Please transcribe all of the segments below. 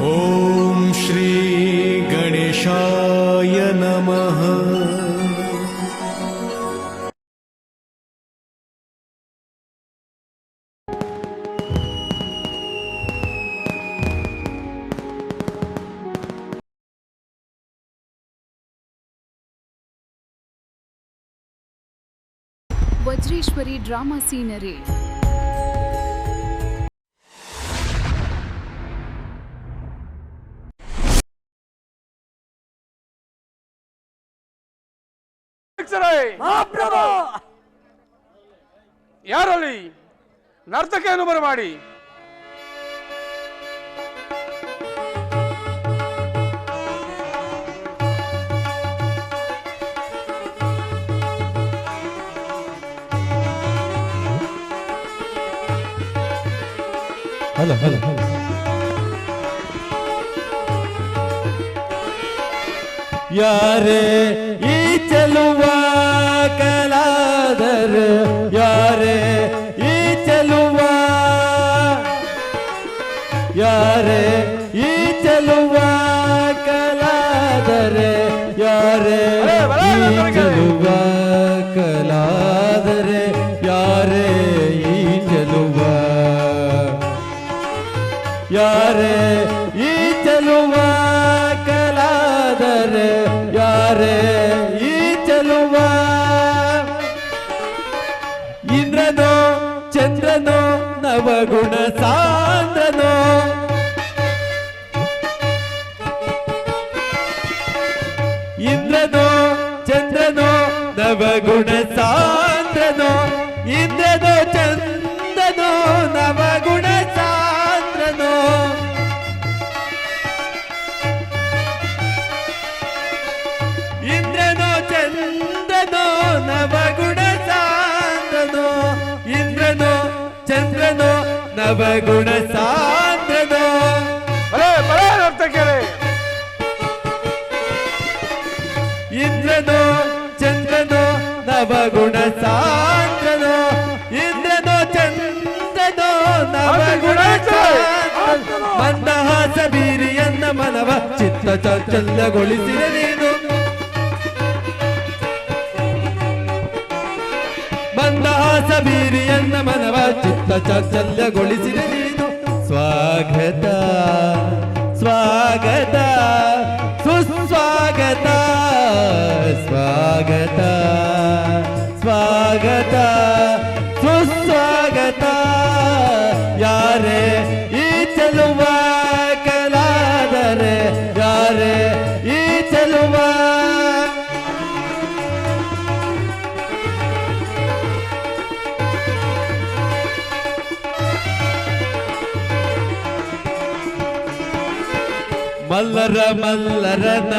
ಓಂ ಶ್ರೀ ಗಣೇಶಾಯ ನಮಃ. Vajreshwari drama scenery. ಯಾರಲ್ಲಿ ನರ್ತಕಿಯನ್ನು ಬರಮಾಡಿ. ಯಾರೇ ಈ ಚೆಲುವ ಕಲಾದರ, ಯಾರೇ ಈ ಚೆಲುವ, ಯಾರೇ ಈ ಚೆಲುವ ಕಲಾದರೆ, ಯಾರೇ ಈ ಚೆಲುವ ಕಲಾದರೆ, ಯಾರೇ ಈ ಚೆಲುವ, ಯಾರೇ ಈ ಚೆಲುವ ಕಲಾದರೆ, ಯಾರೇ ಈ ಚೆಲುವ. ಇಂದ್ರನೋ ಚಂದ್ರನೋ ನವಗುಣ ಸಾಂದ್ರನೋ, ಇಂದ್ರನೋ ಚಂದ್ರನೋ ನವಗುಣ ಸಾಂದ್ರನೋ, ಇಂದ್ರನೋ ಚಂದ್ರನೋ ನವಗುಣ ಸಾಂದ್ರನೋ, ಇಂದ್ರನೋ ಚಂದ್ರನೋ ನವಗುಣ ಸಾಂದ್ರನೋ, ಇಂದ್ರನೋ ಚಂದ್ರನೋ ನವಗುಣ ಸಾಂದ್ರನೋ. ಇಂದ್ರನೋ ಚಂದ್ರನೋ ನವಗುಣ ಸಾಂದ್ರನೋ, ಇಂದ್ರನೋ ಚಂದ್ರನೋ ನವಗುಣ ಸಾಂದ್ರನೋ. ಮಂದಹಾಸ ಬೀರಿಯನ್ನ ಮನವ ಚಿತ್ತ ಚಾಂಚಲ್ಯಗೊಳಿಸಿದೆ ನೀನು, ಮಂದಹಾಸ ಬೀರಿಯನ್ನ ಮನವ ಚಿತ್ತ ಚಾಂಚಲ್ಯಗೊಳಿಸಿದೆ ನೀನು. ಸ್ವಾಗತ ಸ್ವಾಗತ ಸುಸ್ವಾಗತ, ಸ್ವಾಗತ ಸ್ವಾಗತ ಸುಸ್ವಾಗತ. ಯಾರೇ ಈ ಚೆಲುವ ಕಲಾದರೆ, ಯಾರೇ ಈ ಚೆಲುವ. ಮಲ್ಲರ ಮಲ್ಲರನ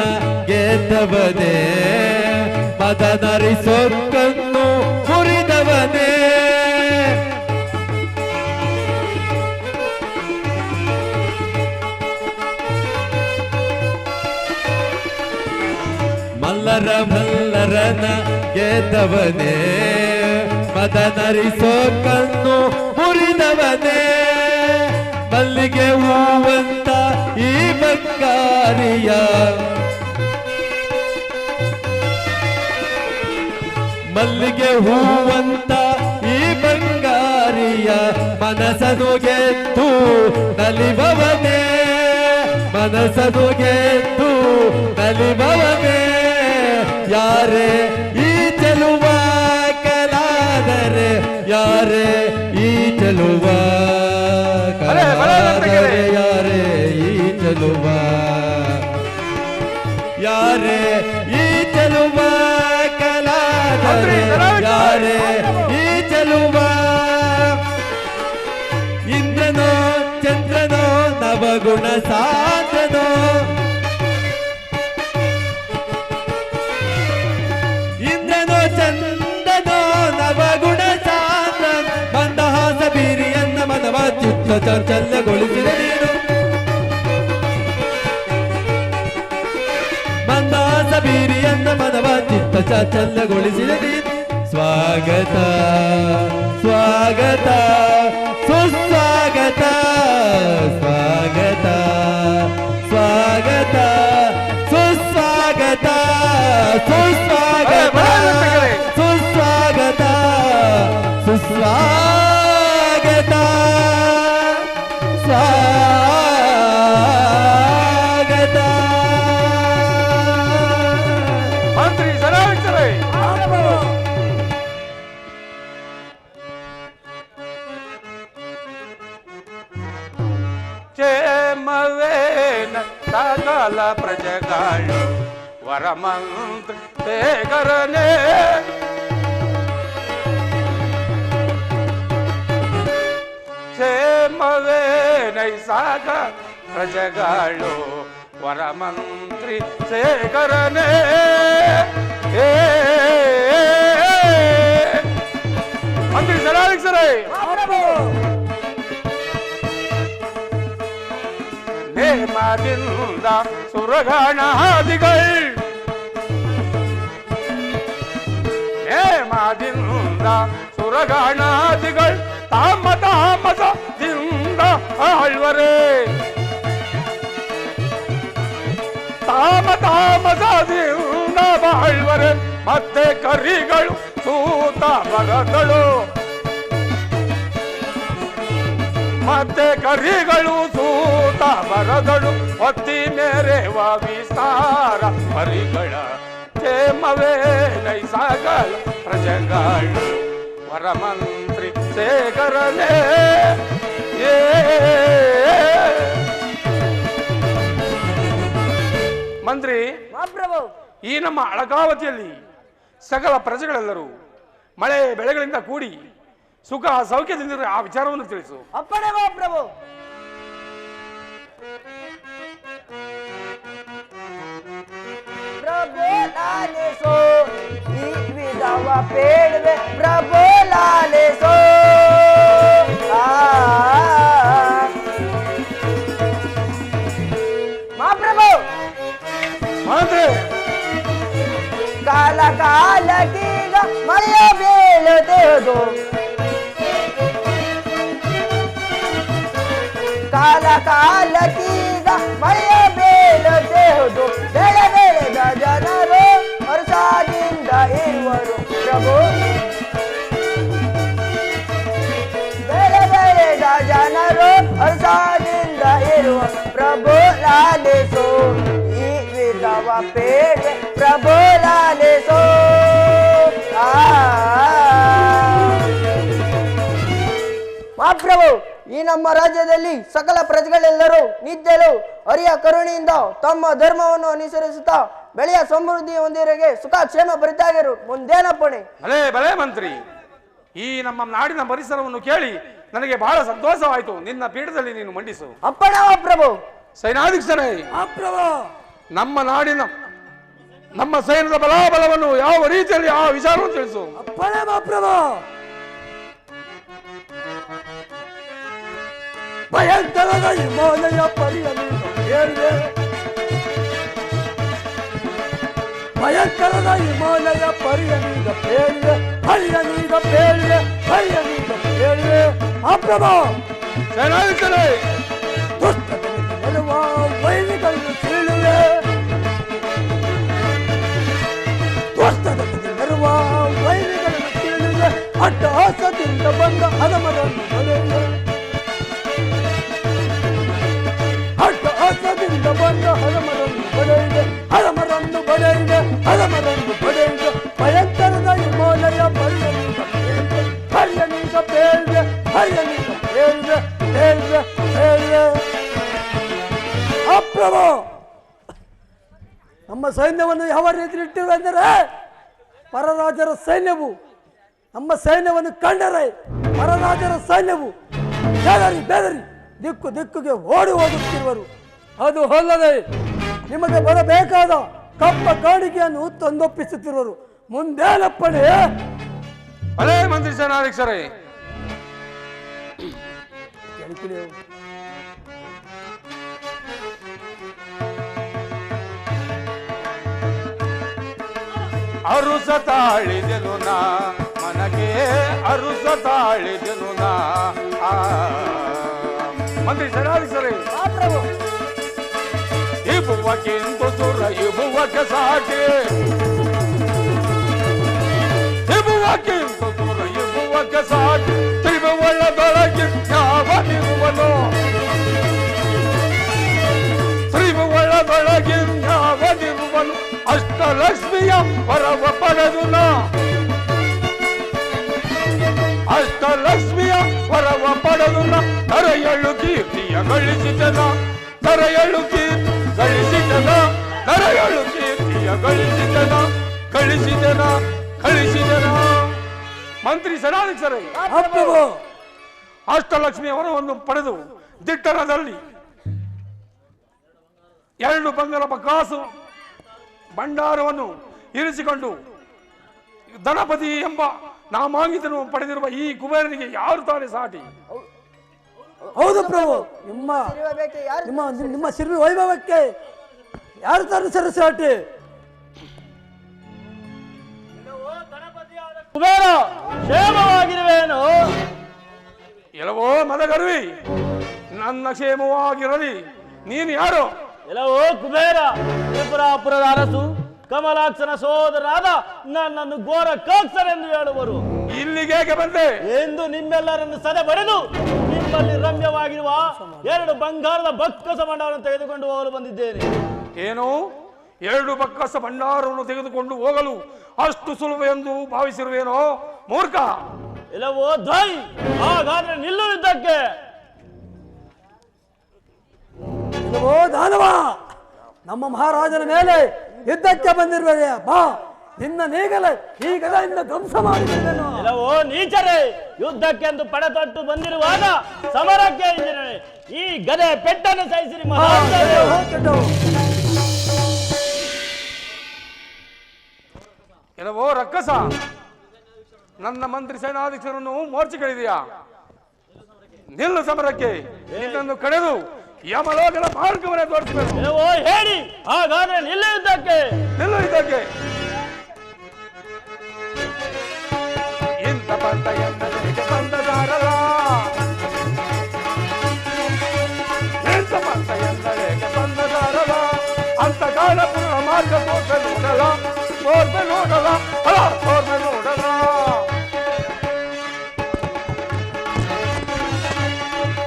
ಗೆದ್ದವನೇ, ಮದನರಿ ಸೊಕ್ಕನ್ನು ಮುರಿದವನೇ, ಮಲ್ಲರ ಮಲ್ಲರನ ಗೆದ್ದವನೇ, ಮದನರಿ ಸೊಕ್ಕನ್ನು ಮುರಿದವನೇ. ಮಲ್ಲಿಗೆ ಹೂವಂತ ಈ ಬಂಗಾರಿಯ, ಮಲ್ಲಿಗೆ ಹೂವಂತ ಈ ಬಂಗಾರಿಯ, ಮನಸನು ಗೆದ್ದು ನಲಿಬವನೇ, ಮನಸನು ಗೆದ್ದು ನಲಿಬವನೇ. ಯಾರೇ ಈ ಚೆಲುವ ಕಲಾದರೆ, ಯಾರೇ ಈ ಚೆಲುವ ಕಲಾದರೆ, ಯಾರೇ ಈ ಚೆಲುವ, ಯಾರೇ ಈ ಚೆಲುವ ಕಲಾದರೆ, ಯಾರೇ ಈ ಚೆಲುವ. ಇಂದ್ರನೋ ಚಂದ್ರನೋ ನವಗುಣ ಸಾಂದ್ರನೋ, ಇಂದ್ರನೋ ಚಂದ್ರನೋ ನವಗುಣ ಸಾಂದ್ರ. ಮಂದಹಾಸ ಬೀರಿಯನ್ನ ಮನವ ಚಿತ್ತ ಚಾಂಚಲ್ಯಗೊಳಿಸಿದೆ ನೀನು, ಮಂದಹಾಸ ಬೀರಿಯನ್ನ ಮನವ ಚಿತ್ತ ಚಾಂಚಲ್ಯಗೊಳಿಸಿದೆ ನೀನು. ಸ್ವಾಗತ ಸ್ವಾಗತ ಸುಸ್ವಾಗತ, ಸ್ವಾಗತ ಸ್ವಾಗತ. ಮಂತ್ರಿ ಸರಾವಿಸರೇ ಕ್ಷೇಮವೇನ ಸಕಲ ಪ್ರಜೆಗಳು ವರಮಂತ್ರ ಶೇಖರನೇ ಕ್ಷೇಮವೇನ ಸಾಗ ಪ್ರಜೆಗಳು ವರಮಂತ್ರಿ ಶೇಖರನೇ ಮಂತ್ರಿ ಸರಾವಿಸರೇ ನೇಮದಿಂದ ಸುರಗಣಾದಿಗಳು ನೇಮದಿಂದ ಸುರಗಣಾದಿಗಳು ತಾಮಸದಿಂದ ಆಳ್ವರೇ ತಾಮಸದಿಂದ ಬಾಳ್ವರೆ ಮತ್ತೆ ಕರಿಗಳು ಸೂತ ಬರದಳು ಮತ್ತೆ ಕರಿಗಳು ಸೂತ ಬರದಳು ಒತ್ತಿ ಮೇರೆವ ವಿಸ್ತಾರ ಪರಿಗಳ ಕ್ಷೇಮವೇ ನೈಸಾಗಲ ಪ್ರಜೆಗಳು ವರಮಂತ್ರಿ ಶೇಖರನೇ ಮಂತ್ರಿ ಈ ನಮ್ಮ ಅಳಗಾವತಿಯಲ್ಲಿ ಸಕಲ ಪ್ರಜೆಗಳೆಲ್ಲರೂ ಮಳೆ ಬೆಳೆಗಳಿಂದ ಕೂಡಿ ಸುಖ ಸೌಖ್ಯದಿಂದ ಆ ವಿಚಾರವನ್ನು ತಿಳಿಸು. ಅಪ್ಪಣೆ ಪ್ರಭು. ಪ್ರಭು ಲಾಲಿಸೋ ಈ ವಿಧವ ಬೇಡವೆ ಪ್ರಭು ಲಾಲಿಸೋ. ಮಹಾಪ್ರಭು ಮಂತ್ರಿ ಕಾಲ ಕಾಲಕ್ಕೀಗ ಮಳೆಯ ಬೀಳುತ್ತಿರುವುದು ಕಾಲ ಕಾಲಕ್ಕೀಗ ಮಳೆಯ ಬೀಳುತ್ತಿರುವುದು ಬೆಳೆ ಬೆಳೆದ ಜನರು ಹರ್ಷದಿಂದ ಇರುವರು ಪ್ರಭು. ಬೆಳೆ ಬೆಳೆದ ಜನರು ಹರ್ಷದಿಂದ ಇರುವ ಪ್ರಭು ಲಾಲಿಸೋ ಈ ವಿಧವ ಪೇಡೆ ಪ್ರಭು ಲಾಲಿಸೋ. ಮಹಾಪ್ರಭು ಈ ನಮ್ಮ ರಾಜ್ಯದಲ್ಲಿ ಸಕಲ ಪ್ರಜೆಗಳೆಲ್ಲರೂ ನಿತ್ಯಲು ಹರಿಯ ಕರುಣೆಯಿಂದ ತಮ್ಮ ಧರ್ಮವನ್ನು ಅನುಸರಿಸುತ್ತಾ ಬೆಳೆಯ ಸಮೃದ್ಧಿ ಹೊಂದಿರೋಗೆ ಸುಖ ಕ್ಷೇಮ ಭರಿತಾಗಿರು ಮುಂದೇನಪ್ಪಣೆ. ಭಲೇ ಭಲೇ ಮಂತ್ರಿ, ಈ ನಮ್ಮ ನಾಡಿನ ಪರಿಸರವನ್ನು ಕೇಳಿ ನನಗೆ ಬಹಳ ಸಂತೋಷವಾಯಿತು. ನಿನ್ನ ಪೀಠದಲ್ಲಿ ನೀನು ಮಂಡಿಸು. ಅಪ್ಪಣೆ ಮಹಾಪ್ರಭು. ಸೈನಾಧೀಕ್ಷರೇ, ನಮ್ಮ ನಾಡಿನ ನಮ್ಮ ಸೈನ್ಯದ ಬಲಾಬಲವನ್ನು ಯಾವ ರೀತಿಯಲ್ಲಿ ಆ ವಿಚಾರವನ್ನು ತಿಳಿಸು. ಅಪ್ಪಣೆ ಮಹಾಪ್ರಭು. ಭಯಂಕರದ ಹಿಮಾಲಯ ಪರಿಯಲಿಂದ ಕೇಳಿದೆ ಭಯಂಕರದ ಹಿಮಾಲಯ ಪರಿಯಲಿಂದ ಕೇಳಿದೆ ಹರಿಯನೀಗ ಬೇಳಿದೆ ಹರಿಯನೀಗ ಬೇಳಿದೆ. ಮಹಾಪ್ರಭು ಸೈನಾಧೀಕ್ಷರೇ, ದುಷ್ಟಗಳಿಗೆ ಗೆಲ್ಲುವ ವೈರಿಗಳನ್ನು ಸೀಳುವೆ ದುಷ್ಟಗಳಿಗೆ ಗೆಲ್ಲುವ ವೈರಿಗಳನ್ನು ಸೀಳುವೆ ಅಟ್ಟಹಾಸದಿಂದ ಬಂದ ಹದಮರನ್ನು ಬರೆಯುವೆ ಅಟ್ಟಹಾಸದಿಂದ ಬಂದ ಹದಮರನ್ನು ಬರೆಯುವೆ ಹದಮರನ್ನು ಬರೆಯುವೆ ಹದಮರನ್ನು ಬರೆಯುವೆ ಭಯಂಕರದ ಹಿಮಾಲಯ ಪರಿಯನೀಗ ಬೇಳಿದೆ ಹರಿಯನೀಗ ಬೇಳಿದೆ ಹರಿಯನೀಗ ಬೇಳಿದೆ ಬೇಳಿದೆ ಬೇಳಿದೆ. ಅಪ್ರಭು ನಮ್ಮ ಸೈನ್ಯವನ್ನು ಯಾವ ರೀತಿ ಇಟ್ಟಿರುವೆಂದರೆ ಪರರಾಜರ ಸೈನ್ಯವು ನಮ್ಮ ಸೈನ್ಯವನ್ನು ಕಂಡರೆ ಪರರಾಜರ ಸೈನ್ಯವು ಬೆದರಿ ಬೆದರಿ ದಿಕ್ಕು ದಿಕ್ಕುಗೆ ಓಡಿ ಹೋಗುತ್ತಿರುವರು. ಅದು ಅಲ್ಲದೆ ನಿಮಗೆ ಬರಬೇಕಾದ ಕಪ್ಪ ಕಾಣಿಕೆಯನ್ನು ತಂದೊಪ್ಪಿಸುತ್ತಿರುವರು. ಮುಂದೇನಪ್ಪಣೆ. ಭಲೇ ಮಂತ್ರಿ ಸೇನಾಧೀಕ್ಷರೇ, ಅರುಸ ತಾಳಿದೆನು ನಾ ಮನಗೆ ಅರುಸ ತಾಳಿದೆನು ನಾ. ಮಂತ್ರಿ ಸೇನಾಧೀಕ್ಷರೇ, ಇಬುವಕ್ಕಿಂತ ಸುರ ಇಬುವಕ್ಕೆ ಸಾಟಿ ಇಬುವಕ್ಕಿಂತ ಸುರ ಇಬುವ ವೈಭವಕ್ಕೆ ಸಾಟಿ ತ್ರಿಭುವನದೊಳಗೆ ಯಾವನಿರುವನು ತ್ರಿಭುವನದೊಳಗೆ ಯಾವನಿರುವನು ಅಷ್ಟಲಕ್ಷ್ಮಿಯ ವರವ ಪಡೆದು ಅಷ್ಟಲಕ್ಷ್ಮಿಯ ವರವ ಪಡೆದು ನರೆಯಳು ಕೀರ್ತಿಯ ಗಳಿಸಿದನ ನರೆಯಳು ಕೀರ್ತಿ ಗಳಿಸಿದನ ನರೆಯಳು ಕೀರ್ತಿಯ ಗಳಿಸಿದನ ಕಳಿಸಿದನ ಕಳಿಸಿದನ ಮಂತ್ರಿ ಸೇನಾಧೀಶರೇ ಅಷ್ಟಲಕ್ಷ್ಮಿಯ ವರವನ್ನು ಪಡೆದು ದಿಟ್ಟರದಲ್ಲಿ 2 ಬಂಗಾರ ಬಕಾಸು ಭಂಡಾರವನ್ನು ಇರಿಸಿಕೊಂಡು ಧನಪತಿ ಎಂಬ ನಾಮಾಂಕಿತನು ಪಡೆದಿರುವ ಈ ಕುಬೇರನಿಗೆ ಯಾರು ತಾನೇ ಸಾಟಿ? ಹೌದು ಪ್ರಭು, ನಿಮ್ಮ ಸಿರಿ ವೈಭವಕ್ಕೆ ಯಾರು ತಾನೇ ಸರಸಾಟಿ? ಕುಬೇರ ಕ್ಷೇಮವಾಗಿರುವೇನು? ಎಲ್ಲವೋ ಮದಗರ್ವಿ, ನನ್ನ ಕ್ಷೇಮವಾಗಿರಲಿ. ನೀನು ಯಾರು? ಎಲ್ಲವೋ ಕುಬೇರ, ತ್ರಿಪುರಾಪುರದ ಅರಸು ಕಮಲಾಕ್ಷನ ಸೋದರನಾದ ನನ್ನನ್ನು ಘೋರ ಕಾಕ್ಸರೆಂದು ಹೇಳುವರು. ಇಲ್ಲಿಗೆ ಬಂದೆ ಎಂದು ನಿಮ್ಮೆಲ್ಲರನ್ನು ಸದೆ ಬಡಿದು ನಿಮ್ಮಲ್ಲಿ ರಮ್ಯವಾಗಿರುವ 2 ಬಂಗಾರದ ಬಕ್ಕಸ ಭಂಡಾರವನ್ನು ತೆಗೆದುಕೊಂಡು ಹೋಗಲು ಬಂದಿದ್ದೇನೆ. ಏನು 2 ಬಕ್ಕಸ ಭಂಡಾರವನ್ನು ತೆಗೆದುಕೊಂಡು ಹೋಗಲು ಅಷ್ಟು ಸುಲಭ ಎಂದು ಭಾವಿಸಿರುವೇನೋ ಮೂರ್ಖ? ಎಲ್ಲವೋ ದ್ವೈ, ಹಾಗಾದ್ರೆ ನಿಲ್ಲುವುದಕ್ಕೆ. ಇಲ್ಲವೋ ದಾನವ, ನಮ್ಮ ಮಹಾರಾಜನ ಮೇಲೆ ಯುದ್ಧಕ್ಕೆ ಬಂದಿರುವೆ. ಬಾ, ನಿನ್ನ ನೇಗಲೆ ಈ ಗದೆಯಿಂದ ಧ್ವಂಸ ಮಾಡಿದ್ದೇನೆ. ಎಲ್ಲವೋ ನೀಚರೇ, ಯುದ್ಧಕ್ಕೆಂದು ಪಡೆತೊಟ್ಟು ಬಂದಿರುವಾಗ ಸಮರಕ್ಕೆ ಇಂಜಿನರೇ ಈ ಗದೆ ಪೆಟ್ಟನ್ನು ಸಹಿಸಿರಿ ಮಹಾರಾಜರೇ. ಏನವೋ ರಕ್ಕಸ, ನನ್ನ ಮಂತ್ರಿ ಸೇನಾಧೀಶರನ್ನು ಮೋರ್ಚಿಗಳಿದೆಯಾ? ನಿಲ್ಲು ಸಮರಕ್ಕೆ. ನಿನ್ನನ್ನು ಕಡೆದು ಯಮಲೋಕದ ಮಾರ್ಗವನ್ನೇ ತೋರಿಸಬೇಕು. ಎಲ್ಲವೋ ಹೇಳಿ, ಹಾಗಾದ್ರೆ ನಿಲ್ಲುವುದಕ್ಕೆ. ನಿಲ್ಲುವುದಕ್ಕೆ ಇಂಥ ಬಂದ ಎನ್ನದರಿಗೆ ಬಂದದಾರಲ್ಲ, ಎಂತ ಬಂದ ಎನ್ನದರಿಗೆ ಬಂದದಾರಲ್ಲ, ಅಂತ ಕಾಲ ಪುನಃ ಮಾರ್ಗ ತೋರ್ಪೆ ನೋಡಲ್ಲ, ತೋರ್ಪೆ ನೋಡಲ್ಲ, ತೋರ್ಪೆ ನೋಡಲ್ಲ.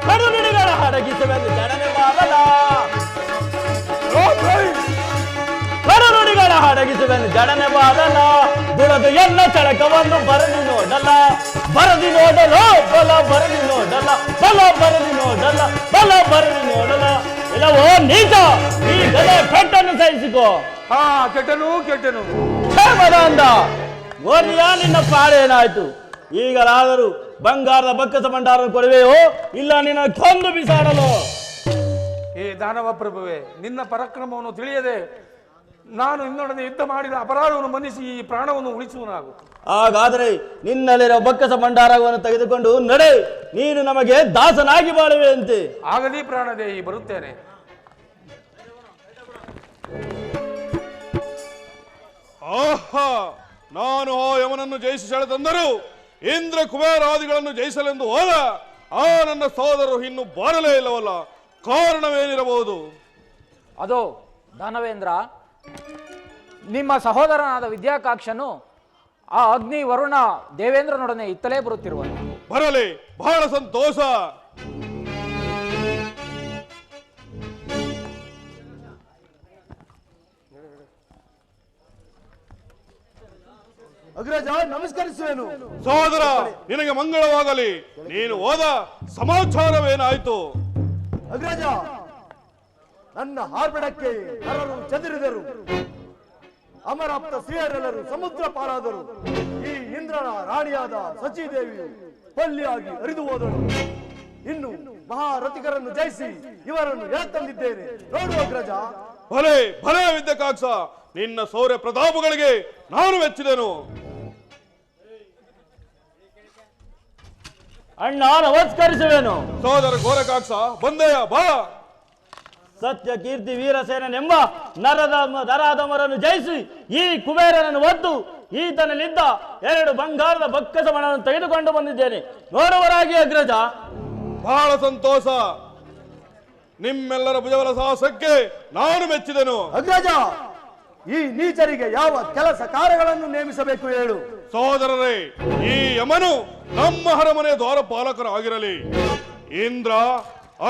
ಕರುಣಿಡಿಗಳ ಅಡಗಿಸುವೆಂದು ಜಡನೆ ಮಾಡಲ್ಲ, ಕರುಣಿಡಿಗಳ ಅಡಗಿಸುವೆಂದು ಜಡನೆ ಮಾಡಲ್ಲ. ದುರದು ಎಲ್ಲ ಚಳಕವನ್ನು ಬರದಿ ನೋಡಲ್ಲ, ಬರದಿ ನೋಡಲು ಬಲ ಬರದಿ ನೋಡಲ್ಲ, ಬಲ ಬರದಿ ನೋಡಲ್ಲ, ಬಲ ಬರದಿ ನೋಡಲ್ಲ. ಇಲ್ಲವೋ ನೀಚ, ಈ ಗದೆ ಪೆಟ್ಟನ್ನು ಸಹಿಸಿಕೋ. ಕೆಟ್ಟನು ಕೆಟ್ಟನು ಕ್ಷೇಮದ ಅಂದ ಗೋರಿಯ ನಿನ್ನ ಪಾಡೇನಾಯ್ತು? ಈಗಲಾದರೂ ಬಂಗಾರದ ಬಕ್ಕಸ ಭಂಡಾರ ಕೊಡುವೆಯೋ ಇಲ್ಲ ನಿನ್ನ ಕೊಂದು ಬಿಸಾಡಲು? ಏ ದಾನವ ಪ್ರಭುವೆ, ನಿನ್ನ ಪರಾಕ್ರಮವನ್ನು ತಿಳಿಯದೆ ನಾನು ಇನ್ನೊಡನೆ ಯುದ್ಧ ಮಾಡಿದ ಅಪರಾಧವನ್ನು ಮನ್ನಿಸಿ ಈ ಪ್ರಾಣವನ್ನು ಉಳಿಸುವನಾಗು. ಹಾಗಾದರೆ ನಿನ್ನಲ್ಲಿರೋ ಬಕ್ಕಸ ಭಂಡಾರವನ್ನು ತೆಗೆದುಕೊಂಡು ನಡೆ, ನೀನು ನಮಗೆ ದಾಸನಾಗಿ ಬಾಳುವೆ ಅಂತೆ. ಆಗಲಿ ಪ್ರಾಣದೇಹಿ, ಬರುತ್ತೇನೆ. ಆಹಾ, ನಾನು ಆ ಯಮನನ್ನು ಜಯಿಸಿ ಸೆಳೆತಂದರು ಇಂದ್ರ ಕುಬೇರಾದಿಗಳನ್ನು ಜಯಿಸಲೆಂದು ಹೋದ ಆ ನನ್ನ ಸಹೋದರರು ಇನ್ನು ಬಾರಲೇ ಇಲ್ಲವಲ್ಲ, ಕಾರಣವೇನಿರಬಹುದು? ಅದು ದಾನವೇಂದ್ರ, ನಿಮ್ಮ ಸಹೋದರನಾದ ವಿದ್ಯಾಕಾಕ್ಷನು ಆ ಅಗ್ನಿ ವರುಣ ದೇವೇಂದ್ರನೊಡನೆ ಇತ್ತಲೇ ಬರುತ್ತಿರುವನು. ಬರಲಿ, ಬಹಳ ಸಂತೋಷ. ಅಗ್ರಜ, ನಮಸ್ಕರಿಸುವೆನು. ಸಹೋದರ, ನಿನಗೆ ಮಂಗಳವಾಗಲಿ. ನೀನು ಹೋದ ಸಮಾಚಾರವೇನಾಯ್ತು? ಅಗ್ರಜ, ನನ್ನ ಹಾರ್ಬಡಕ್ಕೆ ನರರು ಚದುರಿದರು, ಅಮರಾಪ್ತ ಸ್ತ್ರೀಯರೆಲ್ಲರೂ ಸಮುದ್ರ ಪಾರಾದರು. ಈ ಇಂದ್ರನ ರಾಣಿಯಾದ ಸಚಿದೇವಿಯು ಪಲ್ಲಿಯಾಗಿ ಹರಿದು ಹೋದಳು. ಇನ್ನು ಮಹಾರಥಿಕರನ್ನು ಜಯಿಸಿ ಇವರನ್ನು ಎಳೆತಂದಿದ್ದೇನೆ, ನೋಡು ಅಗ್ರಜ. ಭಲೆ ಭಲೆ ವಿದ್ಯಾಕಾಕ್ಷ, ನಿನ್ನ ಶೌರ್ಯ ಪ್ರತಾಪಗಳಿಗೆ ನಾನು ಮೆಚ್ಚಿದೆನು. ಅಣ್ಣ ನಮಸ್ಕರಿಸುವೆನು. ಸಹೋದರ ಘೋರಕಾಕ್ಷ, ಬಂದೆಯ ಬಾ. ಸತ್ಯ ಕೀರ್ತಿ ವೀರಸೇನೆಂಬ ನರಾಧಮರನ್ನು ಜಯಿಸಿ ಈ ಕುಬೇರನನ್ನು ಒದ್ದು ಈತನಲ್ಲಿದ್ದ 2 ಬಂಗಾರದ ಬಕ್ಕಸ ಮಣವನ್ನು ತೆಗೆದುಕೊಂಡು ಬಂದಿದ್ದೇನೆ, ನೋಡುವರಾಗಿ ಅಗ್ರಜ. ಬಹಳ ಸಂತೋಷ. ನಿಮ್ಮೆಲ್ಲರ ಭುಜಬಲ ಸಾಹಸಕ್ಕೆ ನಾನು ಮೆಚ್ಚಿದೆನು. ಅಗ್ರಜ, ಈ ನೀಚರಿಗೆ ಯಾವ ಕೆಲಸ ಕಾರ್ಯಗಳನ್ನು ನೇಮಿಸಬೇಕು ಹೇಳು. ಸಹೋದರರೇ, ಈ ಯಮನು ನಮ್ಮ ಅರಮನೆ ದ್ವಾರಪಾಲಕರಾಗಿರಲಿ. ಇಂದ್ರ,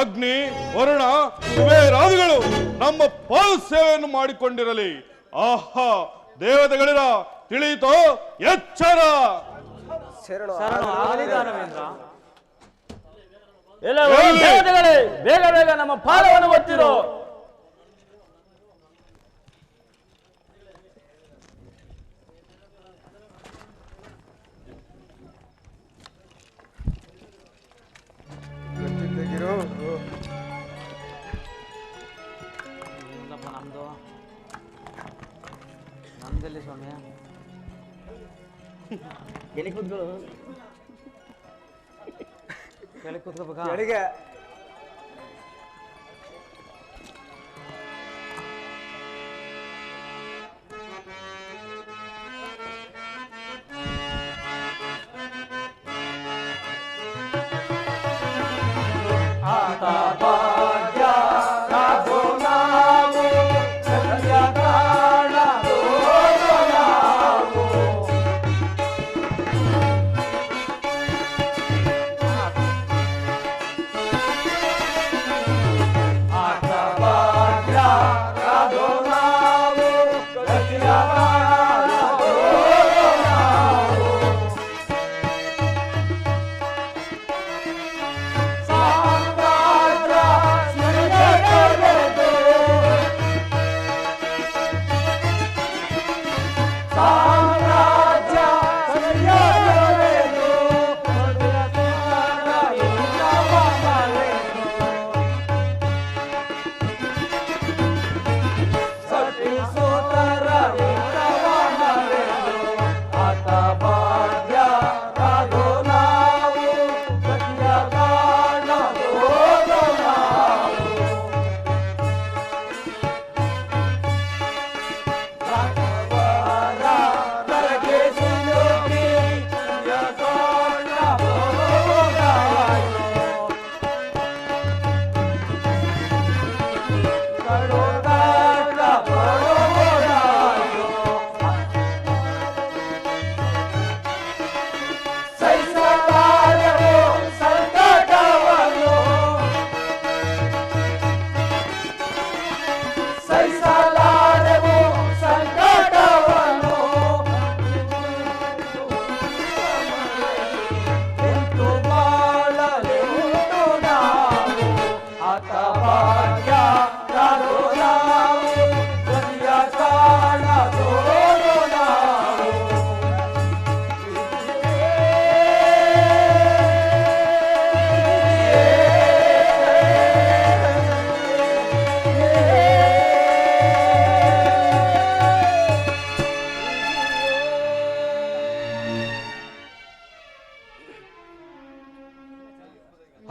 ಅಗ್ನಿ, ವರುಣ, ಕುಬೇರಾದಿಗಳು ನಮ್ಮ ಪಾದ ಸೇವೆಯನ್ನು ಮಾಡಿಕೊಂಡಿರಲಿ. ಆಹಾ, ದೇವತೆಗಳಿರ ತಿಳಿಯಿತೋ, ಎಚ್ಚರ. ದೇವತೆಗಳೇ, ಬೇಗ ಬೇಗ ನಮ್ಮ ಪಾದವನ್ನು ಒತ್ತಿರೋ. ನಮ್ದಲ್ಲಿ ಸ್ವಾಮಿ ಕೆಳಗೆ ಕೂತ್ಕೋಬೇಕಾ?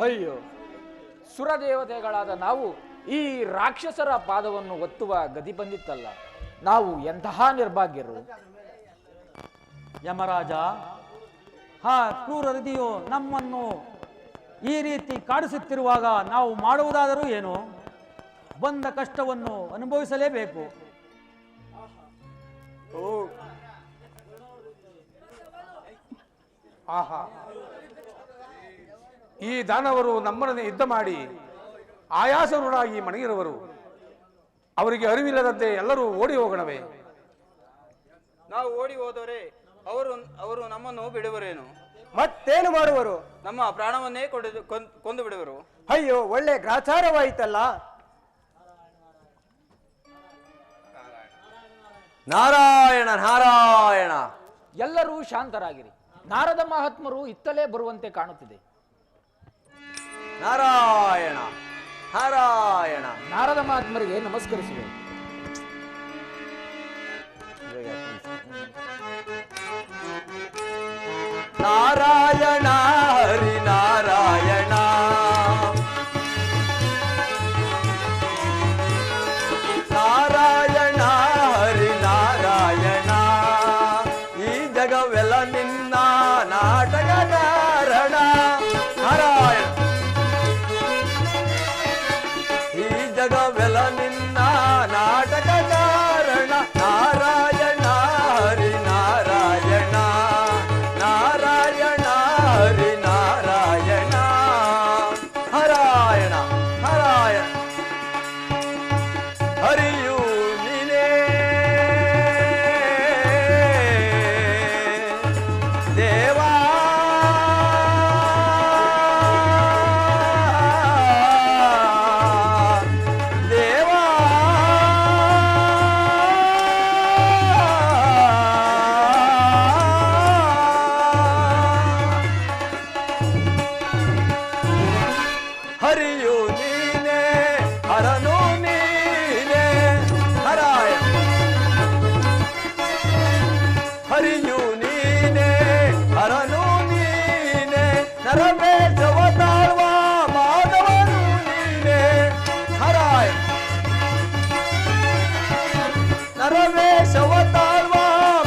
ಅಯ್ಯೋ, ಸುರದೇವತೆಗಳಾದ ನಾವು ಈ ರಾಕ್ಷಸರ ಪಾದವನ್ನು ಒತ್ತುವ ಗತಿ ಬಂದಿತ್ತಲ್ಲ. ನಾವು ಎಂತಹ ನಿರ್ಭಾಗ್ಯರು. ಯಮರಾಜ, ಕ್ರೂರ ಹೃದಯು ನಮ್ಮನ್ನು ಈ ರೀತಿ ಕಾಡಿಸುತ್ತಿರುವಾಗ ನಾವು ಮಾಡುವುದಾದರೂ ಏನು? ಬಂದ ಕಷ್ಟವನ್ನು ಅನುಭವಿಸಲೇಬೇಕು. ಆಹಾ, ಈ ದಾನವರು ನಮ್ಮನ್ನೇ ಯುದ್ಧ ಮಾಡಿ ಆಯಾಸರುಳಾಗಿ ಮಣಗಿರುವರು. ಅವರಿಗೆ ಅರಿವಿಲ್ಲದಂತೆ ಎಲ್ಲರೂ ಓಡಿ ಹೋಗೋಣವೇ? ನಾವು ಓಡಿ ಹೋದರೆ ಅವರು ನಮ್ಮನ್ನು ಬಿಡುವರೇನು? ಮತ್ತೇನು ಮಾಡುವರು? ನಮ್ಮ ಪ್ರಾಣವನ್ನೇ ಕೊಂದು ಬಿಡುವರು. ಅಯ್ಯೋ, ಒಳ್ಳೆ ಗ್ರಾಚಾರವಾಯಿತಲ್ಲ. ನಾರಾಯಣ ನಾರಾಯಣ. ಎಲ್ಲರೂ ಶಾಂತರಾಗಿರಿ. ನಾರದ ಮಹಾತ್ಮರು ಇತ್ತಲೇ ಬರುವಂತೆ ಕಾಣುತ್ತಿದೆ. ನಾರಾಯಣ ನಾರಾಯಣ. ನಾರದ ಮಹಾತ್ಮರಿಗೆ ನಮಸ್ಕರಿಸುವೆ. ನಾರಾಯಣ ಹರಿ ನಾರಾಯಣ. ನಾರಾಯಣ ಹರಿ ನಾರಾಯಣ. ಈ ಜಗವೆಲ್ಲ ನಿನ್ನ ನಾಟಕ ಕಾರಣ. ನಾರಾಯಣ. ಈ ಜಗವೆಲ್ಲ ನಿನ್ನ ನಾಟಕ ಕಾರಣ. ಹರನು ನೀನೆ ಹರಾಯ ಹರಿಯು ನೀನೆ ಹರನು ನೀನೆ ನರವೇಶವ ತಾಳ್ವ ಮಾಧವನು ನೀನೆ ಹರಾಯ ನರವೇಶವ ತಾಳ್ವ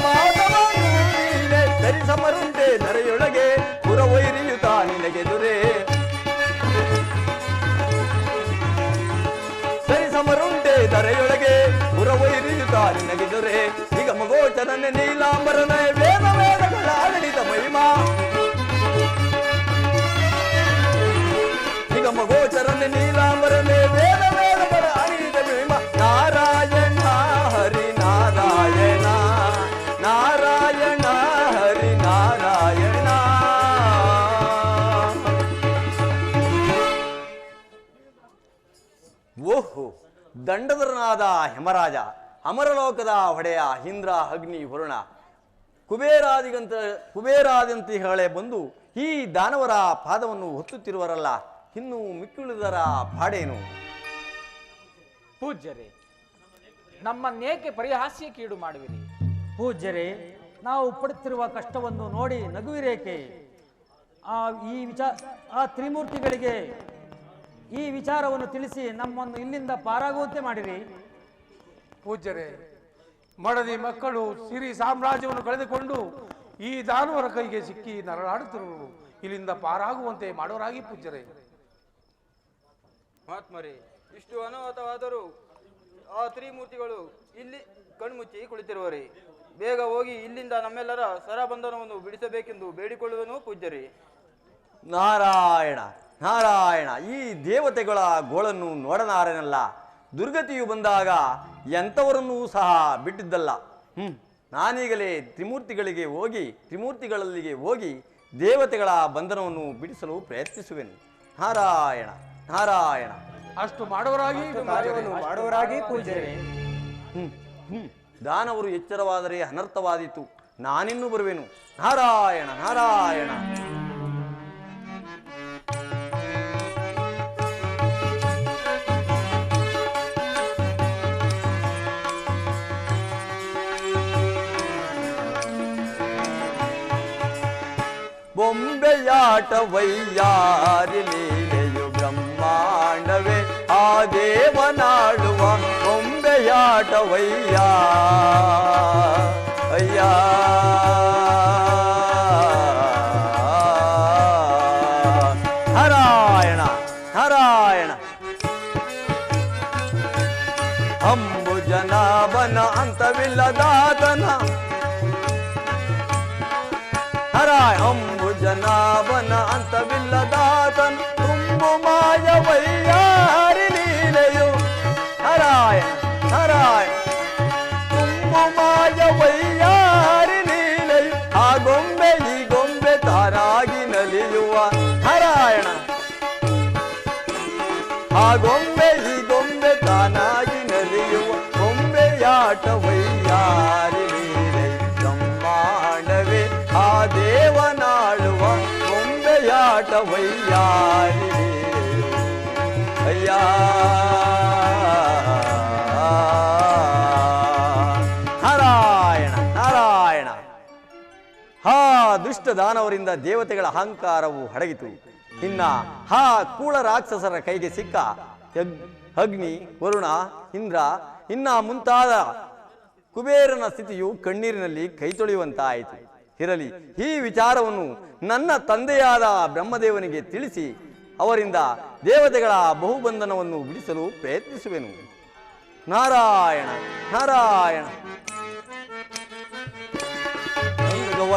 ಮಾಧವನು ನೀನೆ ಧರಿಸಮರುಂಟೆ ನರೆಯೊಳಗೆ ಪುರವೈರಿಯುತ ನಿನಗೆ ದುರೆ ಸರಿಸಮರುಂಟೆ ಧರೆಯೊಳಗೆ ಪುರವೈರಿಯುತ ನಿನಗೆ ದೊರೆ ನಿಗಮಗೋಚರನೆ ನೀಲಾಂಬರನ ವೇದ ವೇದಗಳ ಆಡಳಿತ ಮಹಿಮಾ ನಿಗಮಗೋಚರನೆ ನೀಲಾಂಬರನೆ ವೇದ ವೇದಗಳ ಆಡಳಿತ ಮಹಿಮಾ ನಾರಾಯಣ ಹರಿ ನಾರಾಯಣ ನಾರಾಯಣ ಹರಿ ನಾರಾಯಣ ಓಹೋ ದಂಡಧರನಾದ ಹೆಮರಾಜ ಅಮರಲೋಕದ ಒಡೆಯ ಇಂದ್ರ ಅಗ್ನಿ ವರುಣ ಕುಬೇರಾದಂತಿಗಳೇ ಬಂದು ಈ ದಾನವರ ಪಾದವನ್ನು ಹೊತ್ತುತ್ತಿರುವರಲ್ಲ, ಇನ್ನು ಮಿಕ್ಕುಳಿದರ ಪಾಡೇನು? ಪೂಜ್ಯರೇ, ನಮ್ಮನ್ನೇಕೆ ಪರಿಹಾಸ್ಯಕ್ಕೀಡು ಮಾಡುವಿರಿ? ಪೂಜ್ಯರೇ, ನಾವು ಪಡುತ್ತಿರುವ ಕಷ್ಟವನ್ನು ನೋಡಿ ನಗುವಿರೇಕೆ? ಆ ತ್ರಿಮೂರ್ತಿಗಳಿಗೆ ಈ ವಿಚಾರವನ್ನು ತಿಳಿಸಿ ನಮ್ಮನ್ನು ಇಲ್ಲಿಂದ ಪಾರಾಗುವಂತೆ ಮಾಡಿರಿ. ಪೂಜ್ಯರೇ, ಮಡದಿ ಮಕ್ಕಳು ಸಿರಿ ಸಾಮ್ರಾಜ್ಯವನ್ನು ಕಳೆದುಕೊಂಡು ಈ ದಾನವರ ಕೈಗೆ ಸಿಕ್ಕಿ ನರಳಾಡುತ್ತಿರುವರು, ಇಲ್ಲಿಂದ ಪಾರಾಗುವಂತೆ ಮಾಡೋರಾಗಿ ಪೂಜ್ಯರೇ. ಮಹಾತ್ಮರೇ, ಇಷ್ಟು ಅನಾಹುತವಾದರೂ ಆ ತ್ರಿಮೂರ್ತಿಗಳು ಇಲ್ಲಿ ಕಣ್ಮುಚ್ಚಿ ಕುಳಿತಿರುವರೇ. ಬೇಗ ಹೋಗಿ ಇಲ್ಲಿಂದ ನಮ್ಮೆಲ್ಲರ ಸರಬಂಧನವನ್ನು ಬಿಡಿಸಬೇಕೆಂದು ಬೇಡಿಕೊಳ್ಳುವನು ಪೂಜ್ಯರೇ. ನಾರಾಯಣ ನಾರಾಯಣ, ಈ ದೇವತೆಗಳ ಗೋಳನ್ನು ನೋಡನಾರನಲ್ಲ. ದುರ್ಗತಿಯು ಬಂದಾಗ ಎಂಥವರನ್ನೂ ಸಹ ಬಿಟ್ಟಿದ್ದಲ್ಲ. ನಾನೀಗಲೇ ತ್ರಿಮೂರ್ತಿಗಳಲ್ಲಿಗೆ ಹೋಗಿ ದೇವತೆಗಳ ಬಂಧನವನ್ನು ಬಿಡಿಸಲು ಪ್ರಯತ್ನಿಸುವೆನು. ನಾರಾಯಣ ನಾರಾಯಣ. ಅಷ್ಟು ಮಾಡೋರಾಗಿ ಪೂಜ್ಯರೇ. ದಾನವರು ಎಚ್ಚರವಾದರೆ ಅನರ್ಥವಾದೀತು. ನಾನಿನ್ನೂ ಬರುವೆನು. ನಾರಾಯಣ ನಾರಾಯಣ. ಬೊಂಬೆಯಾಟ ವೈಯಾರಿ ಲೀಲೆಯು ಬ್ರಹ್ಮಾಂಡವೇ ಆ ದೇವನಾಡುವ ಬೊಂಬೆಯಾಟ ವಯ್ಯ ಅಯ್ಯ. ನಾರಾಯಣ ನಾರಾಯಣ. ಅಂಬುಜನಾಭನ ಅಂತವಿಲ್ಲದಾತನ ಅಂಬುಜನಾಭನ ಅಂತವಿಲ್ಲದಾತನ ತುಂಬು ಮಾಯ ವೈಯಾರಿ ಲೀಲೆಯು. ನಾರಾಯಣ ನಾರಾಯಣ. ತುಂಬು ಮಾಯ ವೈಯಾರಿ ಲೀಲೆಯು ಆ ಗೊಂಬೆ ಈ ಗೊಂಬೆ ತಾರಾಗಿ ನಲಿಯುವ. ನಾರಾಯಣ. ಆ ಗೊಂಬೆ ಈ ಗೊಂಬೆ ತಾನಾಗಿ ನಲಿಯುವ ಗೊಂಬೆಯಾಟ ವೈಯಾರಿ ಲೀಲೆ ಬ್ರಹ್ಮಾಂಡವೇ ಆ ದೇವನಾಳುವ ಗೊಂಬೆಯಾಟ ವೈಯಾರಿ ಲೀಲೆಯು ಅಯ್ಯ. ನಾರಾಯಣ ನಾರಾಯಣ. ದುಷ್ಟ ದಾನವರಿಂದ ದೇವತೆಗಳ ಅಹಂಕಾರವು ಅಡಗಿತು. ಇನ್ನ ಕೂಳ ರಾಕ್ಷಸರ ಕೈಗೆ ಸಿಕ್ಕ ಅಗ್ನಿ, ವರುಣ, ಇಂದ್ರ ಇನ್ನ ಮುಂತಾದ ಕುಬೇರನ ಸ್ಥಿತಿಯು ಕಣ್ಣೀರಿನಲ್ಲಿ ಕೈ ತೊಳೆಯುವಂತಾಯಿತು. ಇರಲಿ, ಈ ವಿಚಾರವನ್ನು ನನ್ನ ತಂದೆಯಾದ ಬ್ರಹ್ಮದೇವನಿಗೆ ತಿಳಿಸಿ ಅವರಿಂದ ದೇವತೆಗಳ ಬಹುಬಂಧನವನ್ನು ಬಿಡಿಸಲು ಪ್ರಯತ್ನಿಸುವೆನು. ನಾರಾಯಣ ನಾರಾಯಣ.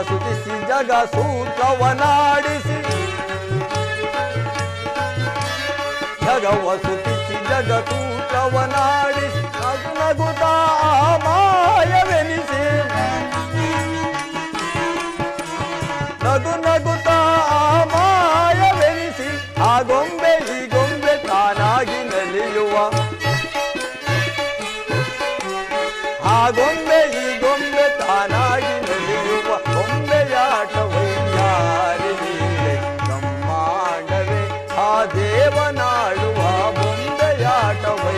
ಸುತಿಸಿ ಜಗ ಸೂತ್ರವನಾಡಿಸಿ ಜಗವ ಸುತಿಸಿ ಜಗಸೂತ್ರವನಾಡಿಸಿ ನಗು ನಗುತ್ತಾ ಮಾಯವೆನಿಸಿ ನಗು ನಗುತ್ತಾ ಮಾಯವೆನಿಸಿ ಆ ಗೊಂಬೆ ಈ ಗೊಂಬೆ ತಾನಾಗಿ ನಲಿಯುವ. ಆ ಗೊಂಬೆ ಈ ಗೊಂಬೆ ತಾನಾಗಿ ನಲಿಯುವ ಗೊಂಬೆಯಾಟ ವೈಯಾರಿ ಲೀಲೆ ಬ್ರಹ್ಮಾಂಡವೇ ಆ ದೇವನಾಡುವ ಬೊಂಬೆಯಾಟ ವೈ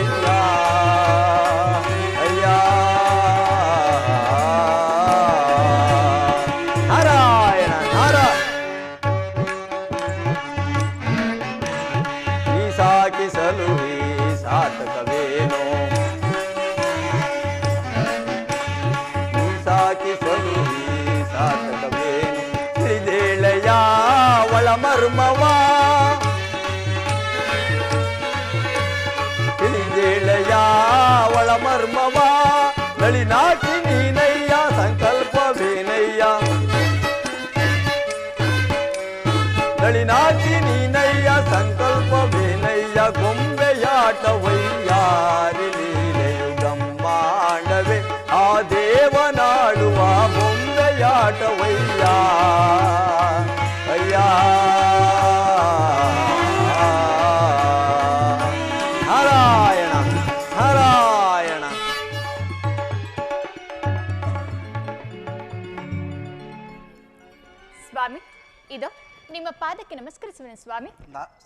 ಪಾದಕ್ಕೆ ನಮಸ್ಕರಿಸುವೆನು ಸ್ವಾಮಿ.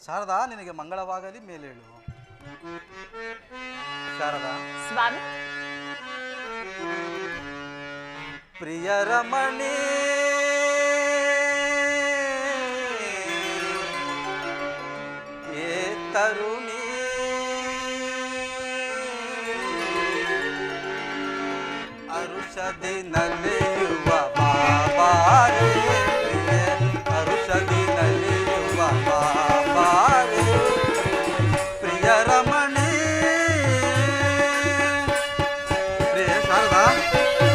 ಶಾರದಾ, ನಿನಗೆ ಮಂಗಳವಾಗಲಿ, ಮೇಲೇಳು. ಶಾರದಾ ಸ್ವಾಮಿ. ಪ್ರಿಯರಮಣಿ ಏ ತರುಣಿ ಅರುಷದಿ ನಲಿಯುವ ಬಾಬಾರೆ, ಅರುಷದಿ ನಲಿಯುವ ಬಾಬಾರೆ, ಪ್ರಿಯರಮಣಿ. ಪ್ರಿಯ ಶಾರದಾ, ನೀನೆ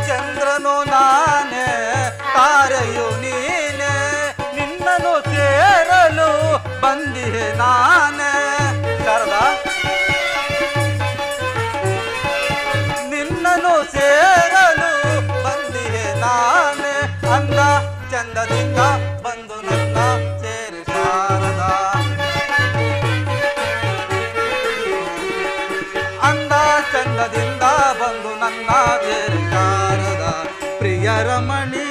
ಚಂದ್ರನು ನಾನೇ ತಾರೆಯು ನೀನೆ, ನಿನ್ನನ್ನು ಸೇರಲು ಬಂದಿಹೆ ನಾನೇ. ಶಾರದಾ, ನಿನ್ನನ್ನು ಸೇರಲು ಬಂದಿಹೆ ನಾನೇ, ಅಂದ ಚಂದದಿಂದ ಬಂದು ನನ್ನ ಸೇರಿ ಶಾರದಾ, ಅಂದ ಚಂದದಿಂದ ಬಂದು ನನ್ನ ಸೇರಿ ಶಾರದಾ, ಪ್ರಿಯರಮಣಿ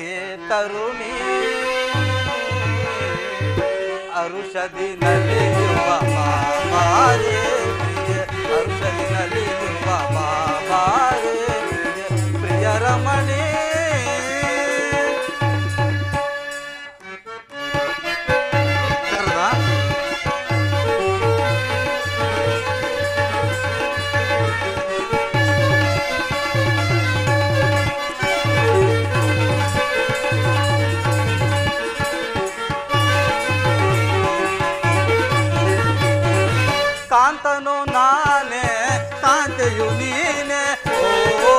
ಏ ತರುಣಿ ಅರುಷದಿ ನಲಿಯುವ ಬಾಬಾರೆ, ಅರುಷದಿ ನಲಿಯುವ ಬಾಬಾರೆ, ಪ್ರಿಯರಮಣಿ. ಶಾರದಾ, ಕಾಂತನು ನಾನೇ ಕಾಂತೆಯು ನೀನೆ, ಓ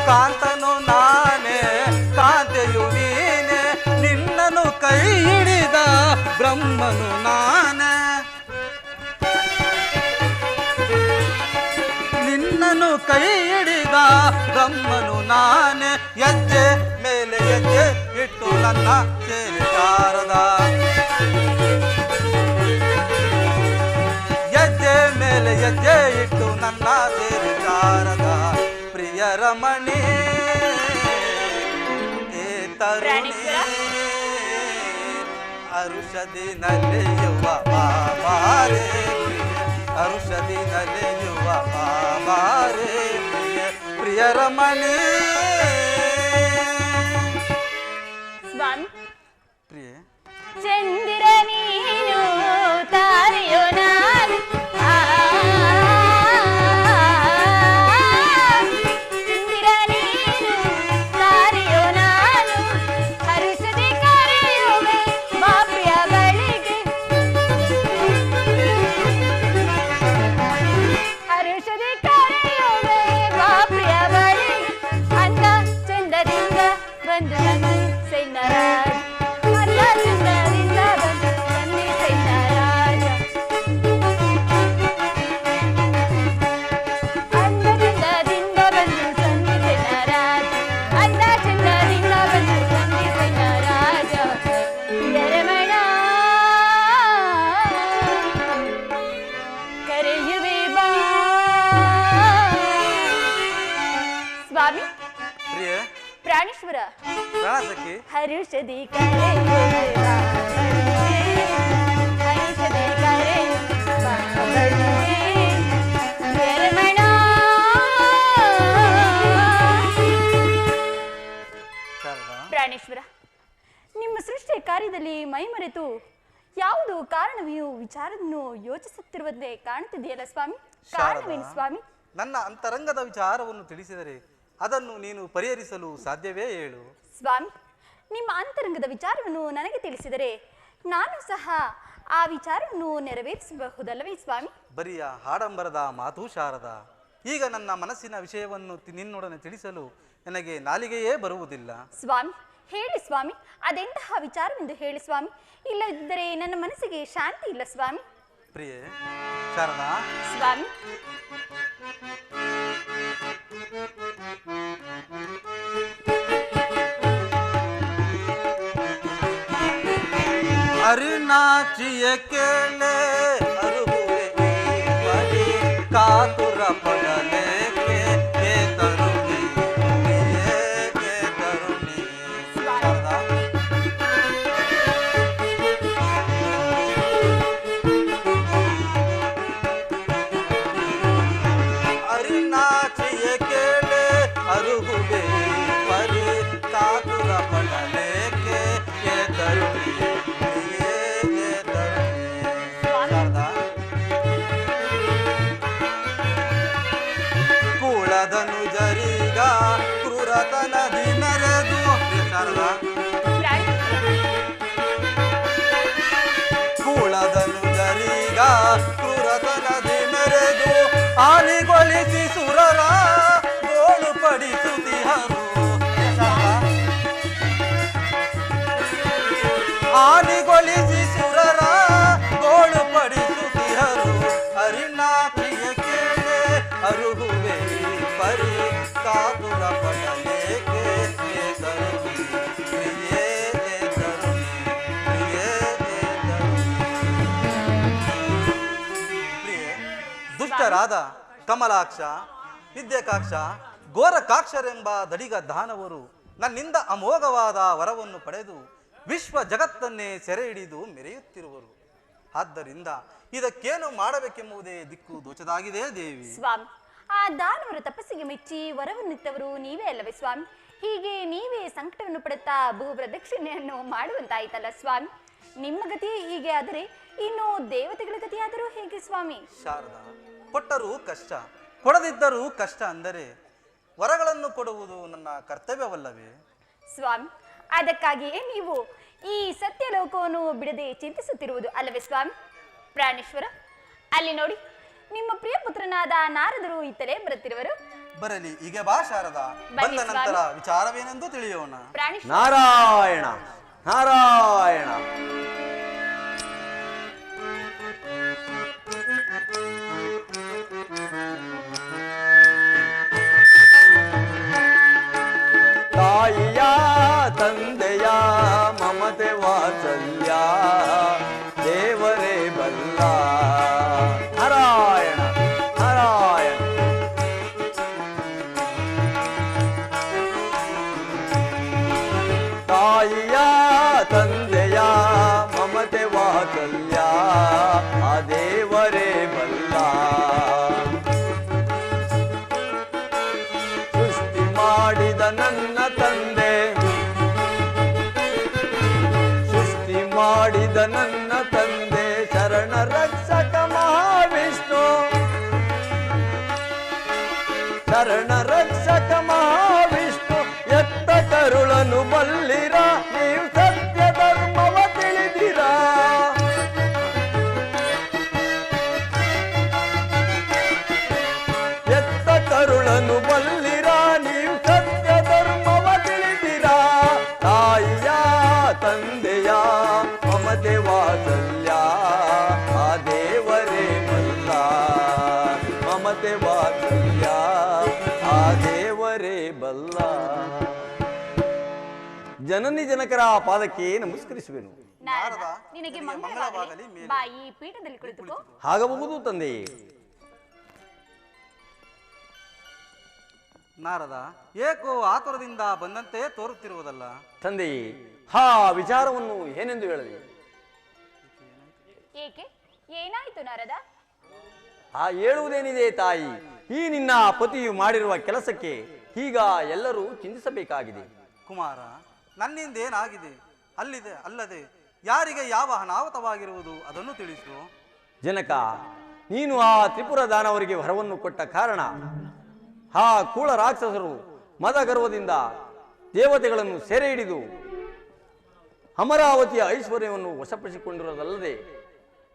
ಕಾಂತನು ನಾನೇ ಕಾಂತೆಯು ನೀನೆ, ನಿನ್ನನು ಕೈ ಹಿಡಿದ ಬ್ರಹ್ಮನು ನಾನೇ, ನಿನ್ನನು ಕೈ ಹಿಡಿದ ಬ್ರಹ್ಮನು ನಾನೇ, ಹೆಜ್ಜೆ ಮೇಲೆ ಹೆಜ್ಜೆ ಇಟ್ಟು ನನ್ನ ಸೇರಿ ಶಾರದಾ, ಹೆಜ್ಜೆ ಮೇಲೆ ಹೆಜ್ಜೆ ಇಟ್ಟು ನನ್ನ ಸೇರಿ ಶಾರದಾ, ಪ್ರಿಯರಮಣಿ ಏ ತರುಣಿ ಅರುಷದಿ ನಲಿಯುವ ಬಾಬಾರೆ, ಅರುಷದಿ ನಲಿಯುವ ಬಾಬಾರೆ, ಪ್ರಿಯರಮಣಿ. ಸ್ವಾಮಿ. ಪ್ರಿಯೆ, ಚಂದಿರ ನೀನು ತಾರೆಯೋ ನಾನು, ಚಂದಿರ ನೀನು ತಾರೆಯೋ ನಾನು, ಹರುಷದಿ ಕರೆಯುವೆ ಬಾ ಪ್ರಿಯ ಬಳಿಗೆ, ಹರುಷದಿ ಕರೆಯುವೆ ಬಾ ಪ್ರಿಯ ಬಳಿಗೆ, ಅಂದ ಚಂದದಿಂದ ಬಂದು ನನ್ನ ಸೈನ್ಯರಾಜ, ಅಂದ ಚಂದದಿಂದ ಬಂದು ನನ್ನ ಸೈನ್ಯರಾಜ, ಅಂದ ಚಂದದಿಂದ ಬಂದು ನನ್ನ ಸೈನ್ಯರಾಜ, ಅಂದ ಚಂದದಿಂದ ಬಂದು ನನ್ನ ಸೈನ್ಯರಾಜ, ಪ್ರಿಯರಮಣ ಕರೆಯುವೆ ಬಾ. ಸ್ವಾಮಿ. ಪ್ರಿಯೆ, ಪ್ರಾಣೇಶ್ವರ ಪ್ರಾಣಸಖಿ, ಹರುಷದಿ ಕರೆಯುವೆ ಬಾ ಬಳಿಗೆ, ಹರುಷದಿ ಕರೆಯುವೆ ಬಾ ಬಳಿಗೆ, ಪ್ರಿಯರಮಣ. ಶಾರದಾ, ಪ್ರಾಣೇಶ್ವರ, ನಿಮ್ಮ ಸೃಷ್ಟಿಯ ಕಾರ್ಯದಲ್ಲಿ ಮೈಮರೆತು ಯಾವುದು ಕಾರಣವಿಯೋ ವಿಚಾರವನ್ನು ಯೋಚಿಸುತ್ತಿರುವಂತೆ ಕಾಣುತ್ತಿದೆಯಲ್ಲ ಸ್ವಾಮಿ, ಕಾರಣವೇನು ಸ್ವಾಮಿ? ನನ್ನ ಅಂತರಂಗದ ವಿಚಾರವನ್ನು ತಿಳಿಸಿದರೆ ಅದನ್ನು ನೀನು ಪರಿಹರಿಸಲು ಸಾಧ್ಯವೇ ಹೇಳು. ಸ್ವಾಮಿ, ನಿಮ್ಮ ಅಂತರಂಗದ ವಿಚಾರವನ್ನು ನನಗೆ ತಿಳಿಸಿದರೆ ನಾನು ಸಹ ಆ ವಿಚಾರವನ್ನು ನೆರವೇರಿಸಬಹುದಲ್ಲವೇ ಸ್ವಾಮಿ? ಬರಿಯ ಆಡಂಬರದ ಮಾತು ಶಾರದ. ಈಗ ನನ್ನ ಮನಸ್ಸಿನ ವಿಷಯವನ್ನು ನಿನ್ನೊಡನೆ ತಿಳಿಸಲು ನನಗೆ ನಾಲಿಗೆಯೇ ಬರುವುದಿಲ್ಲ. ಸ್ವಾಮಿ ಹೇಳಿ ಸ್ವಾಮಿ, ಅದೆಂತಹ ವಿಚಾರವೆಂದು ಹೇಳಿ ಸ್ವಾಮಿ. ಇಲ್ಲದಿದ್ದರೆ ನನ್ನ ಮನಸ್ಸಿಗೆ ಶಾಂತಿ ಇಲ್ಲ ಸ್ವಾಮಿ. ಪ್ರಿಯೆ ಶಾರದಾ. ಸ್ವಾಮಿ ಅರುಣಾಚಿಯ ಕೇಳೆ ಅರುಹುವೆ ಬರಿ ಕಾತುರ ಪಡಲೇಕೆ ಏ ತರುಣಿ ಏ ತರುಣಿ. ಶಾರದಾ. ಅರುಣಾಚಿಯ ಕೇಳೆ ಅರುಹುವೆ ಬರಿ ಕಾತುರ ಪಡಲೇಕೆ ಏ ತರುಣಿ. ಕೂಳದನು ಜರಿಗ ಕ್ರೂರತನದಿ ಮೆರೆದು. ಶಾರದಾ. ಕೂಳದನು ಜರಿಗ ಕ್ರೂರತನದಿ ಮೆರೆದು ಆಲಿಗೊಳಿಸಿ ಸುರರ ಗೋಳು ಪಡಿಸುತ್ತಿಹರು. ಆಲಿಗೊಳಿಸಿ ಸುರರ ಗೋಳು ಪಡಿಸುತ್ತಿಹರು. ಅರಿನಾಥಿಯ ಕೇಳೆ ಅರುಹುವೆ ಪರಿ ಕಾತುರ ಪಡಲೇಕೆ ಏ ತರುಣಿ ಪ್ರಿಯೇ ಏ ತರುಣಿ ಪ್ರಿಯೇ ಏ ತರುಣಿ. ಪ್ರಿಯೆ ದುಷ್ಟರಾದ ಕಮಲಾಕ್ಷ, ವಿದ್ಯಾಕಾಕ್ಷ, ಘೋರಕಾಕ್ಷರೆಂಬ ದಡಿಗ ದಾನವರು ನನ್ನಿಂದ ಅಮೋಘವಾದ ವರವನ್ನು ಪಡೆದು ವಿಶ್ವ ಜಗತ್ತನ್ನೇ ಸೆರೆ ಹಿಡಿದು ಮೆರೆಯುತ್ತಿರುವರು. ಆದ್ದರಿಂದ ಇದಕ್ಕೇನು ಮಾಡಬೇಕೆಂಬುದೇ ದಿಕ್ಕು ದೋಚದಾಗಿದೆ ದೇವಿ. ಸ್ವಾಮಿ ಆ ದಾನವರ ತಪಸ್ಸಿಗೆ ಮೆಚ್ಚಿ ವರವನ್ನಿತ್ತವರು ನೀವೇ ಅಲ್ಲವೇ ಸ್ವಾಮಿ? ಹೀಗೆ ನೀವೇ ಸಂಕಟವನ್ನು ಪಡುತ್ತಾ ಬಹು ಪ್ರದಕ್ಷಿಣೆಯನ್ನು ಮಾಡುವಂತಾಯ್ತಲ್ಲ ಸ್ವಾಮಿ. ನಿಮ್ಮ ಗತಿ ಹೀಗೆ ಆದರೆ ಇನ್ನು ದೇವತೆಗಳ ಗತಿಯಾದರೂ ಹೇಗೆ ಸ್ವಾಮಿ? ಶಾರದಾ, ಕೊಟ್ಟರೂ ಕಷ್ಟ, ಕೊಡದಿದ್ದರೂ ಕಷ್ಟ ಅಂದರೆ ವರಗಳನ್ನು ಕೊಡುವುದು ನನ್ನ ಕರ್ತವ್ಯವಲ್ಲವೇ? ಸ್ವಾಮಿ ಅದಕ್ಕಾಗಿಯೇ ನೀವು ಈ ಸತ್ಯಲೋಕವನ್ನು ಬಿಡದೆ ಚಿಂತಿಸುತ್ತಿರುವುದು ಅಲ್ಲವೇ ಸ್ವಾಮಿ? ಪ್ರಾಣೇಶ್ವರ, ಅಲ್ಲಿ ನೋಡಿ, ನಿಮ್ಮ ಪ್ರಿಯ ಪುತ್ರನಾದ ನಾರದರು ಇತ್ತಲೇ ಬರುತ್ತಿರುವರು. ಬರಲಿ, ಈಗ ಬಾ ಶಾರದಾ. ಬಂದ ನಂತರ ವಿಚಾರವೇನೆಂದು ತಿಳಿಯೋಣ. ನಾರಾಯಣ ನಾರಾಯಣ. ತಾಯಿಯ ತಂದೆಯ ಮಮತೆ ವಾತ್ಸಲ್ಯ ದೇವರೇ ಬಲ್ಲ. ನಾರಾಯಣ ನಾರಾಯಣ. ತಾಯಿಯ ತಂದೆಯ ಮಮತೆ ವಾತ್ಸಲ್ಯ ಆ ದೇವರೇ ಬಲ್ಲ. ಸೃಷ್ಟಿ ಮಾಡಿದ ನನ್ನ ತಂದೆ, ಸೃಷ್ಟಿ ಮಾಡಿದ ನನ್ನ ತಂದೆ ಶರಣ ರಕ್ಷಕ ಮಹಾವಿಷ್ಣು, ಶರಣ ರಕ್ಷಕ ಮಹಾವಿಷ್ಣು. ಎತ್ತ ಕರುಳನು ಬಲ್ಲಿರ, ನೀವು ಸತ್ಯ ಧರ್ಮವ ತಿಳಿದಿರ. ಎತ್ತ ಕರುಳನು ಬಲ್ಲಿರ, ನೀವು ಸತ್ಯ ಧರ್ಮವ ತಿಳಿದಿರ. ತಾಯಿಯ ತಂದೆಯ ಮಮತೆ ವಾತ್ಸಲ್ಯ ಆ ದೇವರೇ ಬಲ್ಲ. ಮಮತೆ ವಾತ್ಸಲ್ಯ ಆ ದೇವರೇ ಬಲ್ಲ. ಜನನಿ ಜನಕರ ಪಾದಕ್ಕೆ ನಮಸ್ಕರಿಸುವೆನು. ನಾರದ, ನಿನಗೆ ಮಂಗಳವಾಗಲಿ. ಬಾ, ಈ ಪೀಠದಲ್ಲಿ ಕುಳಿತುಕೋ. ಆಗಬಹುದು ತಂದೆಯೇ. ನಾರದ, ಏಕೋ ಆತುರದಿಂದ ಬಂದಂತೆ ತೋರುತ್ತಿರುವುದಲ್ಲ. ತಂದೆಯೇ, ಹಾ ವಿಚಾರವನ್ನು ಏನೆಂದು ಹೇಳಲಿ? ಏಕೆ, ಏನಾಯಿತು ನಾರದ? ಆ ಹೇಳುವುದೇನಿದೆ ತಾಯಿ, ಈ ನಿನ್ನ ಪತಿಯು ಮಾಡಿರುವ ಕೆಲಸಕ್ಕೆ ಈಗ ಎಲ್ಲರೂ ಚಿಂತಿಸಬೇಕಾಗಿದೆ. ಕುಮಾರ, ನನ್ನಿಂದೇನಾಗಿದೆ? ಅಲ್ಲದೆ ಯಾರಿಗೆ ಯಾವ ಅನಾಹುತವಾಗಿರುವುದು ಅದನ್ನು ತಿಳಿಸು. ಜನಕ, ನೀನು ಆ ತ್ರಿಪುರ ದಾನವರಿಗೆ ವರವನ್ನು ಕೊಟ್ಟ ಕಾರಣ ಆ ಕೂಳ ರಾಕ್ಷಸರು ಮದಗರ್ವದಿಂದ ದೇವತೆಗಳನ್ನು ಸೆರೆ ಹಿಡಿದು ಅಮರಾವತಿಯ ಐಶ್ವರ್ಯವನ್ನು ವಶಪಡಿಸಿಕೊಂಡಿರುವುದಲ್ಲದೆ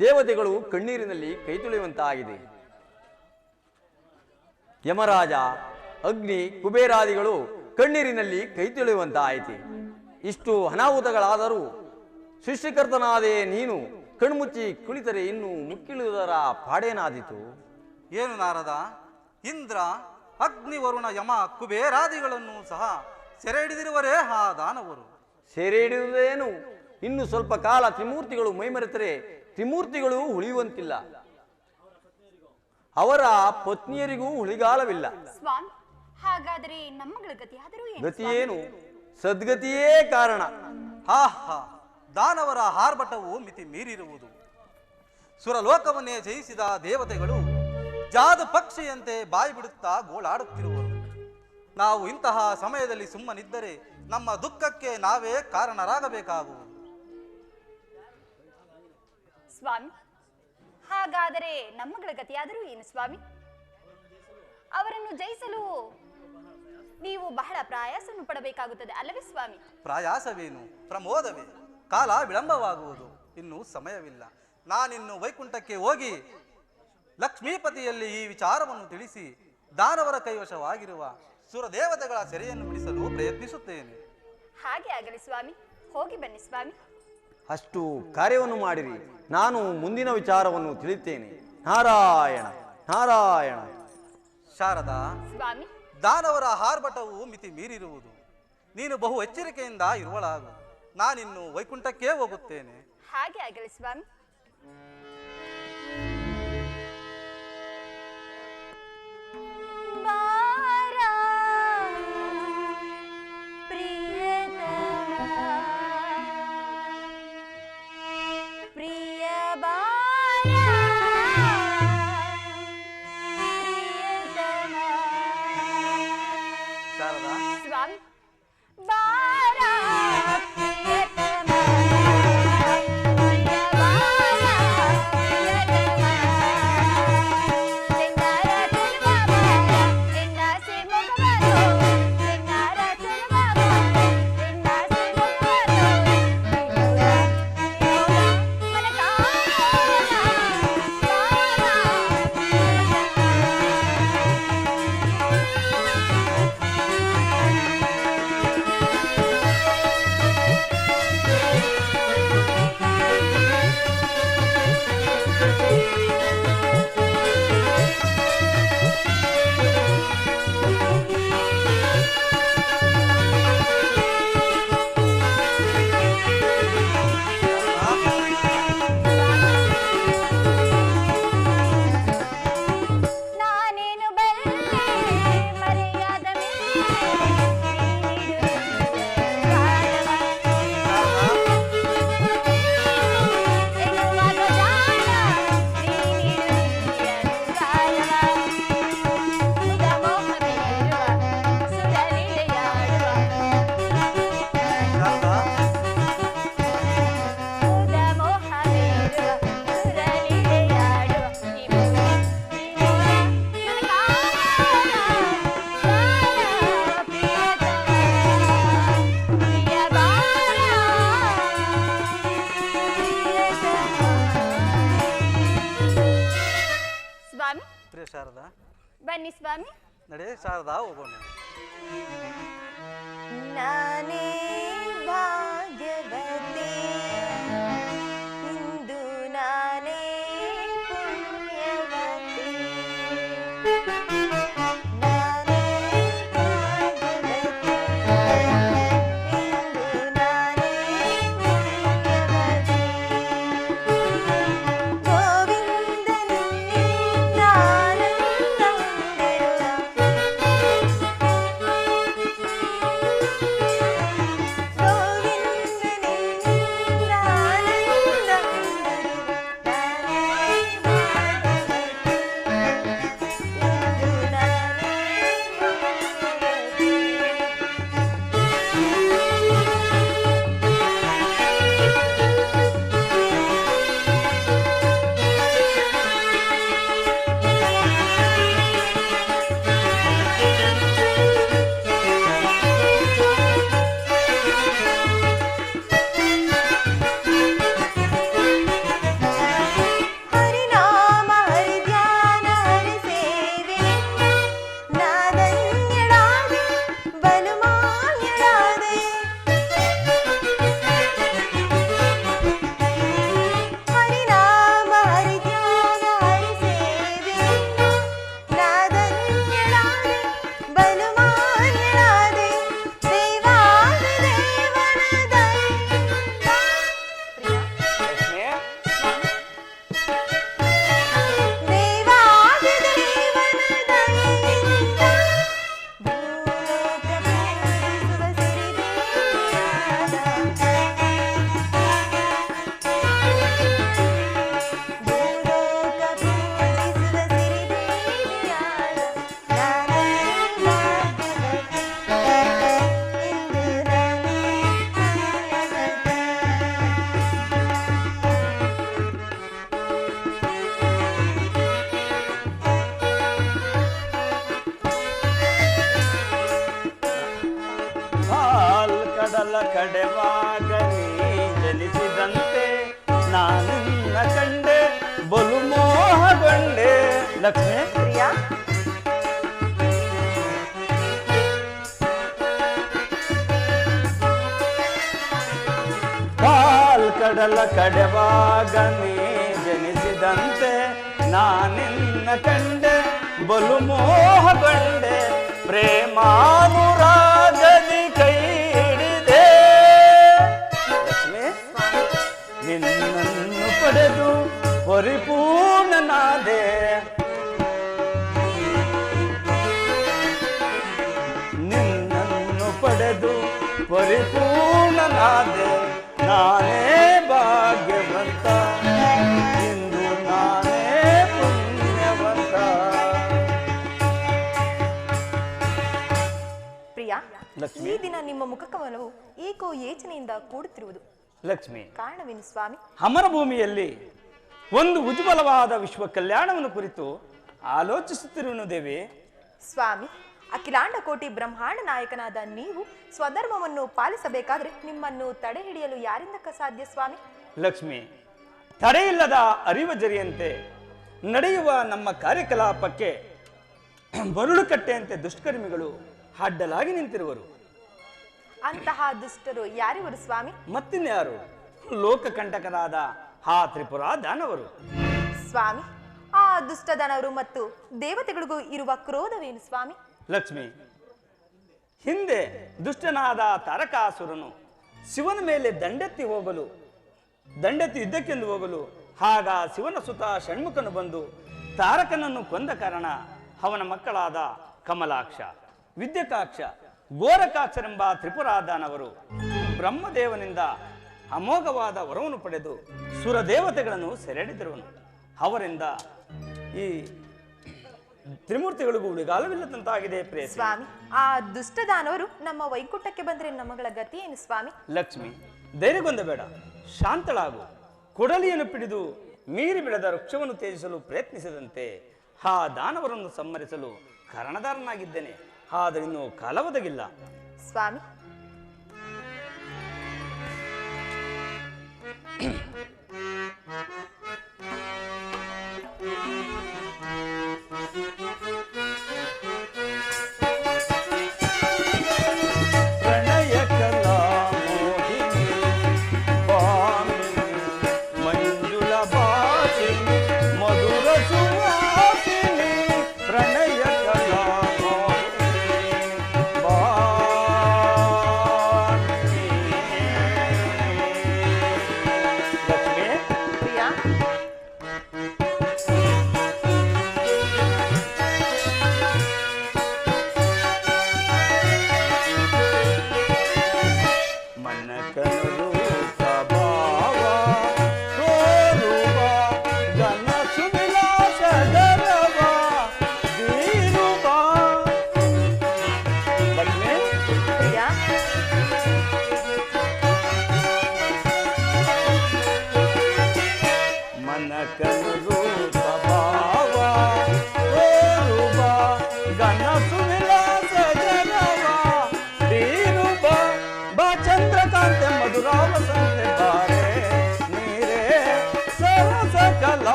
ದೇವತೆಗಳು ಕಣ್ಣೀರಿನಲ್ಲಿ ಕೈ ತೊಳೆಯುವಂತಾಗಿದೆ. ಯಮರಾಜ, ಅಗ್ನಿ, ಕುಬೇರಾದಿಗಳು ಕಣ್ಣೀರಿನಲ್ಲಿ ಕೈ ತೊಳೆಯುವಂತಾಯಿತು. ಇಷ್ಟು ಅನಾಹುತಗಳಾದರೂ ಸೃಷ್ಟಿಕರ್ತನಾದೇ ನೀನು ಕಣ್ಮುಚ್ಚಿ ಕುಳಿತರೆ ಇನ್ನು ಮುಕ್ಕಿಳುವುದರ ಪಾಡೇನಾದೀತು. ಏನು ನಾರದ, ಇಂದ್ರ, ಅಗ್ನಿ, ವರುಣ, ಯಮ, ಕುಬೇರಾದಿಗಳನ್ನು ಸಹ ಸೆರೆ ಹಿಡಿದಿರುವರೇ ಆ ದಾನವರು. ಸೆರೆ ಹಿಡಿಯುವುದೇನು, ಇನ್ನು ಸ್ವಲ್ಪ ಕಾಲ ತ್ರಿಮೂರ್ತಿಗಳು ಮೈಮರೆತರೆ ತ್ರಿಮೂರ್ತಿಗಳು ಉಳಿಯುವಂತಿಲ್ಲ, ಅವರ ಪತ್ನಿಯರಿಗೂ ಉಳಿಗಾಲವಿಲ್ಲ. ಸ್ವಾಮಿ, ಹಾಗಾದರೆ ನಮ್ಮಗಳ ಗತಿ ಆದರೂ ಗತಿಯೇನು, ಸದ್ಗತಿಯೇ ಕಾರಣ. ಆಹಾ, ದಾನವರ ಆರ್ಭಟವು ಮಿತಿ ಮೀರಿರುವುದು. ಸುರಲೋಕವನ್ನೇ ಜಯಿಸಿದ ದೇವತೆಗಳು ಜಾದು ಪಕ್ಷಿಯಂತೆ ಬಾಯಿ ಬಿಡುತ್ತಾ ಗೋಳಾಡುತ್ತಿರುವರು. ನಾವು ಇಂತಹ ಸಮಯದಲ್ಲಿ ಸುಮ್ಮನಿದ್ದರೆ ನಮ್ಮ ದುಃಖಕ್ಕೆ ನಾವೇ ಕಾರಣರಾಗಬೇಕಾಗುವುದು. ಸ್ವಾಮಿ, ಹಾಗಾದರೆ ನಮ್ಮಗಳ ಗತಿಯಾದರೂ ಏನು ಸ್ವಾಮಿ? ಅವರನ್ನು ಜಯಿಸಲು ನೀವು ಬಹಳ ಪ್ರಯಾಸವನ್ನು ಪಡಬೇಕಾಗುತ್ತದೆ ಅಲ್ಲವೇ ಸ್ವಾಮಿ? ಪ್ರಯಾಸವೇನು, ಪ್ರಮೋದವೇ. ಕಾಲ ವಿಳಂಬವಾಗುವುದು, ಇನ್ನೂ ಸಮಯವಿಲ್ಲ. ನಾನಿನ್ನು ವೈಕುಂಠಕ್ಕೆ ಹೋಗಿ ಲಕ್ಷ್ಮೀಪತಿಯಲ್ಲಿ ಈ ವಿಚಾರವನ್ನು ತಿಳಿಸಿ ದಾನವರ ಕೈವಶವಾಗಿರುವ ಸುರದೇವತೆಗಳ ಸೆರೆಯನ್ನು ಬಿಡಿಸಲು ಪ್ರಯತ್ನಿಸುತ್ತೇನೆ. ಹಾಗೆ ಆಗಲಿ ಸ್ವಾಮಿ, ಹೋಗಿ ಬನ್ನಿ ಸ್ವಾಮಿ. ಅಷ್ಟು ಕಾರ್ಯವನ್ನು ಮಾಡಿರಿ, ನಾನು ಮುಂದಿನ ವಿಚಾರವನ್ನು ತಿಳಿಯುತ್ತೇನೆ. ನಾರಾಯಣ ನಾರಾಯಣ. ಶಾರದಾ ಸ್ವಾಮಿ, ದಾನವರ ಆರ್ಭಟವು ಮಿತಿ ಮೀರಿರುವುದು. ನೀನು ಬಹು ಎಚ್ಚರಿಕೆಯಿಂದ ಇರುವಳಾಗು. ನಾನಿನ್ನು ವೈಕುಂಠಕ್ಕೆ ಹೋಗುತ್ತೇನೆ. ಹಾಗೆ ಆಗಲಿ ಸ್ವಾಮಿ. ಸ್ವಾಮಿ, ಶಾರದಾ, ಬನ್ನಿ ಸ್ವಾಮಿ. ನಡೆ ಶಾರದಾ, ಹೋಗೋಣ. ನಾನೇ ಭಾಗ್ಯವತಿ, ಇಂದು ನಾನೇ ಪುಣ್ಯವತಿ. ನಾನೇ ಭಾಗ್ಯವತಿ, ಇಂದು ನಾನೇ ಪುಣ್ಯವತಿ. ಗೋವಿಂದನಿಂದ ಆನಂದ ಹೊಂದಿರುವ ಗೋವಿಂದನಿಂದ ಆನಂದ ಹೊಂದಿರುವ ನಾನೇ ಭಾಗ್ಯವತಿ, ಇಂದು ಲಕ್ಷ್ಮಿ ಪ್ರಿಯಾ ಕಡಲ ಕಡೆವಾಗನೇ ಜನಿಸಿದಂತೆ ನಾನಿನ್ನ ಕಂಡೆ ಬಲು ಮೋಹಗೊಂಡೆ ಪ್ರೇಮಾನುರಾಗದಿ ಕೈ ಹಿಡಿದೆ ಲಕ್ಷ್ಮಿ ನಿನ್ನನ್ನು ಪಡೆದು ಪರಿಪೂರ್ಣನಾದೆ ನಿನ್ನನ್ನು ಪಡೆದು ಪರಿಪೂರ್ಣನಾದೆ ನಾನೇ ಭಾಗ್ಯವಂತ ಇಂದು ನಾನೇ ಪುಣ್ಯವಂತ. ಪ್ರಿಯಾ ಈ ದಿನ ನಿಮ್ಮ ಮುಖಕವನವು ಏಕೋ ಯೋಚನೆಯಿಂದ ಕೂಡುತ್ತಿರುವುದು ಲಕ್ಷ್ಮಿ ಕಾರಣವೇನು ಸ್ವಾಮಿ? ಅಮರ ಭೂಮಿಯಲ್ಲಿ ಒಂದು ಉಜ್ವಲವಾದ ವಿಶ್ವ ಕಲ್ಯಾಣವನ್ನು ಕುರಿತು ಆಲೋಚಿಸುತ್ತಿರುವನು ದೇವಿ. ಸ್ವಾಮಿ, ಅಖಿಲಾಂಡ ಕೋಟಿ ಬ್ರಹ್ಮಾಂಡ ನಾಯಕನಾದ ನೀವು ಸ್ವಧರ್ಮವನ್ನು ಪಾಲಿಸಬೇಕಾದ್ರೆ ನಿಮ್ಮನ್ನು ತಡೆ ಹಿಡಿಯಲು ಯಾರಿಂದ ಸಾಧ್ಯ ಸ್ವಾಮಿ? ಲಕ್ಷ್ಮಿ, ತಡೆಯಿಲ್ಲದ ಅರಿವ ಜರಿಯಂತೆ ನಡೆಯುವ ನಮ್ಮ ಕಾರ್ಯಕಲಾಪಕ್ಕೆ ಬರುಳು ಕಟ್ಟೆಯಂತೆ ದುಷ್ಕರ್ಮಿಗಳು ಅಡ್ಡಲಾಗಿ ನಿಂತಿರುವರು. ಅಂತಹ ದುಷ್ಟರು ಯಾರಿವರು ಸ್ವಾಮಿ? ಮತ್ತಿನ್ಯಾರು, ಲೋಕಕಂಟಕರಾದ ಆ ತ್ರಿಪುರ ದಾನವರು. ಸ್ವಾಮಿ, ಆ ದುಷ್ಟ ದಾನವರು ಮತ್ತು ದೇವತೆಗಳಿಗೂ ಇರುವ ಕ್ರೋಧವೇನು ಸ್ವಾಮಿ? ಲಕ್ಷ್ಮಿ, ಹಿಂದೆ ದುಷ್ಟನಾದ ತಾರಕಾಸುರನು ಶಿವನ ಮೇಲೆ ದಂಡೆತ್ತಿ ಯುದ್ಧಕ್ಕೆಂದು ಹೋಗಲು ಆಗ ಶಿವನ ಸುತ ಷಣ್ಮುಖನು ಬಂದು ತಾರಕನನ್ನು ಕೊಂದ ಕಾರಣ ಅವನ ಮಕ್ಕಳಾದ ಕಮಲಾಕ್ಷ, ವಿದ್ಯಕಾಕ್ಷ, ಗೋರಕಾಕ್ಷರೆಂಬ ತ್ರಿಪುರಾದಾನವರು ಬ್ರಹ್ಮದೇವನಿಂದ ಅಮೋಘವಾದ ವರವನ್ನು ಪಡೆದು ಸುರದೇವತೆಗಳನ್ನು ಸೆರೆಹಿಡಿದಿರುವನು. ಅವರಿಂದ ಈ ತ್ರಿಮೂರ್ತಿಗಳಿಗೂ ಉಳಿಗಾಲವಿಲ್ಲದಂತಾಗಿದೆ ಪ್ರೇಯಸಿ. ಸ್ವಾಮಿ, ಆ ದುಷ್ಟದಾನವರು ನಮ್ಮ ವೈಕುಂಠಕ್ಕೆ ಬಂದರೆ ನಮ್ಮಗಳ ಗತಿ ಏನು ಸ್ವಾಮಿ? ಲಕ್ಷ್ಮಿ, ಧೈರ್ಯಗೊಂದಬೇಡ, ಶಾಂತಳಾಗು. ಕೊಡಲಿಯನ್ನು ಪಿಡಿದು ಮೀರಿ ಬೆಳೆದ ವೃಕ್ಷವನ್ನು ತ್ಯಜಿಸಲು ಪ್ರಯತ್ನಿಸಿದಂತೆ ಆ ದಾನವರನ್ನು ಸಂಹರಿಸಲು ಕಾರಣದಾರನಾಗಿದ್ದೇನೆ. ಆದರೆ ಇನ್ನು ಕಾಲವದಗಿಲ್ಲ ಸ್ವಾಮಿ.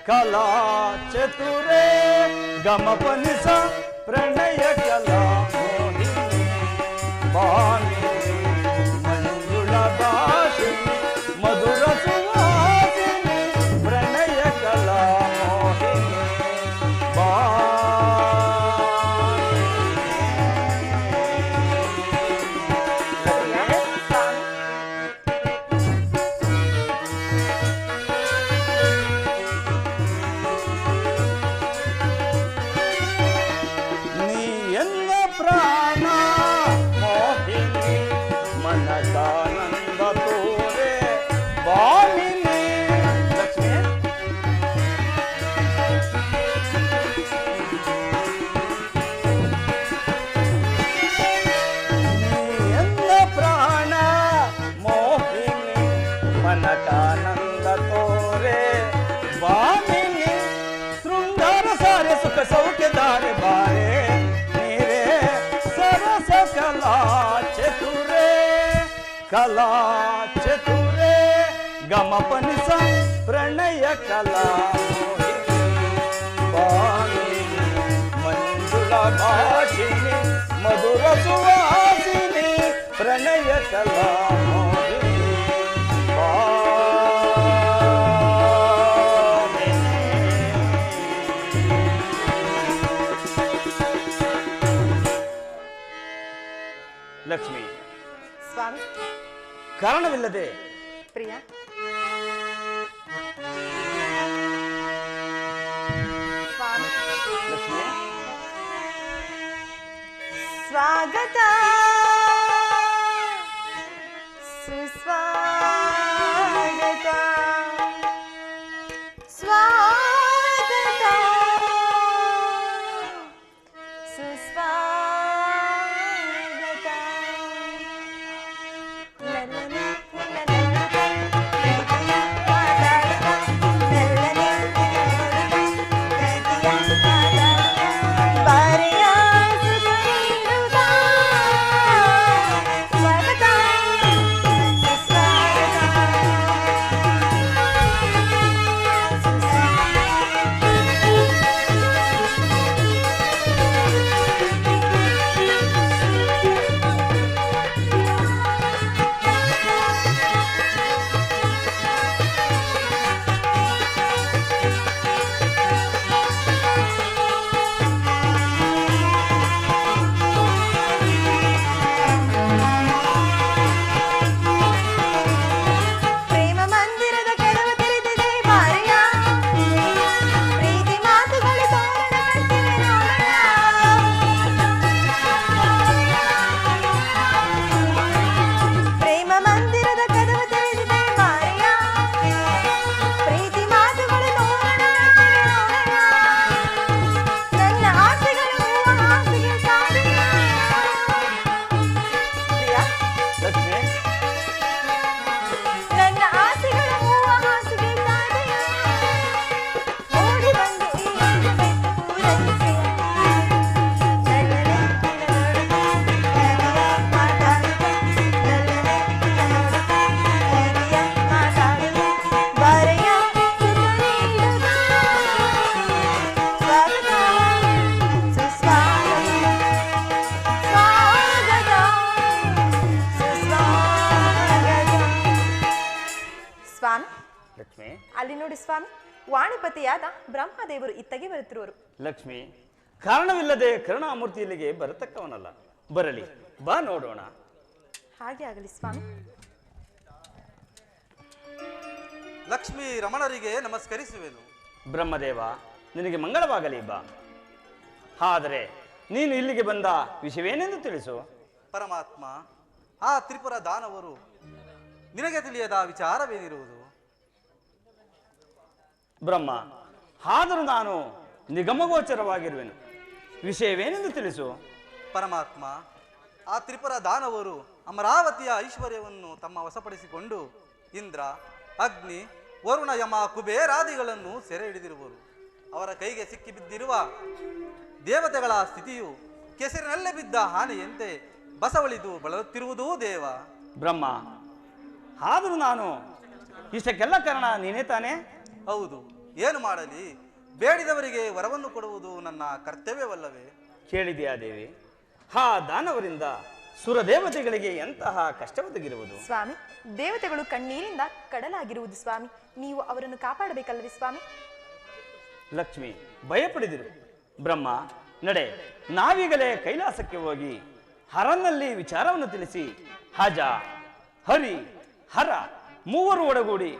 ಕಲಾ ಚತುರೇ ಗಮಪನಿಸ ಪ್ರಣಯ ಕಲಾ ಮೋಹಿನಿ ಭಾಮಿನಿ ಮಂಜುಳ ಭಾಷಿಣಿ ಮಧುರ ಸುವಾಸಿನಿ ಪ್ರಣಯ ಕಲಾ ಮೋಹಿನಿ ಕನಕಾನಂದ ತೋರೆ ವಾಮಿನಿ ಶೃಂಗಾರ ಸಾರೆ ಸುಖ ಸೌಖ್ಯದಾರೆ ಬಾರೆ ನೀರೇ ಸರಸ ಕಲಾ ಚತುರೇ ಗಮಪನಿಸ ಪ್ರಣಯ ಕಲಾ ಕಾರಣವಿಲ್ಲದೆ ಪ್ರಿಯ ಸ್ವಾಮಿ ಲಕ್ಷ್ಮಿ ಸ್ವಾಗತ ಸುಸ್ವಾಗತ ಸ್ವಾಗತ ಸುಸ್ವಾಗತ ಲಕ್ಷ್ಮಿ ಅಲ್ಲಿ ನೋಡಿ ಸ್ವಾಮಿ, ವಾಣಿಪತಿಯಾದ ಬ್ರಹ್ಮದೇವರು ಇತ್ತಗೆ ಬರುತ್ತಿರುವರು. ಲಕ್ಷ್ಮಿ, ಕಾರಣವಿಲ್ಲದೆ ಕರುಣಾಮೂರ್ತಿ ಇಲ್ಲಿಗೆ ಬರತಕ್ಕವನಲ್ಲ. ಬರಲಿ, ಬಾ ನೋಡೋಣ. ಹಾಗೆ ಆಗಲಿ ಸ್ವಾಮಿ. ಲಕ್ಷ್ಮೀ ರಮಣರಿಗೆ ನಮಸ್ಕರಿಸುವೆನು. ಬ್ರಹ್ಮದೇವ, ನಿನಗೆ ಮಂಗಳವಾಗಲಿ. ಬಾ. ಆದರೆ ನೀನು ಇಲ್ಲಿಗೆ ಬಂದ ವಿಷಯವೇನೆಂದು ತಿಳಿಸು. ಪರಮಾತ್ಮ, ಆ ತ್ರಿಪುರ ದಾನವರು ನಿನಗೆ ತಿಳಿಯದ ವಿಚಾರವೇನಿರುವುದು? ಬ್ರಹ್ಮ, ಆದರೂ ನಾನು ನಿಗಮಗೋಚರವಾಗಿರುವೆನು. ವಿಷಯವೇನೆಂದು ತಿಳಿಸು. ಪರಮಾತ್ಮ, ಆ ತ್ರಿಪುರ ದಾನವರು ಅಮರಾವತಿಯ ಐಶ್ವರ್ಯವನ್ನು ತಮ್ಮ ವಶಪಡಿಸಿಕೊಂಡು ಇಂದ್ರ, ಅಗ್ನಿ, ವರುಣ, ಯಮ, ಕುಬೇರಾದಿಗಳನ್ನು ಸೆರೆ ಹಿಡಿದಿರುವರು. ಅವರ ಕೈಗೆ ಸಿಕ್ಕಿ ಬಿದ್ದಿರುವ ದೇವತೆಗಳ ಸ್ಥಿತಿಯು ಕೆಸರಿನಲ್ಲೇ ಬಿದ್ದ ಆನೆಯಂತೆ ಬಸವಳಿದು ಬಳಲುತ್ತಿರುವುದೂ ದೇವ. ಬ್ರಹ್ಮ, ಆದರೂ ನಾನು ಇಷ್ಟಕ್ಕೆಲ್ಲ ಕಾರಣ ನೀನೇ ತಾನೇ? ಹೌದು. ಏನು ಮಾಡಲಿ? ಬೇಡಿದವರಿಗೆ ವರವನ್ನು ಕೊಡುವುದು ನನ್ನ ಕರ್ತವ್ಯವಲ್ಲವೇ? ಕೇಳಿದೆಯಾ ದೇವಿ? ಆ ದಾನವರಿಂದ ಸುರದೇವತೆಗಳಿಗೆ ಎಂತಹ ಕಷ್ಟ ಒದಗಿರುವುದು. ಸ್ವಾಮಿ, ದೇವತೆಗಳು ಕಣ್ಣೀರಿಂದ ಕಡಲಾಗಿರುವುದು ಸ್ವಾಮಿ. ನೀವು ಅವರನ್ನು ಕಾಪಾಡಬೇಕಲ್ಲವೇ ಸ್ವಾಮಿ? ಲಕ್ಷ್ಮಿ, ಭಯಪಡಿದಿರು. ಬ್ರಹ್ಮ, ನಡೆ, ನಾವೀಗಲೇ ಕೈಲಾಸಕ್ಕೆ ಹೋಗಿ ಹರನಲ್ಲಿ ವಿಚಾರವನ್ನು ತಿಳಿಸಿ ಹಜ, ಹರಿ, ಹರ ಮೂವರು ಒಡಗೂಡಿ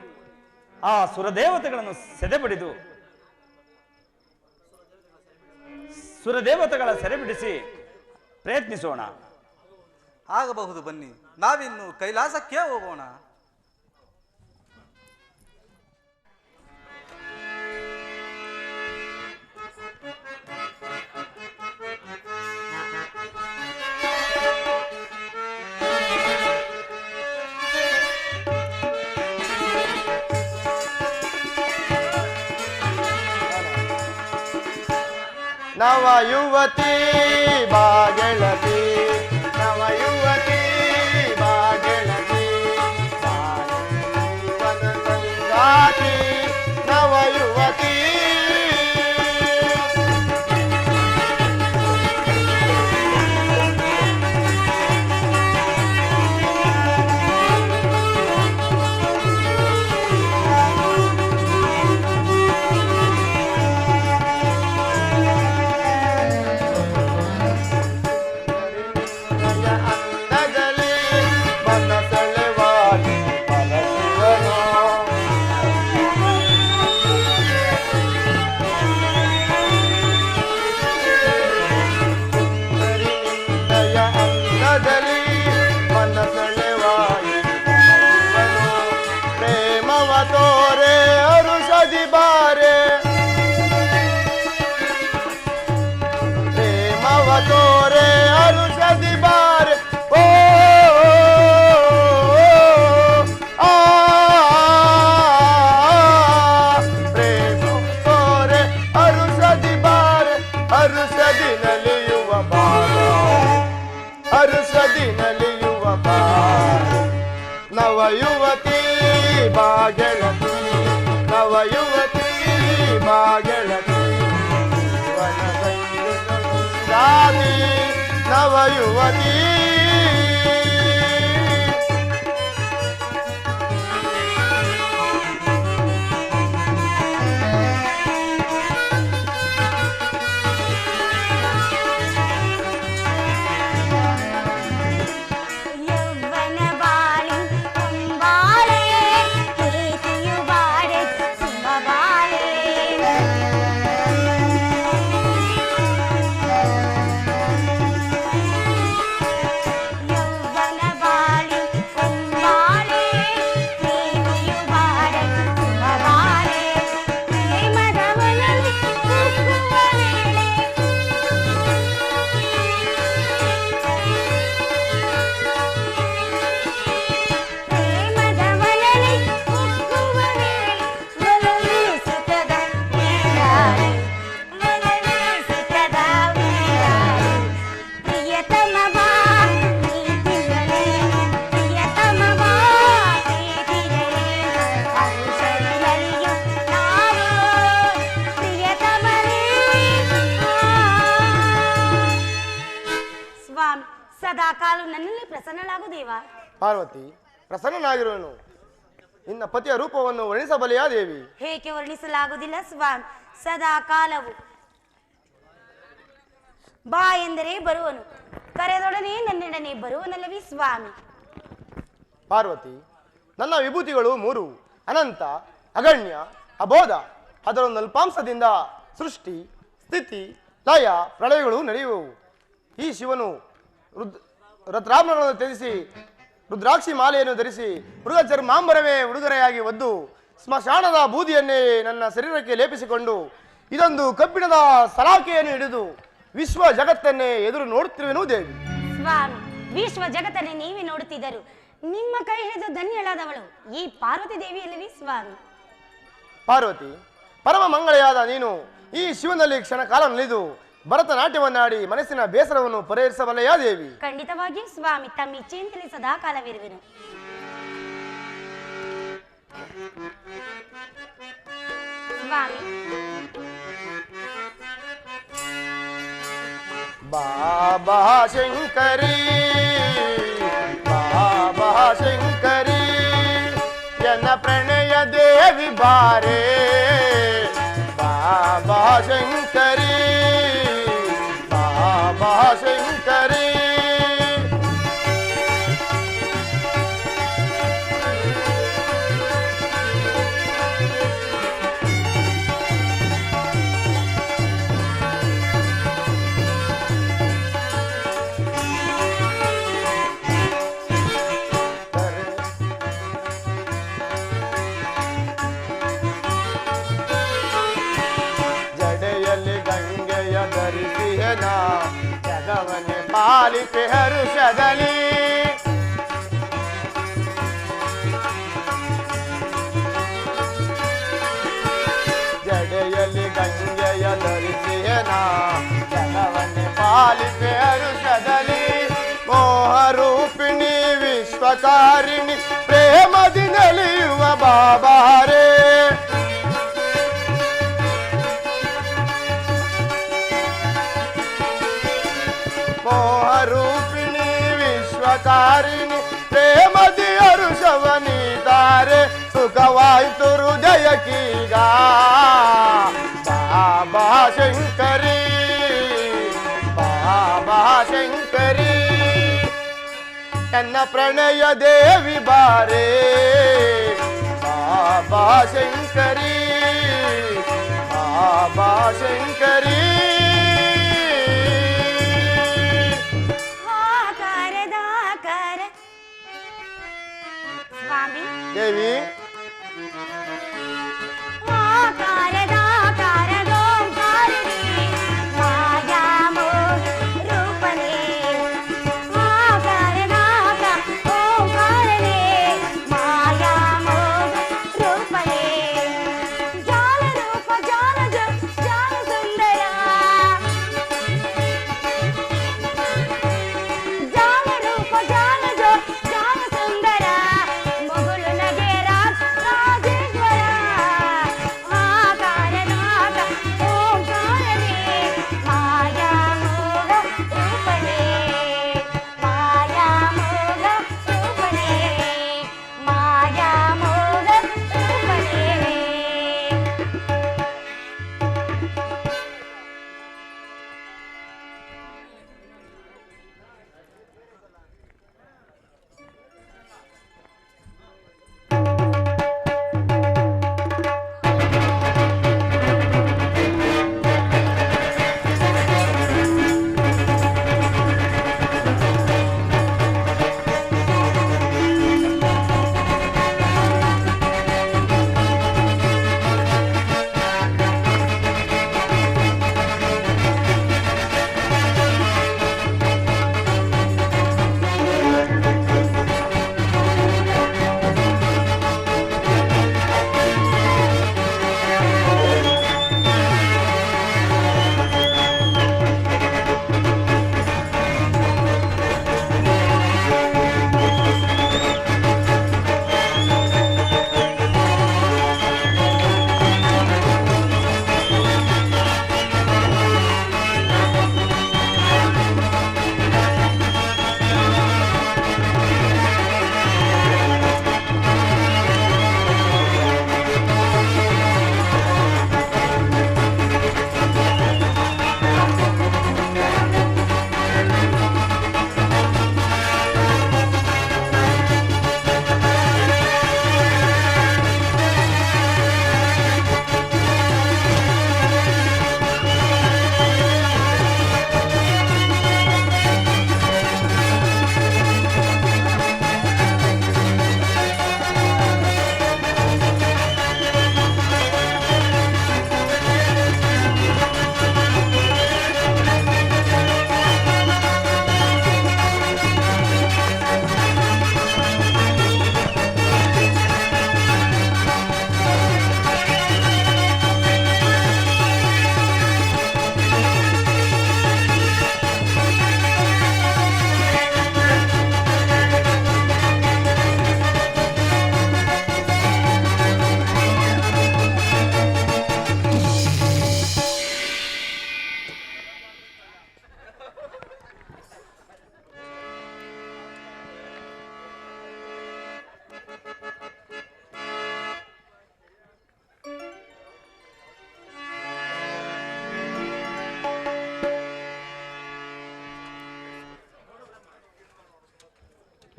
ಆ ಸುರದೇವತೆಗಳನ್ನು ಸೆದೆಬಡಿದು ಸುರದೇವತೆಗಳ ಸೆರೆಬಿಡಿಸಿ ಪ್ರಯತ್ನಿಸೋಣ. ಆಗಬಹುದು, ಬನ್ನಿ. ನಾವಿನ್ನು ಕೈಲಾಸಕ್ಕೆ ಹೋಗೋಣ. ನವ ಯುವತಿ ಬಾಗೆಳತಿ, ನವ ಯುವತಿ ಬಾಗೆಳತಿ, ಬಾಲನ ಸಂಗಾತಿ ನವ ಯುವತಿ. ಸಂತತಿ ನಲಿಯುವ ಬಾ ನವಯುವತಿ ಬಾ ಗೆಳತಿ ನವಯುವತಿ ಬಾ ಗೆಳತಿ ದಾದಿ ನವಯುವತಿ ಪಾರ್ವತಿ, ಪ್ರಸನ್ನನಾಗಿರುವನು. ನಿನ್ನ ಪತಿಯ ರೂಪವನ್ನು ವರ್ಣಿಸಬಲೆಯಾ ದೇವಿ? ಹೇಗೆ ವರ್ಣಿಸಲಾಗುವುದಿಲ್ಲ ಸ್ವಾಮಿ. ಸದಾ ಕಾಲವು ಬಾ ಎಂದರೆ ಬರುವನು, ಕರೆದೊಡನೆ ನನ್ನೆಡನೆ ಬರುವನಲ್ಲವೇ ಸ್ವಾಮಿ. ಪಾರ್ವತಿ, ನನ್ನ ವಿಭೂತಿಗಳು ಮೂರು: ಅನಂತ, ಅಗಣ್ಯ, ಅಬೋಧ. ಅದರೊಂದು ಅಲ್ಪಾಂಶದಿಂದ ಸೃಷ್ಟಿ, ಸ್ಥಿತಿ, ಲಯ, ಪ್ರಳಯಗಳು ನಡೆಯುವವು. ಈ ಶಿವನು ರತ್ನಾಭರಣಗಳನ್ನು ತ್ಯಜಿಸಿ ರುದ್ರಾಕ್ಷಿ ಮಾಲೆಯನ್ನು ಧರಿಸಿ ಮೃಗ ಚರ್ಮಾಂಬರವೇ ಉಡುಗೊರೆಯಾಗಿ ಒದ್ದು ಸ್ಮಶಾನದ ಬೂದಿಯನ್ನೇ ನನ್ನ ಶರೀರಕ್ಕೆ ಲೇಪಿಸಿಕೊಂಡು ಇದೊಂದು ಕಬ್ಬಿಣದ ಸಲಾಕೆಯನ್ನು ಹಿಡಿದು ವಿಶ್ವ ಜಗತ್ತನ್ನೇ ಎದುರು ನೋಡುತ್ತಿರುವೆನು ದೇವಿ. ಸ್ವಾಮಿ, ವಿಶ್ವ ಜಗತ್ತನ್ನೇ ನೀವೇ ನೋಡುತ್ತಿದ್ದರು. ನಿಮ್ಮ ಕೈ ಹಿಡಿದು ಧನ್ಯಳಾದವಳು ಈ ಪಾರ್ವತಿ ದೇವಿಯಲ್ಲವೇ ಸ್ವಾಮಿ. ಪಾರ್ವತಿ, ಪರಮ ಮಂಗಳೆಯಾದ ನೀನು ಈ ಶಿವನಲ್ಲಿ ಕ್ಷಣ ಕಾಲ ನಿಲಿದು ಭರತನಾಟ್ಯವನ್ನಾಡಿ ಮನಸ್ಸಿನ ಬೇಸರವನ್ನು ಪರಿಹರಿಸಬಲ್ಲೆಯಾ ದೇವಿ? ಖಂಡಿತವಾಗಿಯೂ ಸ್ವಾಮಿ, ತಮ್ಮ ಇಚ್ಛೆಯಿಂದಲೇ ಸದಾ ಕಾಲವಿರುವೆನು. ಸ್ವಾಮಿ, ಬಾಬಾ ಶಂಕರಿ ಬಾಬಾ ಶಂಕರಿ ಎನ್ನ ಪ್ರಣಯ ದೇವಿ ಬಾರೆ ಬಾಬಾ ಶಂಕರಿ ಬಾಬಾ ಶಂಕರಿ ಜಗವನ್ನೇ ಪಾಲಿಕೆ ಹರುಷದಲ್ಲಿ ಜಡೆಯಲ್ಲಿ ಗಂಗೆಯ ಧರಿಸಿಯನ ಜಗವನ್ನೇ ಪಾಲಿಕೆ ಹರುಷದಲ್ಲಿ ಮೋಹರೂಪಿಣಿ ವಿಶ್ವಕಾರಿಣಿ ಪ್ರೇಮದಿ ನಲಿಯುವ ಬಾಬಾರೇ ಮೋಹರೂಪಿಣಿ ವಿಶ್ವಕಾರಿಣಿ ಪ್ರೇಮದಿ ಹರುಷವನಿದ್ದಾರೆ ಸುಖವಾಯಿತು ಹೃದಯಕ್ಕೀಗ ಬಾಬಾ ಶಂಕರಿ ಬಾಬಾ ಶಂಕರಿ ನನ್ನ ಪ್ರಣಯ ದೇವಿ ಬಾರೆ ಬಾಬಾ ಶಂಕರಿ ಬಾಬಾ ಶಂಕರಿ ದೇವಿ ಜಾಲ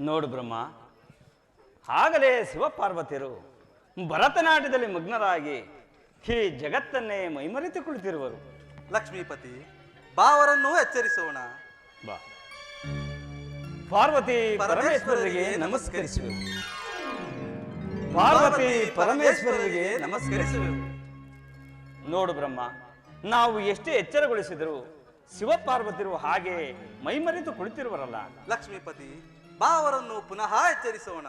ನೋಡು ಬ್ರಹ್ಮ, ಆಗಲೇ ಶಿವಪಾರ್ವತಿಯರು ಭರತನಾಟ್ಯದಲ್ಲಿ ಮಗ್ನರಾಗಿ ಈ ಜಗತ್ತನ್ನೇ ಮೈಮರೆತು ಕುಳಿತಿರುವರು. ಲಕ್ಷ್ಮೀಪತಿ, ಬಾವರನ್ನು ಎಚ್ಚರಿಸೋಣ. ಬಾ. ಪಾರ್ವತಿ ಪರಮೇಶ್ವರರಿಗೆ ನಮಸ್ಕರಿಸುವೆವು. ಪಾರ್ವತಿ ಪರಮೇಶ್ವರರಿಗೆ ನಮಸ್ಕರಿಸುವೆವು. ನೋಡು ಬ್ರಹ್ಮ, ನಾವು ಎಷ್ಟೇ ಎಚ್ಚರಗೊಳಿಸಿದರೂ ಶಿವಪಾರ್ವತಿರು ಹಾಗೆ ಮೈಮರೆತು ಕುಳಿತಿರುವರಲ್ಲ. ಲಕ್ಷ್ಮೀಪತಿ, ಬಾವರನ್ನು ಪುನಃ ಎಚ್ಚರಿಸೋಣ.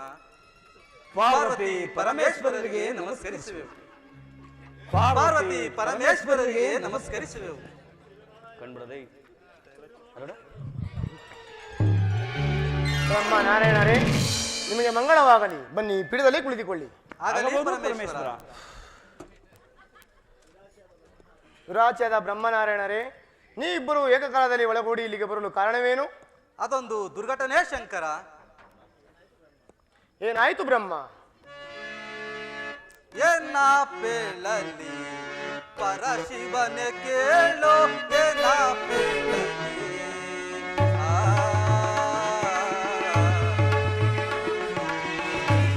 ಪಾರ್ವತಿ ಪರಮೇಶ್ವರರಿಗೆ ನಮಸ್ಕರಿಸುವೆವು. ಪಾರ್ವತಿ ಪರಮೇಶ್ವರರಿಗೆ ನಮಸ್ಕರಿಸುವೆವು. ಕಂಡುಬಿಡದೆ ಬ್ರಹ್ಮ ನಾರಾಯಣರೇ, ನಿಮಗೆ ಮಂಗಳವಾಗಲಿ. ಬನ್ನಿ, ಪೀಠದಲ್ಲಿ ಕುಳಿತುಕೊಳ್ಳಿ. ಪರಮೇಶ್ವರ. ದುರಾಚಾರ್ಯ ಬ್ರಹ್ಮನಾರಾಯಣರೇ, ನೀ ಇಬ್ಬರು ಏಕಕಾಲದಲ್ಲಿ ಒಳಗೂಡಿ ಇಲ್ಲಿಗೆ ಬರಲು ಕಾರಣವೇನು? ಅದೊಂದು ದುರ್ಘಟನೆ ಶಂಕರ. ಏನಾಯ್ತು ಬ್ರಹ್ಮ? ಎನ್ನ ಪೇಳಲಿ ಪರಶಿವನ ಕೇಳೋ, ಎನ್ನ ಪೇಳಲಿ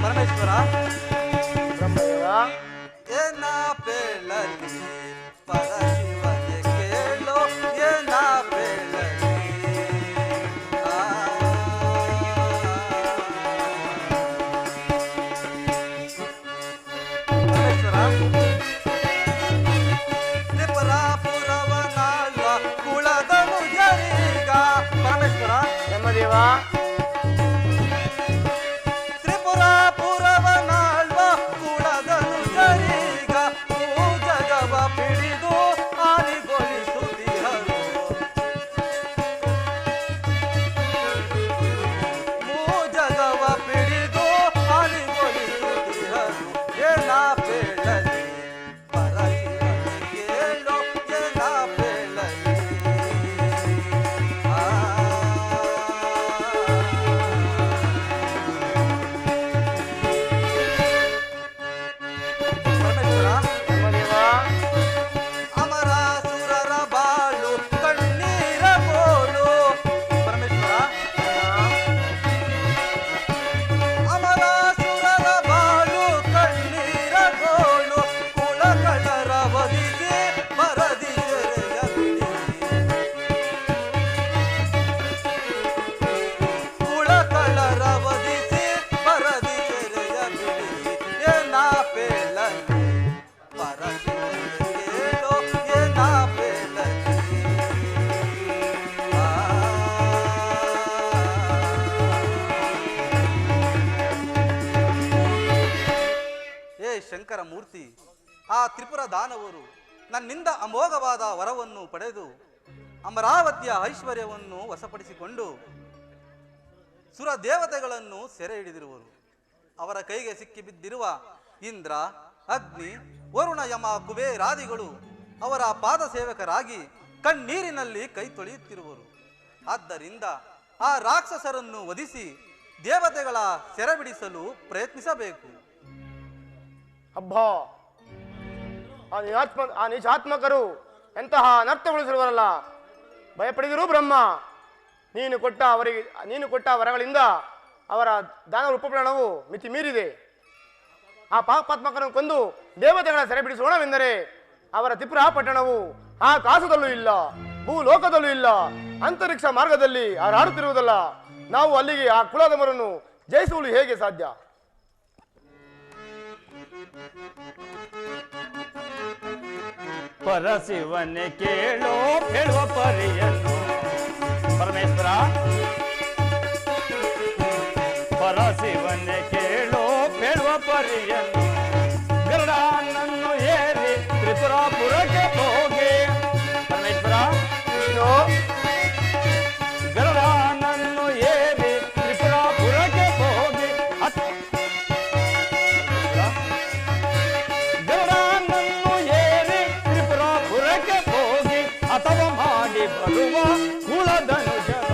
ಪರಮೇಶ್ವರ. ಬ್ರಹ್ಮದೇವ, ಎನ್ನ ಪೇಳಲಿ ಪರಶಿವನ ಕೇಳೋ, ಎನ್ನ ಪೇಳಲಿ ಪರಮೇಶ್ವರ. ತ್ರಿಪುರಾಪುರವನಾಳ್ವ ಕುಳದನು ಜರೀಗ. ಪರಮೇಶ್ವರ. ಬ್ರಹ್ಮದೇವ, ತ್ರಿಪುರಾಪುರವನಾಳ್ವ ಕುಳದನು ಜರೀಗ. ಜಗವ ಪಿಡಿದು ಆಲಿಗೊಳಿಸುತ್ತಿಹರು. ಜಗವ ಪಿಡಿದು ಆಲಿಗೊಳಿಸುತ್ತಿಹರು. ಏನ ಪೇಳಲಿ ಪರಶಿವನ ಕೇಳೋ, ಏನ ಪೇಳಲಿ ಪರಮೇಶ್ವರ. ಬ್ರಹ್ಮದೇವ, ಅಮರಾಸುರರ ಬಾಳು ಕಣ್ಣೀರ ಗೋಳು. ಪರಮೇಶ್ವರ. ಅಮರಾಸುರರ ಬಾಳು ಕಣ್ಣೀರ ಗೋಳು. ಕುಳಕಳರ ಬದಿಗೆ ಬರದಿ ಜರೆಯ ಬಿಡಿ. ಕುಳಕಳರ ಬದಿಗೆ ಬರದಿ ಜರೆಯ ಬಿಡಿ. ಏನ ಪೇಳಲಿ ಪರಶಿವನ ಕೇಳೋ, ಏನ ಪೇಳಲಿ ಏ ಶಂಕರ ಮೂರ್ತಿ, ಆ ತ್ರಿಪುರ ದಾನವರು ನನ್ನಿಂದ ಅಮೋಘವಾದ ವರವನ್ನು ಪಡೆದು ಅಮರಾವತಿಯ ಐಶ್ವರ್ಯವನ್ನು ವಶಪಡಿಸಿಕೊಂಡು ಸುರ ದೇವತೆಗಳನ್ನು ಸೆರೆ ಹಿಡಿದಿರುವರು. ಅವರ ಕೈಗೆ ಸಿಕ್ಕಿಬಿದ್ದಿರುವ ಇಂದ್ರ, ಅಗ್ನಿ, ವರುಣ, ಯಮ, ಕುಬೇರಾದಿಗಳು ಅವರ ಪಾದ ಸೇವಕರಾಗಿ ಕಣ್ಣೀರಿನಲ್ಲಿ ಕೈ ತೊಳೆಯುತ್ತಿರುವರು. ಆದ್ದರಿಂದ ಆ ರಾಕ್ಷಸರನ್ನು ವಧಿಸಿ ದೇವತೆಗಳ ಸೆರೆ ಬಿಡಿಸಲು ಪ್ರಯತ್ನಿಸಬೇಕು. ಅಬ್ಬಾ, ಆ ನೀಚಾತ್ಮಕರು ಎಂತಹ ಅನರ್ಥಗೊಳಿಸಿರುವರಲ್ಲ. ಭಯಪಡಿದರು ಬ್ರಹ್ಮ. ನೀನು ಕೊಟ್ಟ ವರಗಳಿಂದ ಅವರ ದಾನ ಉಪಪ್ರಾಣವು ಮಿತಿ ಮೀರಿದೆ. ಆ ಪಾಪಾತ್ಮಕರನ್ನು ಕೊಂದು ದೇವತೆಗಳ ಸೆರೆ ಬಿಡಿಸೋಣವೆಂದರೆ ಅವರ ತ್ರಿಪುರ ಪಟ್ಟಣವು ಆಕಾಶದಲ್ಲೂ ಇಲ್ಲ, ಭೂಲೋಕದಲ್ಲೂ ಇಲ್ಲ, ಅಂತರಿಕ್ಷ ಮಾರ್ಗದಲ್ಲಿ ಹಾರಾಡುತ್ತಿರುವುದಲ್ಲ. ನಾವು ಅಲ್ಲಿಗೆ ಆ ಕುಲದವರನ್ನು ಜಯಿಸುವುದು ಹೇಗೆ ಸಾಧ್ಯ? ಪರಶಿವನೆ ಕೇಳೋ, ಹೇಳುವ ಪರಿಯನ್ನು. ಪರಮೇಶ್ವರ. ಪರಶಿವನೆ ಕೇಳೋ, ಹೇಳುವ ಪರಿಯನ್ನು. ಗರುಡನನ್ನು ಏರಿ ತ್ರಿಪುರಾಪುರಕ್ಕೆ ಹೋಗಿ. ಪರಮೇಶ್ವರ. ಗರುಡನನ್ನು ಏರಿ ತ್ರಿಪುರಾಪುರಕ್ಕೆ ಹೋಗಿ. ಗರುಡನನ್ನು ಏರಿ ತ್ರಿಪುರಾಪುರಕ್ಕೆ ಹೋಗಿ ಅಥವಾ ಮಾಡಿ ಬರುವ ಕುಳಧನುಜರ.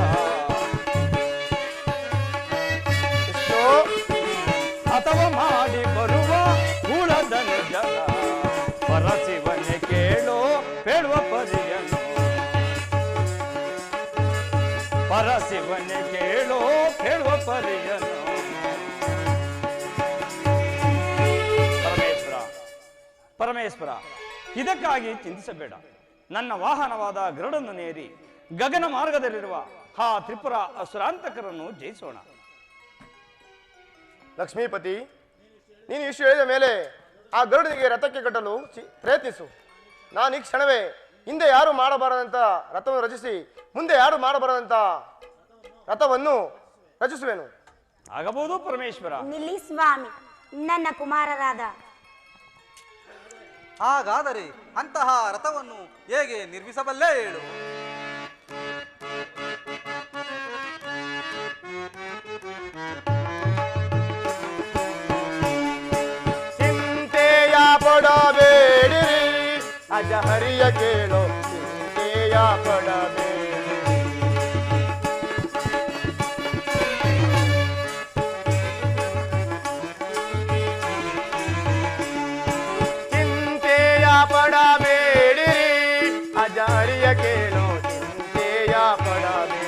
ಅಥವಾ ಮಾಡಿ ಬರುವ ಕುಳಧನುಜರ. ಪರಶಿವನೆ ಕೇಳೋ, ಹೇಳುವ ಪರಿಯನ್ನು. ಪರಶಿವನೆ ಕೇಳೋ, ಹೇಳುವ ಪರಿಯನು. ಪರಮೇಶ್ವರ ಪರಮೇಶ್ವರ, ಇದಕ್ಕಾಗಿ ಚಿಂತಿಸಬೇಡ. ನನ್ನ ವಾಹನವಾದ ಗರುಡನನ್ನೇರಿ ಗಗನ ಮಾರ್ಗದಲ್ಲಿರುವ ಆ ತ್ರಿಪುರ ಅಸುರಾಂತಕರನ್ನು ಜಯಿಸೋಣ. ಲಕ್ಷ್ಮೀಪತಿ, ನೀನು ಇಷ್ಟು ಹೇಳಿದ ಮೇಲೆ ಆ ಗರುಡನಿಗೆ ರಥಕ್ಕೆ ಕಟ್ಟಲು ಪ್ರಯತ್ನಿಸು. ನಾನು ಈ ಕ್ಷಣವೇ ಹಿಂದೆ ಯಾರು ಮಾಡಬಾರದಂತ ರಥವನ್ನು ರಚಿಸಿ ಮುಂದೆ ಯಾರು ಮಾಡಬಾರದಂತ ರಥವನ್ನು ರಚಿಸುವೆನು. ಆಗಬಹುದು ಪರಮೇಶ್ವರ. ನಿಲ್ಲಿ ಸ್ವಾಮಿ, ನನ್ನ ಕುಮಾರರಾದ ಹಾಗಾದರೆ ಅಂತಹ ರಥವನ್ನು ಹೇಗೆ ನಿರ್ಮಿಸಬಲ್ಲೆ ಹೇಳು. ಚಿಂತೆಯ ಪಡಬೇಡಿರಿ ಅಜ ಹರಿಯ ಕೇಳೋ, ಚಿಂತೆಯ ಪಡಬೇಡಿರಿ. ಚಿಂತೆಯ ಪಡಬೇಡಿರಿ ಅಜ ಹರಿಯ ಕೇಳೋ, ಚಿಂತೆಯ ಪಡಬೇಡಿರಿ.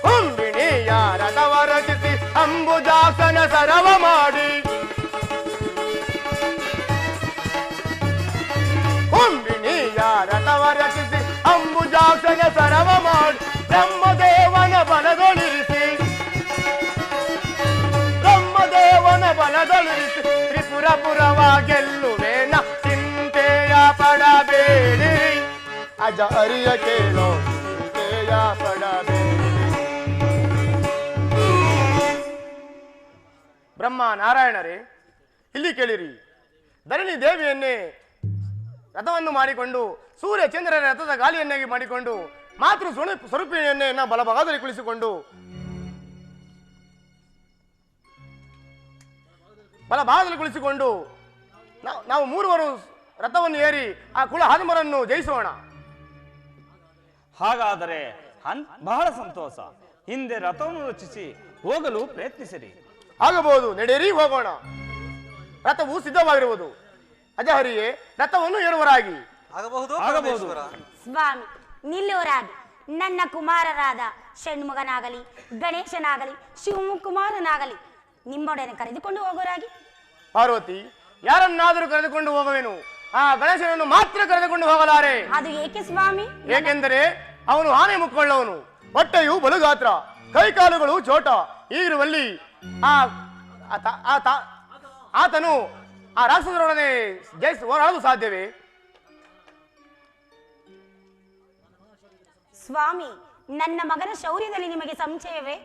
ಕುಂಬಿಣಿಯ ರಥವ ರಚಿಸಿ ಅಂಬುಜಾಸನ ಸರವ ಮಾಡಿ, ಕುಂಬಿಣಿಯ ರಥವ ರಚಿಸಿ ಅಂಬುಜಾಸನ ಸರವ ಮಾಡಿ, ಬ್ರಹ್ಮದೇವನ ಬಲದೊಳಿರಿಸಿ, ಬ್ರಹ್ಮದೇವನ ಬಲದೊಳಿರಿಸಿ ತ್ರಿಪುರಪುರವ ಗೆಲ್ಲುವೇನ, ಚಿಂತೆಯ ಪಡಬೇಡಿರಿ ಅಜ ಹರಿಯ ಕೇಳೋ, ಚಿಂತೆಯ ಪಡಬೇಡಿರಿ. ಬ್ರಹ್ಮ ನಾರಾಯಣರೇ, ಇಲ್ಲಿ ಕೇಳಿರಿ. ಧರಣಿ ದೇವಿಯನ್ನೇ ರಥವನ್ನು ಮಾಡಿಕೊಂಡು ಸೂರ್ಯ ಚಂದ್ರರ ರಥದ ಗಾಲಿಯನ್ನಾಗಿ ಮಾಡಿಕೊಂಡು ಮಾತೃ ಸ್ವರೂಪಿಣಿಯನ್ನೇ ಬಲಭಾಗದಲ್ಲಿ ಕುಳಿಸಿಕೊಂಡು ನಾವು ಮೂರುವರು ರಥವನ್ನು ಏರಿ ಆ ಕುಲ ಹನುಮರನ್ನು ಜಯಿಸೋಣ. ಹಾಗಾದರೆ ಬಹಳ ಸಂತೋಷ. ಹಿಂದೆ ರಥವನ್ನು ರಚಿಸಿ ಹೋಗಲು ಪ್ರಯತ್ನಿಸಿರಿ. ಆಗಬಹುದು, ನಡೆಯಿರಿ, ಹೋಗೋಣ. ರಥವು ಸಿದ್ಧವಾಗಿರುವುದು. ಅಜಹರಿಯೇ, ರಥವನ್ನು ಏರುವರಾಗಿ. ಆಗಬಹುದು ಸ್ವಾಮಿ, ನಿಲ್ಲುವರಾಗಿ. ನನ್ನ ಕುಮಾರರಾದ ಷಣ್ಮುಖನಾಗಲಿ, ಗಣೇಶನಾಗಲಿ, ಶಿವಕುಮಾರನಾಗಲಿ ನಿಮ್ಮೊಡನೆ ಕರೆದುಕೊಂಡು ಹೋಗೋರಾಗಿ. ಪಾರ್ವತಿ, ಯಾರನ್ನಾದರೂ ಕರೆದುಕೊಂಡು ಹೋಗುವೆನು, ಆ ಗಣೇಶನನ್ನು ಮಾತ್ರ ಕರೆದುಕೊಂಡು ಹೋಗಲಾರೆ. ಅದು ಏಕೆ ಸ್ವಾಮಿ? ಏಕೆಂದರೆ ಅವನು ಆನೆ ಮುಕ್ಕುಳ್ಳವನು, ಹೊಟ್ಟೆಯು ಬಲುಗಾತ್ರ, ಕೈಕಾಲುಗಳು ಚೋಟ. ಈಗಿರುವಲ್ಲಿ ಆತನು ಆ ರಾಕ್ಷಸರೊಡನೆ ಹೋರಾಡಲು ಸಾಧ್ಯವೇ? ಸ್ವಾಮಿ, ನನ್ನ ಮಗನ ಶೌರ್ಯದಲ್ಲಿ ನಿಮಗೆ ಸಂಶಯವೇ?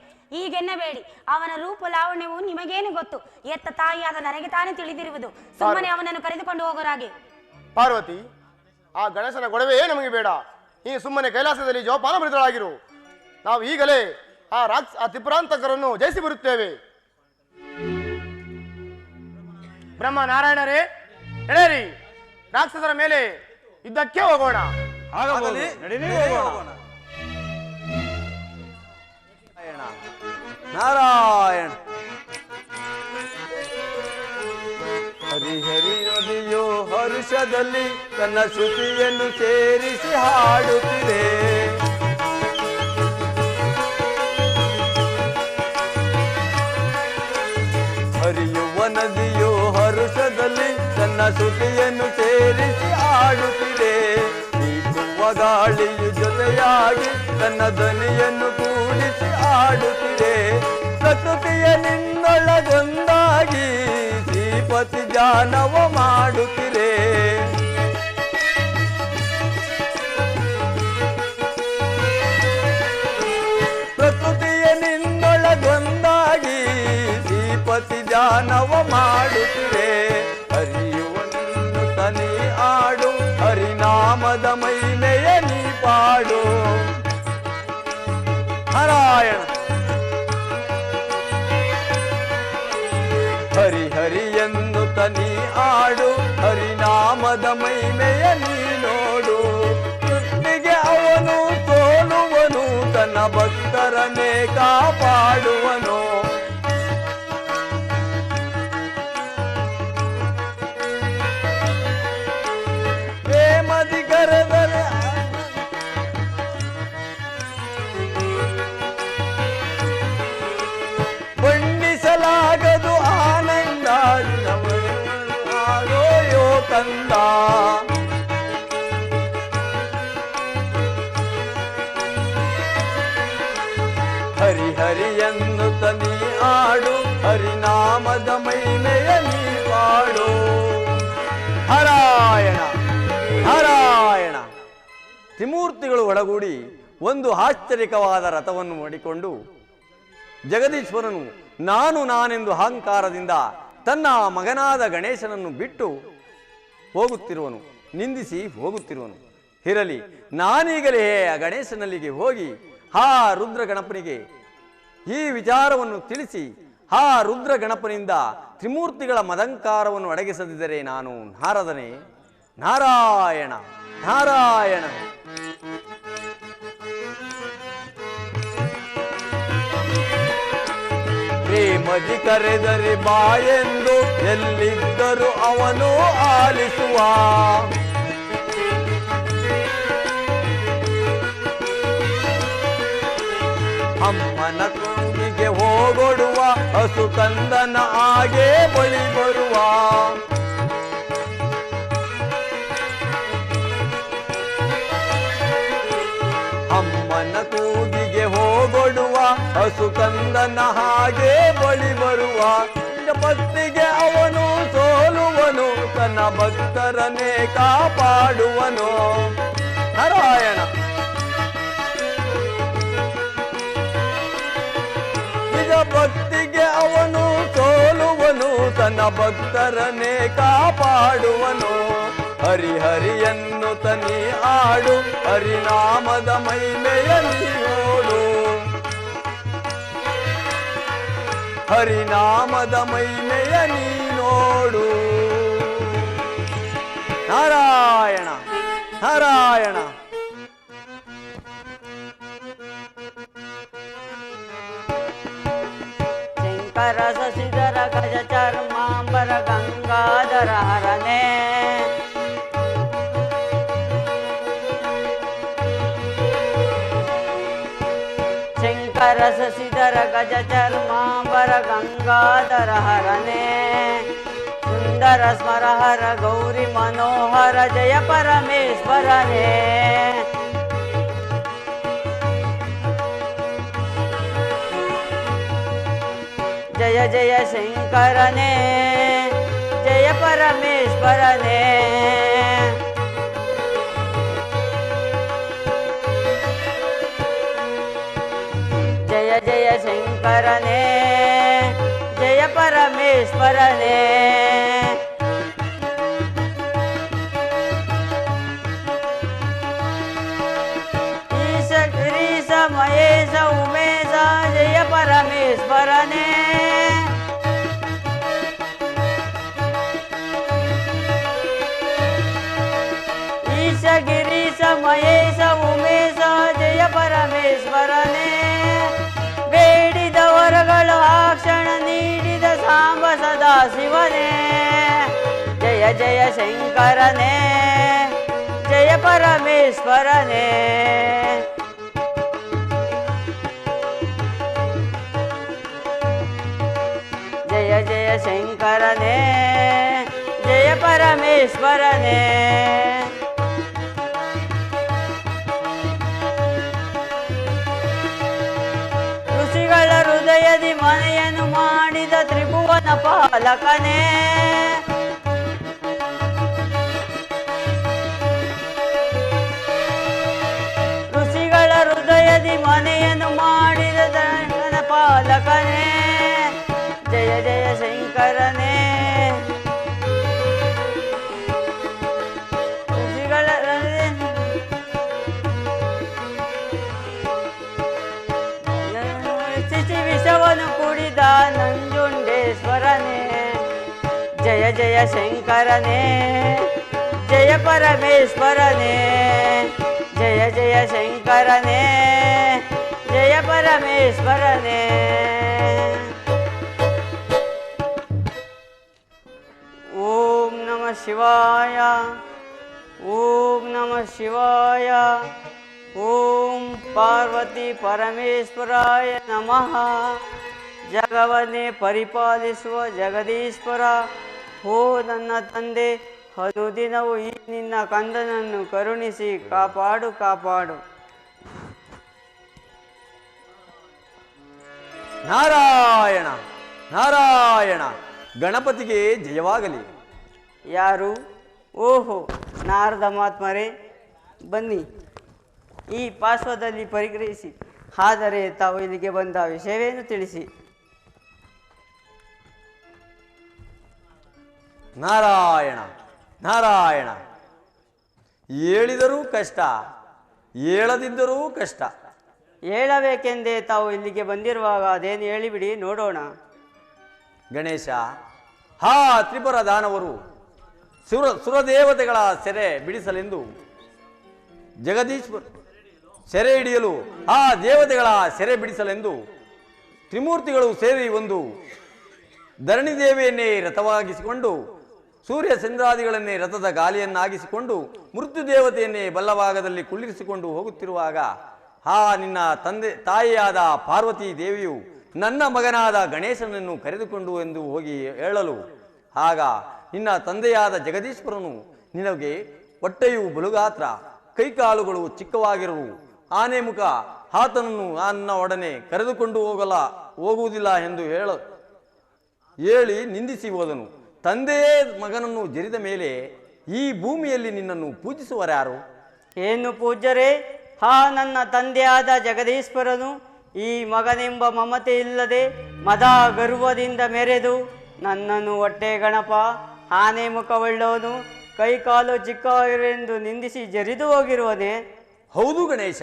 ಈಗೆನ್ನಬೇಡಿ. ಅವನ ರೂಪ ಲಾವಣ್ಯವು ನಿಮಗೇನು ಗೊತ್ತು? ಎತ್ತ ತಾಯಿಯಾದ ನನಗೆ ತಾನೇ ತಿಳಿದಿರುವುದು. ಸುಮ್ಮನೆ ಅವನನ್ನು ಕರೆದುಕೊಂಡು ಹೋಗೋರಾಗೆ. ಪಾರ್ವತಿ, ಆ ಗಣೇಶನ ಗೊಡವೆಯೇ ನಮಗೆ ಬೇಡ. ನೀನು ಸುಮ್ಮನೆ ಕೈಲಾಸದಲ್ಲಿ ಜೋಪಾನ ಭರಿತಳಾಗಿರು. ನಾವು ಈಗಲೇ ಆ ತ್ರಿಪುರಾಂತಕರನ್ನು ಜಯಿಸಿ ಬರುತ್ತೇವೆ. ಬ್ರಹ್ಮ ನಾರಾಯಣರೇ, ನಡೆಯಿರಿ, ರಾಕ್ಷಸರ ಮೇಲೆ ಯುದ್ಧಕ್ಕೆ ಹೋಗೋಣ. ನಾರಾಯಣ ಹರಿಹರಿ ನದಿಯೋ ಹರುಷದಲ್ಲಿ ತನ್ನ ಶ್ರುತಿಯನ್ನು ಸೇರಿಸಿ ಹಾಡುತ್ತಿದೆ. ಹರಿಯುವ ನದಿಯೋ ಹರುಷದಲ್ಲಿ ತನ್ನ ಶ್ರುತಿಯನ್ನು ಸೇರಿಸಿ ಹಾಡುತ್ತಿದೆ. ಬೀಸುವ ಗಾಳಿಯು ಜೊತೆಯಾಗಿ ತನ್ನ ಧ್ವನಿಯನ್ನು ಕೂಡಿಸಿ ಹಾಡುತ್ತಿದೆ. ಪ್ರಕೃತಿಯ ನಿನ್ನೊಳಗೊಂದಾಗಿ ಶ್ರೀಪತಿ ಜಾನವ ಮಾಡುತ್ತಿದೆ. ಪ್ರಕೃತಿಯ ನಿನ್ನೊಳಗೊಂದಾಗಿ ಶ್ರೀಪತಿ ಜಾನವ ಮಾಡುತ್ತಿದೆ. ಹರಿಯುವನ್ನು ತನಿ ಆಡು, ಹರಿನಾಮದ ಮೈಮೆಯ ನೀ ಪಾಡು. ನಾರಾಯಣ ಹರಿ ಹರಿ ಎಂದು ತನಿ ಆಡು, ಹರಿನಾಮದ ಮೈಮೆಯ ನೀ ನೋಡು. ಸೃಷ್ಟಿಗೆ ಅವನು ಸೋಲುವನು, ತನ್ನ ಭಕ್ತರನ್ನೇ ಕಾಪಾಡುವನು. ಪ್ರೇಮದಿ ಕರೆದರೆ ಬಂದ. ಹರಿ ಹರಿ ಎನ್ನುತ್ತ ನೀ ಆಡು, ಹರಿನಾಮದ ಮಹಿಮೆಯ ನೀ ಪಾಡು. ನಾರಾಯಣ ನಾರಾಯಣ. ತ್ರಿಮೂರ್ತಿಗಳು ಒಳಗೂಡಿ ಒಂದು ಆಶ್ಚರ್ಯಕವಾದ ರಥವನ್ನು ಮಾಡಿಕೊಂಡು ಜಗದೀಶ್ವರನು ನಾನೆಂದು ಅಹಂಕಾರದಿಂದ ತನ್ನ ಮಗನಾದ ಗಣೇಶನನ್ನು ಬಿಟ್ಟು ಹೋಗುತ್ತಿರುವನು, ನಿಂದಿಸಿ ಹೋಗುತ್ತಿರುವನು. ಇರಲಿ, ನಾನೀಗಲೇ ಆ ಗಣೇಶನಲ್ಲಿಗೆ ಹೋಗಿ ಆ ರುದ್ರ ಗಣಪನಿಗೆ ಈ ವಿಚಾರವನ್ನು ತಿಳಿಸಿ ಆ ರುದ್ರ ಗಣಪನಿಂದ ತ್ರಿಮೂರ್ತಿಗಳ ಮದಂಕಾರವನ್ನು ಅಡಗಿಸದಿದ್ದರೆ ನಾನು ನಾರದನೇ. ನಾರಾಯಣ ನಾರಾಯಣ. ಪ್ರೇಮದಿ ಕರೆದರೆ ಬಾಯೆಂದು ಎಲ್ಲಿದ್ದರೂ ಅವನು ಆಲಿಸುವ. ಅಮ್ಮನ ಕೂಗಿಗೆ ಹೋಗೊಡುವ, ಹಸು ಕಂದನ ಹಾಗೆ ಬಳಿ ಬರುವ. ಅಮ್ಮನ ಕೂಗಿಗೆ ಹೋಗೊಡುವ, ಹಸು ಕಂದನ ಹಾಗೆ ಬಳಿ ಬರುವ. ಭಕ್ತಿಗೆ ಅವನು ಸೋಲುವನು, ತನ್ನ ಭಕ್ತರನ್ನೇ ಕಾಪಾಡುವನು. ನಾರಾಯಣ. ನಿಜ ಭಕ್ತಿಗೆ ಅವನು ಸೋಲುವನು, ತನ್ನ ಭಕ್ತರನ್ನೇ ಕಾಪಾಡುವನು. ಹರಿ ಹರಿಯನ್ನು ತನಿ ಆಡು, ಹರಿನಾಮದ ಮಹಿಮೆಯ ನೀಡು. ಹರಿನಾಮದ ಮಹಿಮೆಯ ನೀನೋಡು. ನಾರಾಯಣ ನಾರಾಯಣ. ಶಂಕರ ಶಶಿಧರ ಗಜ ಚರ್ಮಾಂಬರ ಗಂಗಾಧರ ಹರನೇ. ಶಂಕರ ಶಶಿಧರ ಗಜ ಚರ್ಮಾಂಬರ ಗಂಗಾಧರ ಹರನೇ. ಸುಂದರ ಸ್ಮರಹರ ಗೌರಿ ಮನೋಹರ ಜಯ ಪರಮೇಶ್ವರನೇ. ಜಯ ಜಯ ಶಂಕರನೇ, ಜಯ ಪರಮೇಶ್ವರನೇ. ಜಯ ಜಯ ಶಂಕರನೇ, ಜಯ ಪರಮೇಶ್ವರನೇ. ಈಶ ಗಿರೀಶ ಮಹೇಶ ಉಮೇಶ ಜಯ ಪರಮೇಶ್ವರನೇ. ಈಶ ಗಿರೀಶ ಮಹೇಶ ಉಮೇಶ ಜಯ ಪರಮೇಶ್ವರನೇ. ಬೇಡಿದ ವರಗಳು ಆ ಕ್ಷಣ ನೀಡಿದ ಸಾಂಬ ಸದಾ ಶಿವನೇ. ಜಯ ಜಯ ಶಂಕರನೇ, ಜಯ ಪರಮೇಶ್ವರನೇ. ಜಯ ಜಯ ಶಂಕರನೇ, ಜಯ ಪರಮೇಶ್ವರನೇ. ಋಷಿಗಳ ಹೃದಯದಿ ಮನೆಯನ್ನು ಮಾಡಿದ ತ್ರಿಭುವನ ಪಾಲಕನೇ. ಋಷಿಗಳ ಹೃದಯದಿ ಮನೆಯನ್ನು ಮಾಡಿದ ತ್ರಿಭುವನ ಪಾಲಕನೇ. ಜಯ ಜಯ ಶಂಕರನೇ. ಋಷಿಗಳ ಶಿಶಿ ವಿಷವನ್ನು ಕುಡಿದ ನಂಜುಂಡೇಶ್ವರನೇ. ಜಯ ಜಯ ಶಂಕರನೇ, ಜಯ ಪರಮೇಶ್ವರನೇ. ಜಯ ಜಯ ಶಂಕರನೇ, ಜಯ ಪರಮೇಶ್ವರನೇ. ಓಂ ನಮಃ ಶಿವಾಯ, ಓಂ ನಮಃ ಶಿವಾಯ. ಓಂ ಪಾರ್ವತಿ ಪರಮೇಶ್ವರಾಯ ನಮಃ. ಜಗವನ್ನೇ ಪರಿಪಾಲಿಸುವ ಜಗದೀಶ್ವರ, ಓ ನನ್ನ ತಂದೆ, ಅನುದಿನವೂ ಈ ನಿನ್ನ ಕಂದನನ್ನು ಕರುಣಿಸಿ ಕಾಪಾಡು ಕಾಪಾಡು. ನಾರಾಯಣ ನಾರಾಯಣ, ಗಣಪತಿಗೆ ಜಯವಾಗಲಿ. ಯಾರು? ಓಹೋ, ನಾರದ ಮಹಾತ್ಮರೇ, ಬನ್ನಿ, ಈ ಪಾರ್ಶ್ವದಲ್ಲಿ ಪರಿಗ್ರಹಿಸಿ. ಆದರೆ ತಾವು ಇಲ್ಲಿಗೆ ಬಂದ ವಿಷಯವೇನು ತಿಳಿಸಿ. ನಾರಾಯಣ ನಾರಾಯಣ, ಹೇಳಿದರೂ ಕಷ್ಟ, ಹೇಳದಿದ್ದರೂ ಕಷ್ಟ. ಹೇಳಬೇಕೆಂದೇ ತಾವು ಇಲ್ಲಿಗೆ ಬಂದಿರುವಾಗ ಅದೇನು ಹೇಳಿಬಿಡಿ ನೋಡೋಣ. ಗಣೇಶ, ಹಾ ತ್ರಿಪುರ ದಾನವರು ಸುರದೇವತೆಗಳ ಸೆರೆ ಬಿಡಿಸಲೆಂದು ಜಗದೀಶ್ವರ ಸೆರೆ ಹಿಡಿಯಲು ಆ ದೇವತೆಗಳ ಸೆರೆ ಬಿಡಿಸಲೆಂದು ತ್ರಿಮೂರ್ತಿಗಳು ಸೇರಿ ಒಂದು ಧರಣಿ ದೇವಿಯನ್ನೇ ರಥವಾಗಿಸಿಕೊಂಡು ಸೂರ್ಯ ಚಂದ್ರಾದಿಗಳನ್ನೇ ರಥದ ಗಾಲಿಯನ್ನಾಗಿಸಿಕೊಂಡು ಮೃತ್ಯು ದೇವತೆಯನ್ನೇ ಬಲ್ಲಭಾಗದಲ್ಲಿ ಕುಳ್ಳಿರಿಸಿಕೊಂಡು ಹೋಗುತ್ತಿರುವಾಗ ನಿನ್ನ ತಾಯಿಯಾದ ಪಾರ್ವತಿ ದೇವಿಯು ನನ್ನ ಮಗನಾದ ಗಣೇಶನನ್ನು ಕರೆದುಕೊಂಡು ಎಂದು ಹೋಗಿ ಹೇಳಲು ಆಗ ನಿನ್ನ ತಂದೆಯಾದ ಜಗದೀಶ್ವರನು ನಿನಗೆ ಹೊಟ್ಟೆಯು ಬಲುಗಾತ್ರ, ಕೈಕಾಲುಗಳು ಚಿಕ್ಕವಾಗಿರುವು, ಆನೆ ಮುಖ, ಆತನನ್ನು ನನ್ನ ಒಡನೆ ಕರೆದುಕೊಂಡು ಹೋಗುವುದಿಲ್ಲ ಎಂದು ಹೇಳಿ ನಿಂದಿಸಿ ಹೋದನು. ತಂದೆಯೇ ಮಗನನ್ನು ಜರಿದ ಮೇಲೆ ಈ ಭೂಮಿಯಲ್ಲಿ ನಿನ್ನನ್ನು ಪೂಜಿಸುವರಾರು? ಏನು ಪೂಜ್ಯರೇ, ನನ್ನ ತಂದೆಯಾದ ಜಗದೀಶ್ವರನು ಈ ಮಗನೆಂಬ ಮಮತೆ ಇಲ್ಲದೆ ಮದ ಗರ್ವದಿಂದ ಮೆರೆದು ನನ್ನನ್ನು ಹೊಟ್ಟೆ ಗಣಪ, ಆನೆ ಮುಖವುಳ್ಳವನು, ಕೈಕಾಲು ಚಿಕ್ಕವರೆಂದು ನಿಂದಿಸಿ ಜರಿದು ಹೋಗಿರುವನೇ? ಹೌದು ಗಣೇಶ.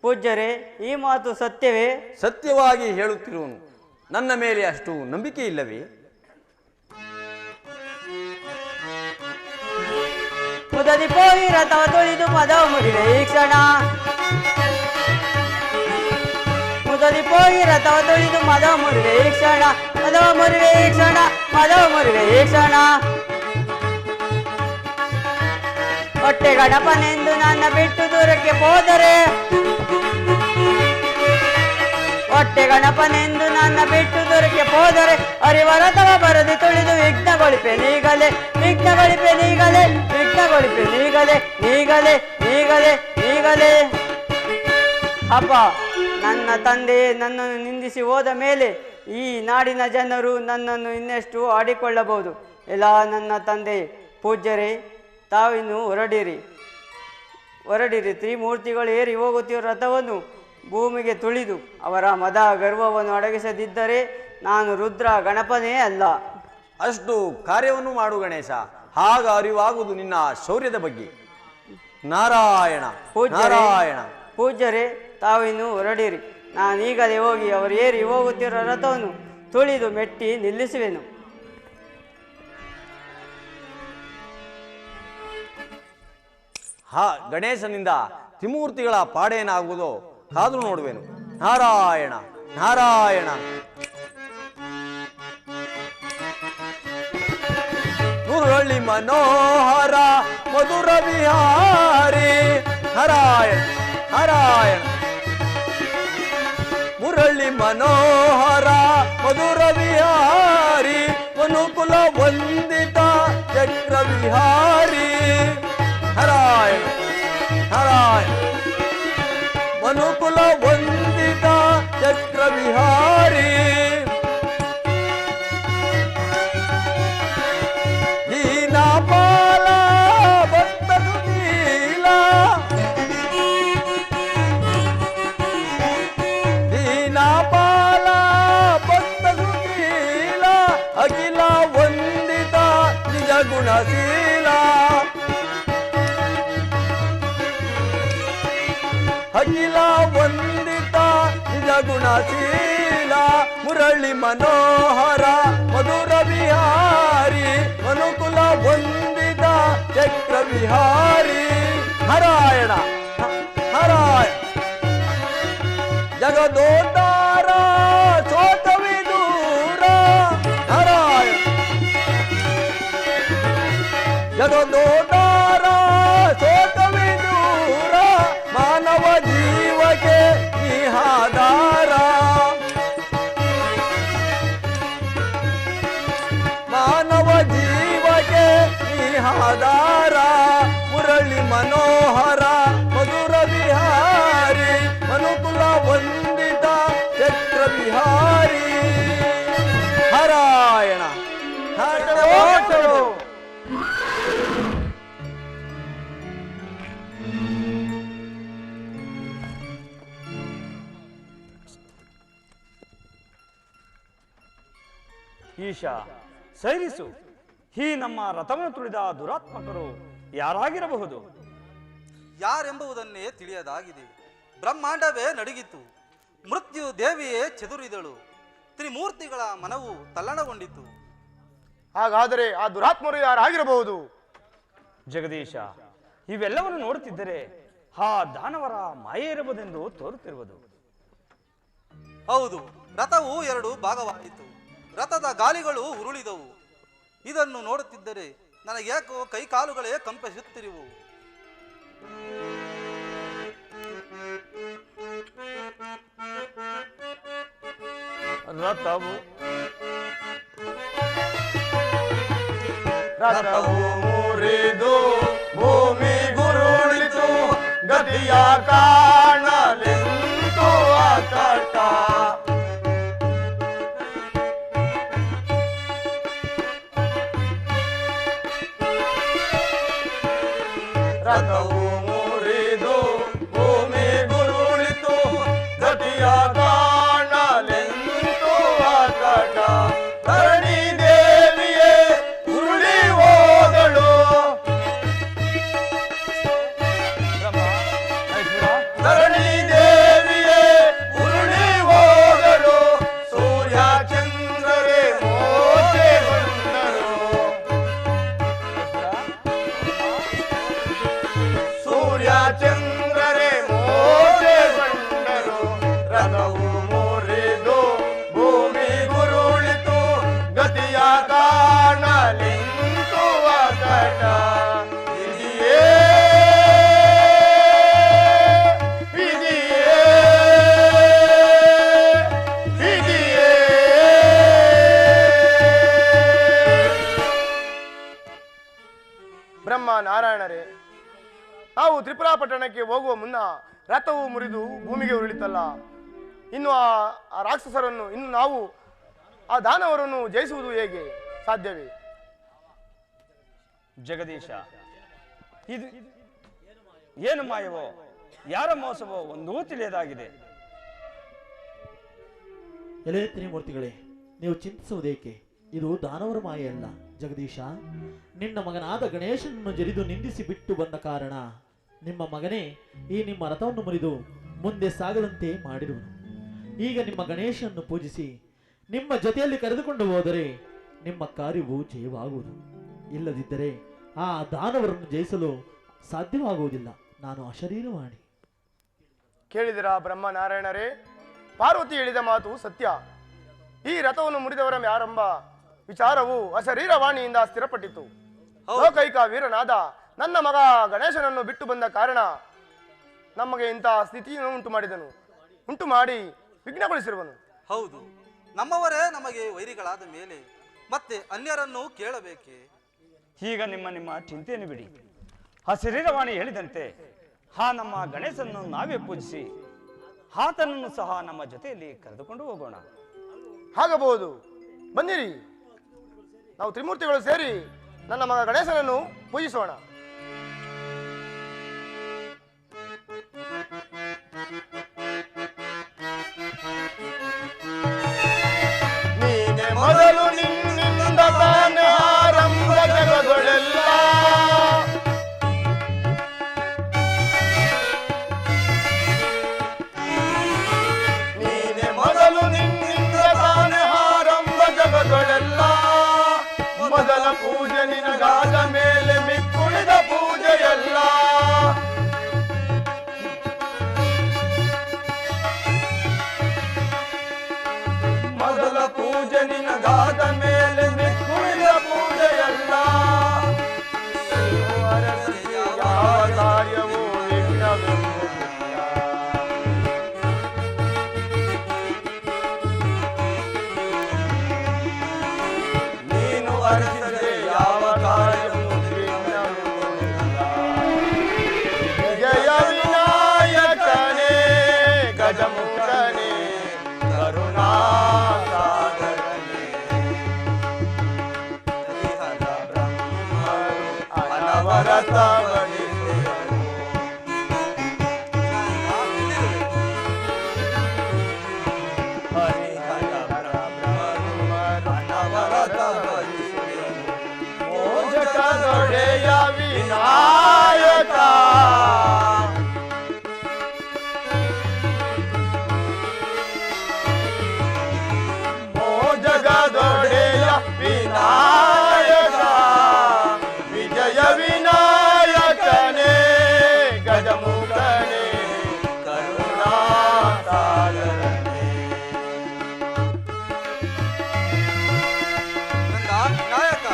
ಪೂಜ್ಯರೇ, ಈ ಮಾತು ಸತ್ಯವೇ? ಸತ್ಯವಾಗಿ ಹೇಳುತ್ತಿರುವನು. ನನ್ನ ಮೇಲೆ ಅಷ್ಟು ನಂಬಿಕೆ ಇಲ್ಲವೇ? ಮುದದಿ ಪೋಯಿ ರಥವ ತೊಳೆದು ಮದವ ಮುರಿವೆ ಈ ಕ್ಷಣ. ಮುದದಿ ಪೋಯಿ ರಥವ ತೊಳೆದು ಮದವ ಮುರಿವೆ ಈ ಕ್ಷಣ, ಮದವ ಮುರಿವೆ ಈ ಕ್ಷಣ, ಮದವ ಮುರಿವೆ ಈ ಕ್ಷಣ. ಹೊಟ್ಟೆ ಗಣಪನೆಂದು ನನ್ನ ಬಿಟ್ಟು ದೂರಕ್ಕೆ ಹೋದರೆ, ಹೊಟ್ಟೆ ಗಣಪನೆಂದು ನನ್ನ ಬಿಟ್ಟು ದೂರಕ್ಕೆ ಹೋದರೆ ಅರಿವರತವ ಬರದಿ ತುಳಿದು ವಿಘ್ನಗೊಳಿಪೆ ನೀಗಲೆ, ವಿಘ್ನಗೊಳಿಪೆ ನೀಗಲೆ, ವಿಘ್ನಗೊಳಿಪೆ ನೀಗಲೆ, ನೀಗಲೆ ನೀಗಲೆ ನೀಗಲೆ. ಅಪ್ಪ, ನನ್ನ ತಂದೆ ನನ್ನನ್ನು ನಿಂದಿಸಿ ಹೋದ ಮೇಲೆ ಈ ನಾಡಿನ ಜನರು ನನ್ನನ್ನು ಇನ್ನೆಷ್ಟು ಆಡಿಕೊಳ್ಳಬಹುದು. ಎಲ್ಲ ನನ್ನ ತಂದೆ ಪೂಜ್ಯರೇ, ತಾವಿನ್ನು ಹೊರಡಿರಿ. ತ್ರಿಮೂರ್ತಿಗಳು ಏರಿ ಹೋಗುತ್ತಿರುವ ರಥವನ್ನು ಭೂಮಿಗೆ ತುಳಿದು ಅವರ ಮದ ಗರ್ವವನ್ನು ಅಡಗಿಸದಿದ್ದರೆ ನಾನು ರುದ್ರ ಗಣಪನೇ ಅಲ್ಲ. ಅಷ್ಟು ಕಾರ್ಯವನ್ನು ಮಾಡು ಗಣೇಶ, ಆಗ ಅರಿವಾಗುವುದು ನಿನ್ನ ಶೌರ್ಯದ ಬಗ್ಗೆ. ನಾರಾಯಣ ನಾರಾಯಣ. ಪೂಜ್ಯರೇ, ತಾವಿನ್ನು ಹೊರಡಿರಿ. ನಾನೀಗಲೇ ಹೋಗಿ ಅವರು ಏರಿ ಹೋಗುತ್ತಿರುವ ರಥವನ್ನು ತುಳಿದು ಮೆಟ್ಟಿ ನಿಲ್ಲಿಸುವೆನು. ಗಣೇಶನಿಂದ ತ್ರಿಮೂರ್ತಿಗಳ ಪಾಡೇನಾಗುವುದೋ ಕಾದು ನೋಡುವೆನು. ನಾರಾಯಣ ನಾರಾಯಣ. ಮುರಳಿ ಮನೋಹರ ಮಧುರ ವಿಹಾರಿ ನಾರಾಯಣ ನಾರಾಯಣ. ಮುರಳಿ ಮನೋಹರ ಮಧುರ ವಿಹಾರಿ ಮನುಕುಲ ವಂದಿತ ಚಕ್ರ ವಿಹಾರಿ ನಾರಾಯಣ ನಾರಾಯಣ. ಮನುಕುಲ ವಂದಿತ ಚಕ್ರ ವಿಹಾರಿ ದೀನಪಾಲ ಭಕ್ತ ಸುನೀಲ, ದೀನಪಾಲ ಭಕ್ತ ಸುನೀಲ, ಅಖಿಲ ವಂದಿತ ನಿಜ ಗುಣಶೀಲ, ಅಖಿಲ ವಂದಿತ ನಿಜ ಗುಣಶೀಲ. ಮುರಳಿ ಮನೋಹರ ಮಧುರ ವಿಹಾರಿ ಮನುಕುಲ ವಂದಿತ ಚಕ್ರ ವಿಹಾರಿ ನಾರಾಯಣ ನಾರಾಯಣ. ಜಗದೋದ್ಧಾರ ಶೋಕವಿದೂರ ನಾರಾಯಣ. ಜಗದೋದ್ಧಾರ ಶೋಕವಿದೂರ ಮಾನವ ಜೀವಕ್ಕೆ ನಿಹಾದಾರ, ಮಾನವ ಜೀವಕ್ಕೆ ನಿಹಾದಾರ. ಸ್ನೇಹಾಧಾರ ಮುರಳಿ ಮನೋಹರ ಮಧುರ ವಿಹಾರಿ ಮನುಕುಲ ವಂದಿತ ಚಕ್ರ ವಿಹಾರಿ ನಾರಾಯಣ ಈಶಾ ಸೈರಿಸು. ಈ ನಮ್ಮ ರಥವನ್ನು ತುಳಿದ ದುರಾತ್ಮಕರು ಯಾರಾಗಿರಬಹುದು? ಯಾರೆಂಬುದನ್ನೇ ತಿಳಿಯದಾಗಿದೆ. ಬ್ರಹ್ಮಾಂಡವೇ ನಡುಗಿತು, ಮೃತ್ಯು ದೇವಿಯೇ ಚೆದುರಿದಳು, ತ್ರಿಮೂರ್ತಿಗಳ ಮನವು ತಲ್ಲಣಗೊಂಡಿತು. ಹಾಗಾದರೆ ಆ ದುರಾತ್ಮರು ಯಾರಾಗಿರಬಹುದು? ಜಗದೀಶ, ಇವೆಲ್ಲವನ್ನು ನೋಡುತ್ತಿದ್ದರೆ ಆ ದಾನವರ ಮಾಯೆ ಇರಬಹುದೆಂದು ತೋರುತ್ತಿರುವುದು. ಹೌದು, ರಥವು 2 ಭಾಗವಾಯಿತು, ರಥದ ಗಾಲಿಗಳು ಉರುಳಿದವು. ಇದನ್ನು ನೋಡುತ್ತಿದ್ದರೆ ನನಗ್ಯಾಕೋ ಕೈಕಾಲುಗಳೇ ಕಂಪಿಸುತ್ತಿರುವು. ರಥವು ಮುರಿದು ಭೂಮಿ ಗುರುಳಿತು, ಗತಿಯ ಕಾಣಲೆಂದು ಅಕಟ. ರಥವು ಮುರಿದು ಭೂಮಿ ಗುರುಳಿತು, ಗತಿಯ ಕಾಣಲೆಂದು ಅಕಟ. ಧರಣಿ ದೇವಿಯೇ ಉರುಳಿ ಹೋದಳು, ಧರಣಿ ದೇವಿಯೇ ಉರುಳಿ ಹೋದಳು. ಸೂರ್ಯ ಚಂದ್ರರೇ ಮೋಸೆ ಬಂದರು, ಸೂರ್ಯ ಚಂದ್ರರೇ ಮೋಸೆ ಬಂದರು. ರಥವು ಮುರಿದು ಭೂಮಿ ಗುರುಳಿತು, ಗತಿಯ ಕಾಣಲೆಂದು ಅಕಟ. ಇದಿಯೇ ಇದಿಯೇ ಇದಿಯೇ. ಬ್ರಹ್ಮ ನಾರಾಯಣರೇ, ನಾವು ತ್ರಿಪುರಾ ಪಟ್ಟಣಕ್ಕೆ ಹೋಗುವ ಮುನ್ನ ರಥವು ಮುರಿದು ಭೂಮಿಗೆ ಉರುಳಿತಲ್ಲ, ಇನ್ನು ಆ ರಾಕ್ಷಸರನ್ನು, ಇನ್ನು ನಾವು ಆ ದಾನವರನ್ನು ಜಯಿಸುವುದು ಹೇಗೆ ಸಾಧ್ಯವೇ? ಜಗದೀಶ, ಇದು ಏನು ಮಾಯವೋ ಯಾರ ಮೋಸವೋ ಒಂದೂ ತಿಳಿಯದಾಗಿದೆ. ಎಲೆ ತ್ರಿಮೂರ್ತಿಗಳೇ, ನೀವು ಚಿಂತಿಸುವುದೇಕೆ? ಇದು ದಾನವರ ಮಾಯೆಯಲ್ಲ ಜಗದೀಶ. ನಿನ್ನ ಮಗನಾದ ಗಣೇಶನನ್ನು ಜರಿದು ನಿಂದಿಸಿ ಬಿಟ್ಟು ಬಂದ ಕಾರಣ ನಿಮ್ಮ ಮಗನೇ ಈ ನಿಮ್ಮ ರಥವನ್ನು ಮುರಿದು ಮುಂದೆ ಸಾಗದಂತೆ ಮಾಡಿರುವನು. ಈಗ ನಿಮ್ಮ ಗಣೇಶನನ್ನು ಪೂಜಿಸಿ ನಿಮ್ಮ ಜೊತೆಯಲ್ಲಿ ಕರೆದುಕೊಂಡು ಹೋದರೆ ನಿಮ್ಮ ಕಾರ್ಯವು ಜಯವಾಗುವುದು. ಇಲ್ಲದಿದ್ದರೆ ಆ ದಾನವರನ್ನು ಜಯಿಸಲು ಸಾಧ್ಯವಾಗುವುದಿಲ್ಲ. ನಾನು ಅಶರೀರವಾಣಿ. ಕೇಳಿದಿರಾ ಬ್ರಹ್ಮನಾರಾಯಣರೇ? ಪಾರ್ವತಿ ಹೇಳಿದ ಮಾತು ಸತ್ಯ. ಈ ರಥವನ್ನು ಮುರಿದವರ ಯಾರೆಂಬ ವಿಚಾರವು ಅಶರೀರವಾಣಿಯಿಂದ ಸ್ಥಿರಪಟ್ಟಿತು. ಲೋಕೈಕ ವೀರನಾದ ನನ್ನ ಮಗ ಗಣೇಶನನ್ನು ಬಿಟ್ಟು ಬಂದ ಕಾರಣ ನಮಗೆ ಇಂತಹ ಸ್ಥಿತಿಯನ್ನು ಉಂಟು ಮಾಡಿ ವಿಘ್ನಗೊಳಿಸಿರುವನು. ಹೌದು, ನಮ್ಮವರೇ ನಮಗೆ ವೈರಿಗಳಾದ ಮೇಲೆ ಮತ್ತೆ ಅನ್ಯರನ್ನು ಕೇಳಬೇಕೆ? ಈಗ ನಿಮ್ಮ ಚಿಂತೆಯನ್ನು ಬಿಡಿ. ಆ ಶರೀರವಾಣಿ ಹೇಳಿದಂತೆ ಆ ನಮ್ಮ ಗಣೇಶನನ್ನು ನಾವೇ ಪೂಜಿಸಿ ಆತನನ್ನು ಸಹ ನಮ್ಮ ಜೊತೆಯಲ್ಲಿ ಕರೆದುಕೊಂಡು ಹೋಗೋಣ. ಆಗಬಹುದು, ಬನ್ನಿರಿ. ನಾವು ತ್ರಿಮೂರ್ತಿಗಳು ಸೇರಿ ನನ್ನ ಮಗ ಗಣೇಶನನ್ನು ಪೂಜಿಸೋಣ. ನೀನೆ ಮೊದಲು ನಿನ್ನಿಂದ ತಾನೇ ಆರಂಭ ಜಗಗಳೆಲ್ಲ, ನೀನೆ ಮೊದಲು ನಿನ್ನಿಂದ ತಾನೇ ಆರಂಭ ಜಗಗಳೆಲ್ಲ. ಮೊದಲ ಪೂಜೆ ನಿನಗಾದ ಮೇಲೆ ಮಿಕ್ಕುಳಿದ ಪೂಜೆಯಲ್ಲ. ಮೊದಲ ಪೂಜೆ ನಿನಗಾದ ಮೇಲೆ ಮಿಕ್ಕುಳಿದ ಪೂಜೆಯಲ್ಲ. ಯಾವ ಕಾರ್ಯವೂ ವಿಘ್ನವೆಂಬುದಿಲ್ಲ. ನೀನು ಅರಿಸಿದರೆ ಯಾವ ಕಾರ್ಯವೂ ವಿಘ್ನ ಅನವರತ ಭಜಿಸುವೆನು. ಮೋಜಕದೊಡೆಯ ವಿನಾಯಕ ಮೋಜಕದೊಡೆಯ ವಿನಾಯಕ ವಿಜಯ ವಿನಾಯಕನೇ ಗಜಮುಖನೇ ಕರುಣಾಸಾಗರನೇ. ನಾಯಕ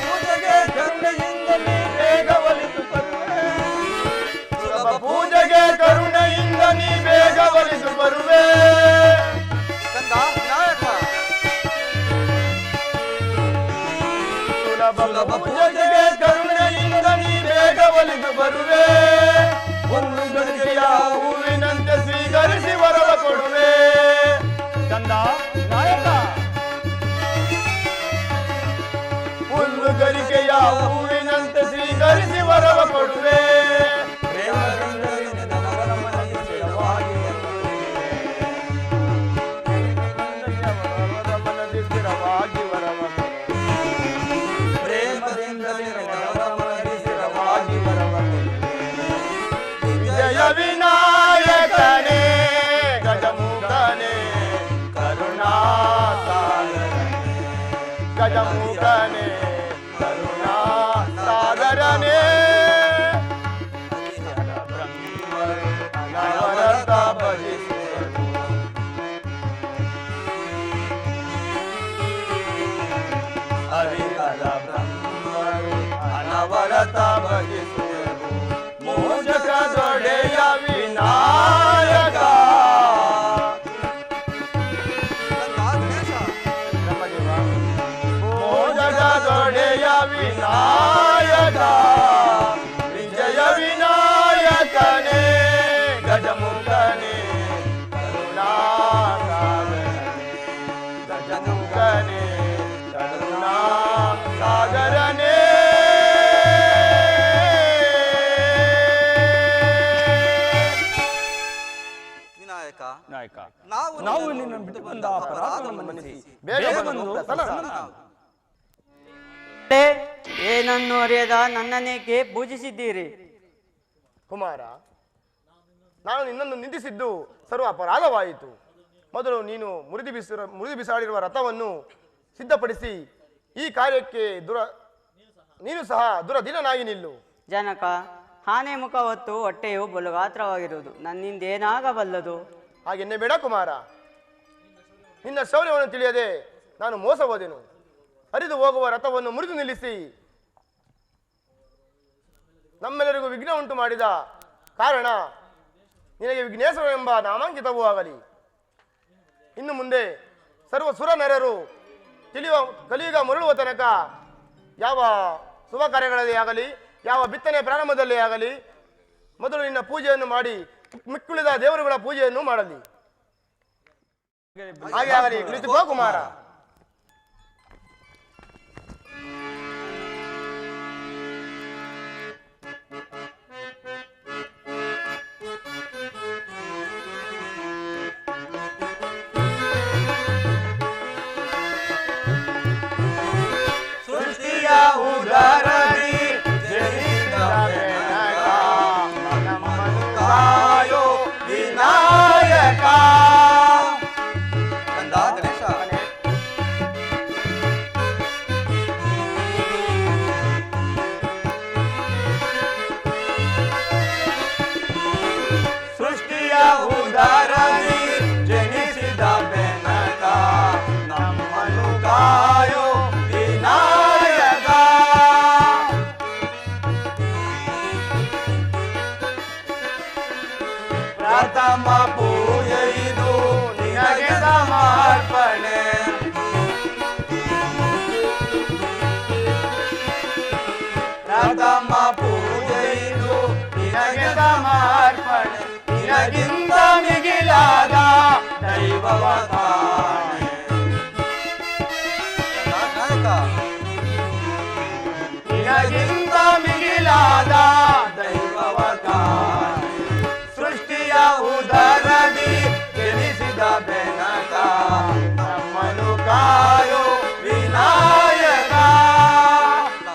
ಪೂಜೆಗೆ ಕರುಣೆಯಿಂದ ನೀ ಬೇಗ ಒಲಿದು ಬರುವೆ. ಸುಲಭ ಪೂಜೆಗೆ ಕರುಣೆಯಿಂದ ನೀ ಬೇಗ ಒಲಿದು ಬರುವೆ. ಒಂದು ಗರಿಕೆಯ ಹೂವಿನಂತೆ ಸ್ವೀಕರಿಸಿ ವರವ ಕೊಡುವೆ. ಕಂದ ನಾಯಕ ಒಂದು ಗರಿಕೆಯ ಹೂವಿನಂತೆ ಸ್ವೀಕರಿಸಿ ವರವ ಕೊಡುವೆ. ವಿಜಯ ವಿನಾಯಕನೇ ಗಜಮುಖನೇ ಕರುಣಾಸಾಗರನೇ ಗಜಮುಖನೇ ಕರುಣಾಸಾಗರನೇ ಅನವರತ ಭಜಿಸುವೆನು. ಹರಿಹರ ಬ್ರಹ್ಮರು ಅನವರತ ಭಜಿಸುವೆನು. ಮೋಜಕದೊಡೆಯ ವಿನಾಯಕ ಮೋಜಕದೊಡೆಯ ವಿನಾಯಕ ವಿಜಯ ವಿನಾಯಕನೇ ಗಜಮುಖನೇ ಕರುಣಾಸಾಗರನೇ ಗಜಮುಖನೇ ಕರುಣಾಸಾಗರನೇ. ನಾಯಕ ನಾವು ಇಲ್ಲಿ ಬಿಟ್ಟು ಬಂದ ಅಪರಾಧವನ್ನು ಮನ್ನಿಸಿ ಬೇಗ ಬಂದು ಏನನ್ನು ಅರಿಯದ ನನ್ನನ್ನೇಕೆ ಪೂಜಿಸಿದ್ದೀರಿ? ಕುಮಾರ, ನಾನು ನಿನ್ನನ್ನು ನಿಂದಿಸಿದ್ದು ಸರ್ವ ಅಪರಾಧವಾಯಿತು. ಮೊದಲು ನೀನು ಮುರಿದು ಬಿಸಾಡಿರುವ ರಥವನ್ನು ಸಿದ್ಧಪಡಿಸಿ ಈ ಕಾರ್ಯಕ್ಕೆ ನೀನು ಸಹ ದುರದಿನನಾಗಿ ನಿಲ್ಲು. ಜನಕ, ಆನೆ ಮುಖ ಹೊತ್ತು ಹೊಟ್ಟೆಯು ಬಲು ಗಾತ್ರವಾಗಿರುವುದು, ನನ್ನಿಂದ ಏನಾಗಬಲ್ಲದು? ಹಾಗೆನ್ನೇ ಬೇಡ ಕುಮಾರ. ನಿನ್ನ ಶೌರ್ಯವನ್ನು ತಿಳಿಯದೆ ನಾನು ಮೋಸ ಹೋದೆನು. ಹರಿದು ಹೋಗುವ ರಥವನ್ನು ಮುರಿದು ನಿಲ್ಲಿಸಿ ನಮ್ಮೆಲ್ಲರಿಗೂ ವಿಘ್ನ ಉಂಟು ಮಾಡಿದ ಕಾರಣ ನಿನಗೆ ವಿಘ್ನೇಶ್ವರ ಎಂಬ ನಾಮಾಂಕಿತವೂ ಆಗಲಿ. ಇನ್ನು ಮುಂದೆ ಸರ್ವ ಸುರ ನರರು ಕಲಿಯುಗ ಮರಳುವ ತನಕ ಯಾವ ಶುಭ ಕಾರ್ಯಗಳಲ್ಲೇ ಆಗಲಿ, ಯಾವ ಬಿತ್ತನೆ ಪ್ರಾರಂಭದಲ್ಲೇ ಆಗಲಿ, ಮೊದಲು ನಿನ್ನ ಪೂಜೆಯನ್ನು ಮಾಡಿ ಮಿಕ್ಕುಳಿದ ದೇವರುಗಳ ಪೂಜೆಯನ್ನು ಮಾಡಲಿ. ಹಾಗೆ ಆಗಲಿ. ಕುಳಿತುಕೋ ಕುಮಾರ. ಸೃಷ್ಟಿಯ ಉದರದಿ ಜನಿಸಿದ ಬೆನಕ ನಮ್ಮನ್ನು ಕಾಯೋ ವಿನಾಯಕ. ಪ್ರಥಮ ಪೂಜೆಯಿದು ನಿನಗೆ ಸಮರ್ಪಣೆ ನಿನಗಿಂತ ಮಿಗಿಲಾದ ದೈವವ ಕಾಣೆ ನಿನಗಿಂತ ಮಿಗಿಲಾದ ದೈವವ ಕಾಣೆ ಸೃಷ್ಟಿಯ ಉದರದಿ ಜನಿಸಿದ ಬೆನಕ ನಮ್ಮನು ಕಾಯೋ ವಿನಾಯಕ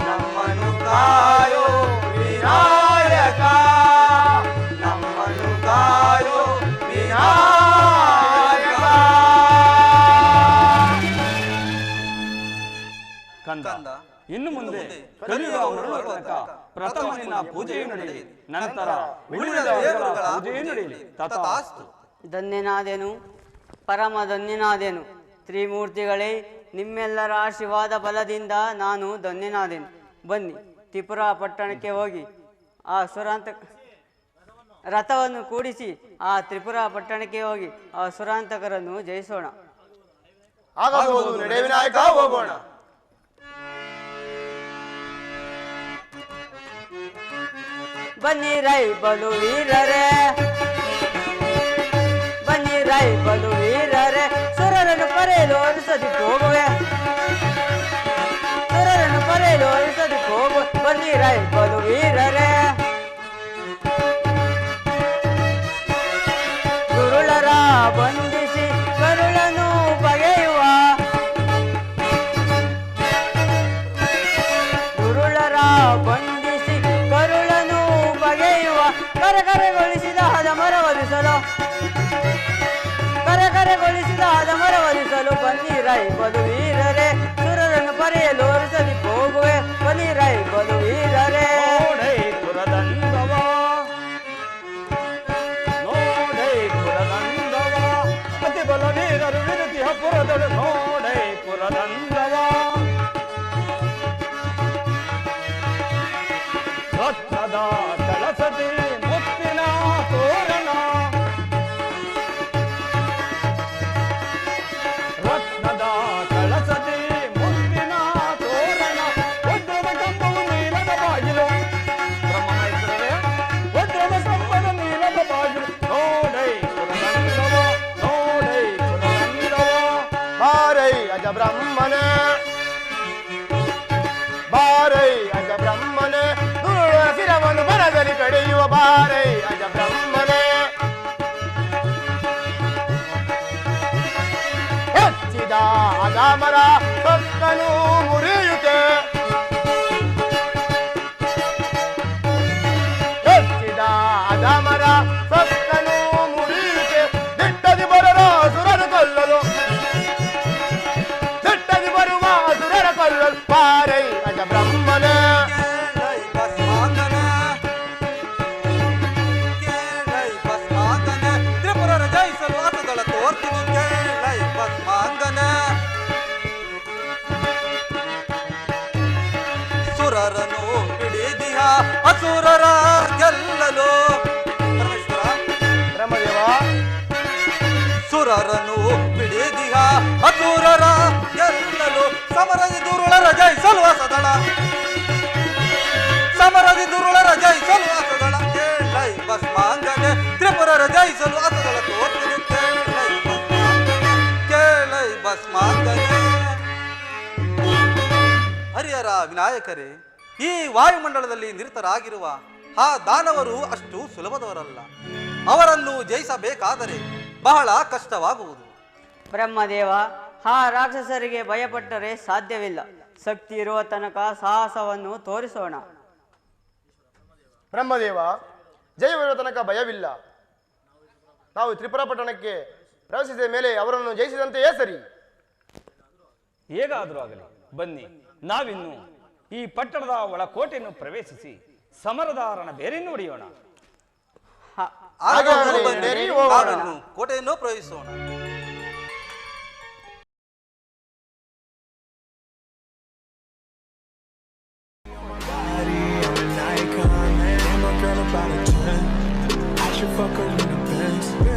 ನಮ್ಮನು ಕಾಯೋ ವಿನಾಯಕ ನಮ್ಮನು ಕಾಯೋ ವಿನಾಯಕ ಕಂದ ಇನ್ನು ಮುಂದೆ ಕಲಿಯುಗ ಮರಳುವ ತನಕ ಪ್ರಥಮ ನಿನ್ನ ಪೂಜೆಯು ನಡೆಯಲಿ, ನಂತರ ಉಳಿದ ದೇವರುಗಳ ಪೂಜೆಯು ನಡೆಯಲಿ. ತಥಾಸ್ತು. ಧನ್ಯನಾದೆನು, ಪರಮ ಧನ್ಯನಾದೆನು. ತ್ರಿಮೂರ್ತಿಗಳೇ, ನಿಮ್ಮೆಲ್ಲರ ಆಶೀರ್ವಾದ ಬಲದಿಂದ ನಾನು ಧನ್ಯನಾದೆನು. ಬನ್ನಿ, ತ್ರಿಪುರ ಪಟ್ಟಣಕ್ಕೆ ಹೋಗಿ ಆ ಸುರಾಂತ ರಥವನ್ನು ಕೂಡಿಸಿ ಆ ತ್ರಿಪುರ ಪಟ್ಟಣಕ್ಕೆ ಹೋಗಿ ಆ ಸುರಾಂತಕರನ್ನು ಜಯಿಸೋಣ. ಆಗಬಹುದು, ನಡೆ ವಿನಾಯಕ, ಹೋಗೋಣ. ಬನ್ನಿ ರೈ ಬಲು ವೀರರೇ, ಬನ್ನಿ ರೈ ಬಲು ವೀರರೇ, ಸುರರನ್ನು ಪರೆಯಲು ಅನಿಸದಿ ಹೋಗುವೆ, ಸುರರನ್ನು ಪರೆಯಲು ಅನಿಸದಿ ಹೋಗು. ಬನ್ನಿ ರೈ ಬಲು ವೀರರೇ, ಗುರುಳರ ಬಂಧಿಸಿ ಕರುಳನ್ನು ಬಗೆಯುವ, ಗುರುಳರ ಬಂಧಿಸಿ ಕರುಳನ್ನು ಬಗೆಯುವ, ಕರಕರೆಗೊಳಿಸಿದ ಹದ ಮರವರಿಸಲು, ಕರಕರೆಗೊಳಿಸಿದ ಹದ ಮರವರಿಸಲು. ಬನ್ನಿ ರೈ ಬಲು ವೀರರೇ, ಸುರರನ್ನು ಪರೆಯಲು ಅರಿಸಲಿ ಹೋಗುವೆ. ಬನ್ನಿ ರೈ ಬಲು ವೀರರೇ, ನೋಡೈ ಪುರದಂದವ, ನೋಡೈ ಪುರದಂದವ, ಅತಿ ಬಲ ವೀರರು ವಿರುತಿಹ ಪುರದಳು. ನೋಡೈ ಪುರದಂದವ, ರತ್ನದ ಕಳಸದಿ ಮುತ್ತಿನ ತೋರಣ, ರತ್ನದ ಕಳಸದಿ ಮುತ್ತಿನ ತೋರಣ, ಉದ್ರಮ ಕಂಬವು ನೀಲದ ಬಾಗಿಲು, ಬ್ರಹ್ಮಮೈತ್ರರೇ, ಉದ್ರಮ ಕಂಬದ ನೀಲದ ಬಾಗಿಲು. ನೋಡೈ ಪುರದಂದವ, ನೋಡೈ ಪುರದಂದವ, ಬಾರೈ ಅಜ ಬ್ರಹ್ಮನೇ, ಬಾರೈ ಅಜ ಬ್ರಹ್ಮನೇ, ದುರುಳ ಶಿರವನ್ನು ಬರದಲ್ಲಿ ಕಡೆಯುವ ಬಾರೈ ಅಜ ಬ್ರಹ್ಮನೇ. ಹೆಚ್ಚಿದ ಅಗಾಮರ ಸೊಕ್ಕನು ಮುರಿಯುತ್ತೆ, ಹೆಚ್ಚಿದ ಅಗಾಮರ ಸೊಕ್ಕನು ಮುರಿಯುತ್ತೆ, ದಿಟ್ಟದಿ ಬರರ ಸುರನು ಕೊಲ್ಲಲು, ದಿಟ್ಟದಿ ಬರುವ ಸುರರ ಕೊಲ್ಲಲು. ಬಾರೈ ಅಜ ಬ್ರಹ್ಮನೇ, ತ್ರಿಪುರರ ಜಯಿಸಲು ಆತದಳ ತೋರ್ತೀನಿ ಕೇಳೈ ಭಸ್ಮಾಂಗನ. ಸುರರನು ಹಿಡಿದಿಹ ಅಸುರರ ಗೆಲ್ಲಲು, ಪರಮೇಶ್ವರ ಬ್ರಹ್ಮದೇವ, ಸುರರನು ಹಿಡಿದಿಹ ಅಸುರರ ಗೆಲ್ಲಲು, ಸಮರದಿ ದುರುಳರ ಜಯಿಸಲು ಅಸದಳ, ಸಮರದಿ ದುರುಳರ ಜಯಿಸಲು ಅಸದಳ. ಕೇಳೈ ಭಸ್ಮಾಂಗನೆ, ತ್ರಿಪುರರ ಜಯಿಸಲು ಅಸದಳ ತೋರ್ತೀನಿ ಕೇಳೈ ಭಸ್ಮಾಂಗನೆ, ಕೇಳೈ ಭಸ್ಮಾಂಗನೆ. ಹರಿಹರ ವಿನಾಯಕರೇ, ಈ ವಾಯುಮಂಡಲದಲ್ಲಿ ನಿರತರಾಗಿರುವ ಆ ದಾನವರು ಅಷ್ಟು ಸುಲಭದವರಲ್ಲ. ಅವರನ್ನು ಜಯಿಸಬೇಕಾದರೆ ಬಹಳ ಕಷ್ಟವಾಗುವುದು. ಬ್ರಹ್ಮದೇವ, ಆ ರಾಕ್ಷಸರಿಗೆ ಭಯಪಟ್ಟರೆ ಸಾಧ್ಯವಿಲ್ಲ. ಶಕ್ತಿ ಇರುವ ತನಕ ಸಾಹಸವನ್ನು ತೋರಿಸೋಣ. ಬ್ರಹ್ಮದೇವ, ಜಯವಿರುವ ತನಕ ಭಯವಿಲ್ಲ. ನಾವು ತ್ರಿಪುರ ಪಟ್ಟಣಕ್ಕೆ ಪ್ರವೇಶಿಸಿದ ಮೇಲೆ ಅವರನ್ನು ಜಯಿಸಿದಂತೆಯೇ ಸರಿ. ಹೇಗಾದರೂ ಆಗಲಿ, ಬನ್ನಿ ನಾವಿನ್ನು ಈ ಪಟ್ಟಣದ ಒಳಕೋಟೆಯನ್ನು ಪ್ರವೇಶಿಸಿ ಸಮರದಾರನ ಬೇರೆಯನ್ನು ಹೊಡೆಯೋಣ. ನಾವಿನ್ನು ಕೋಟೆಯನ್ನು ಪ್ರವೇಶಿಸೋಣ. Fuck her in the Benz.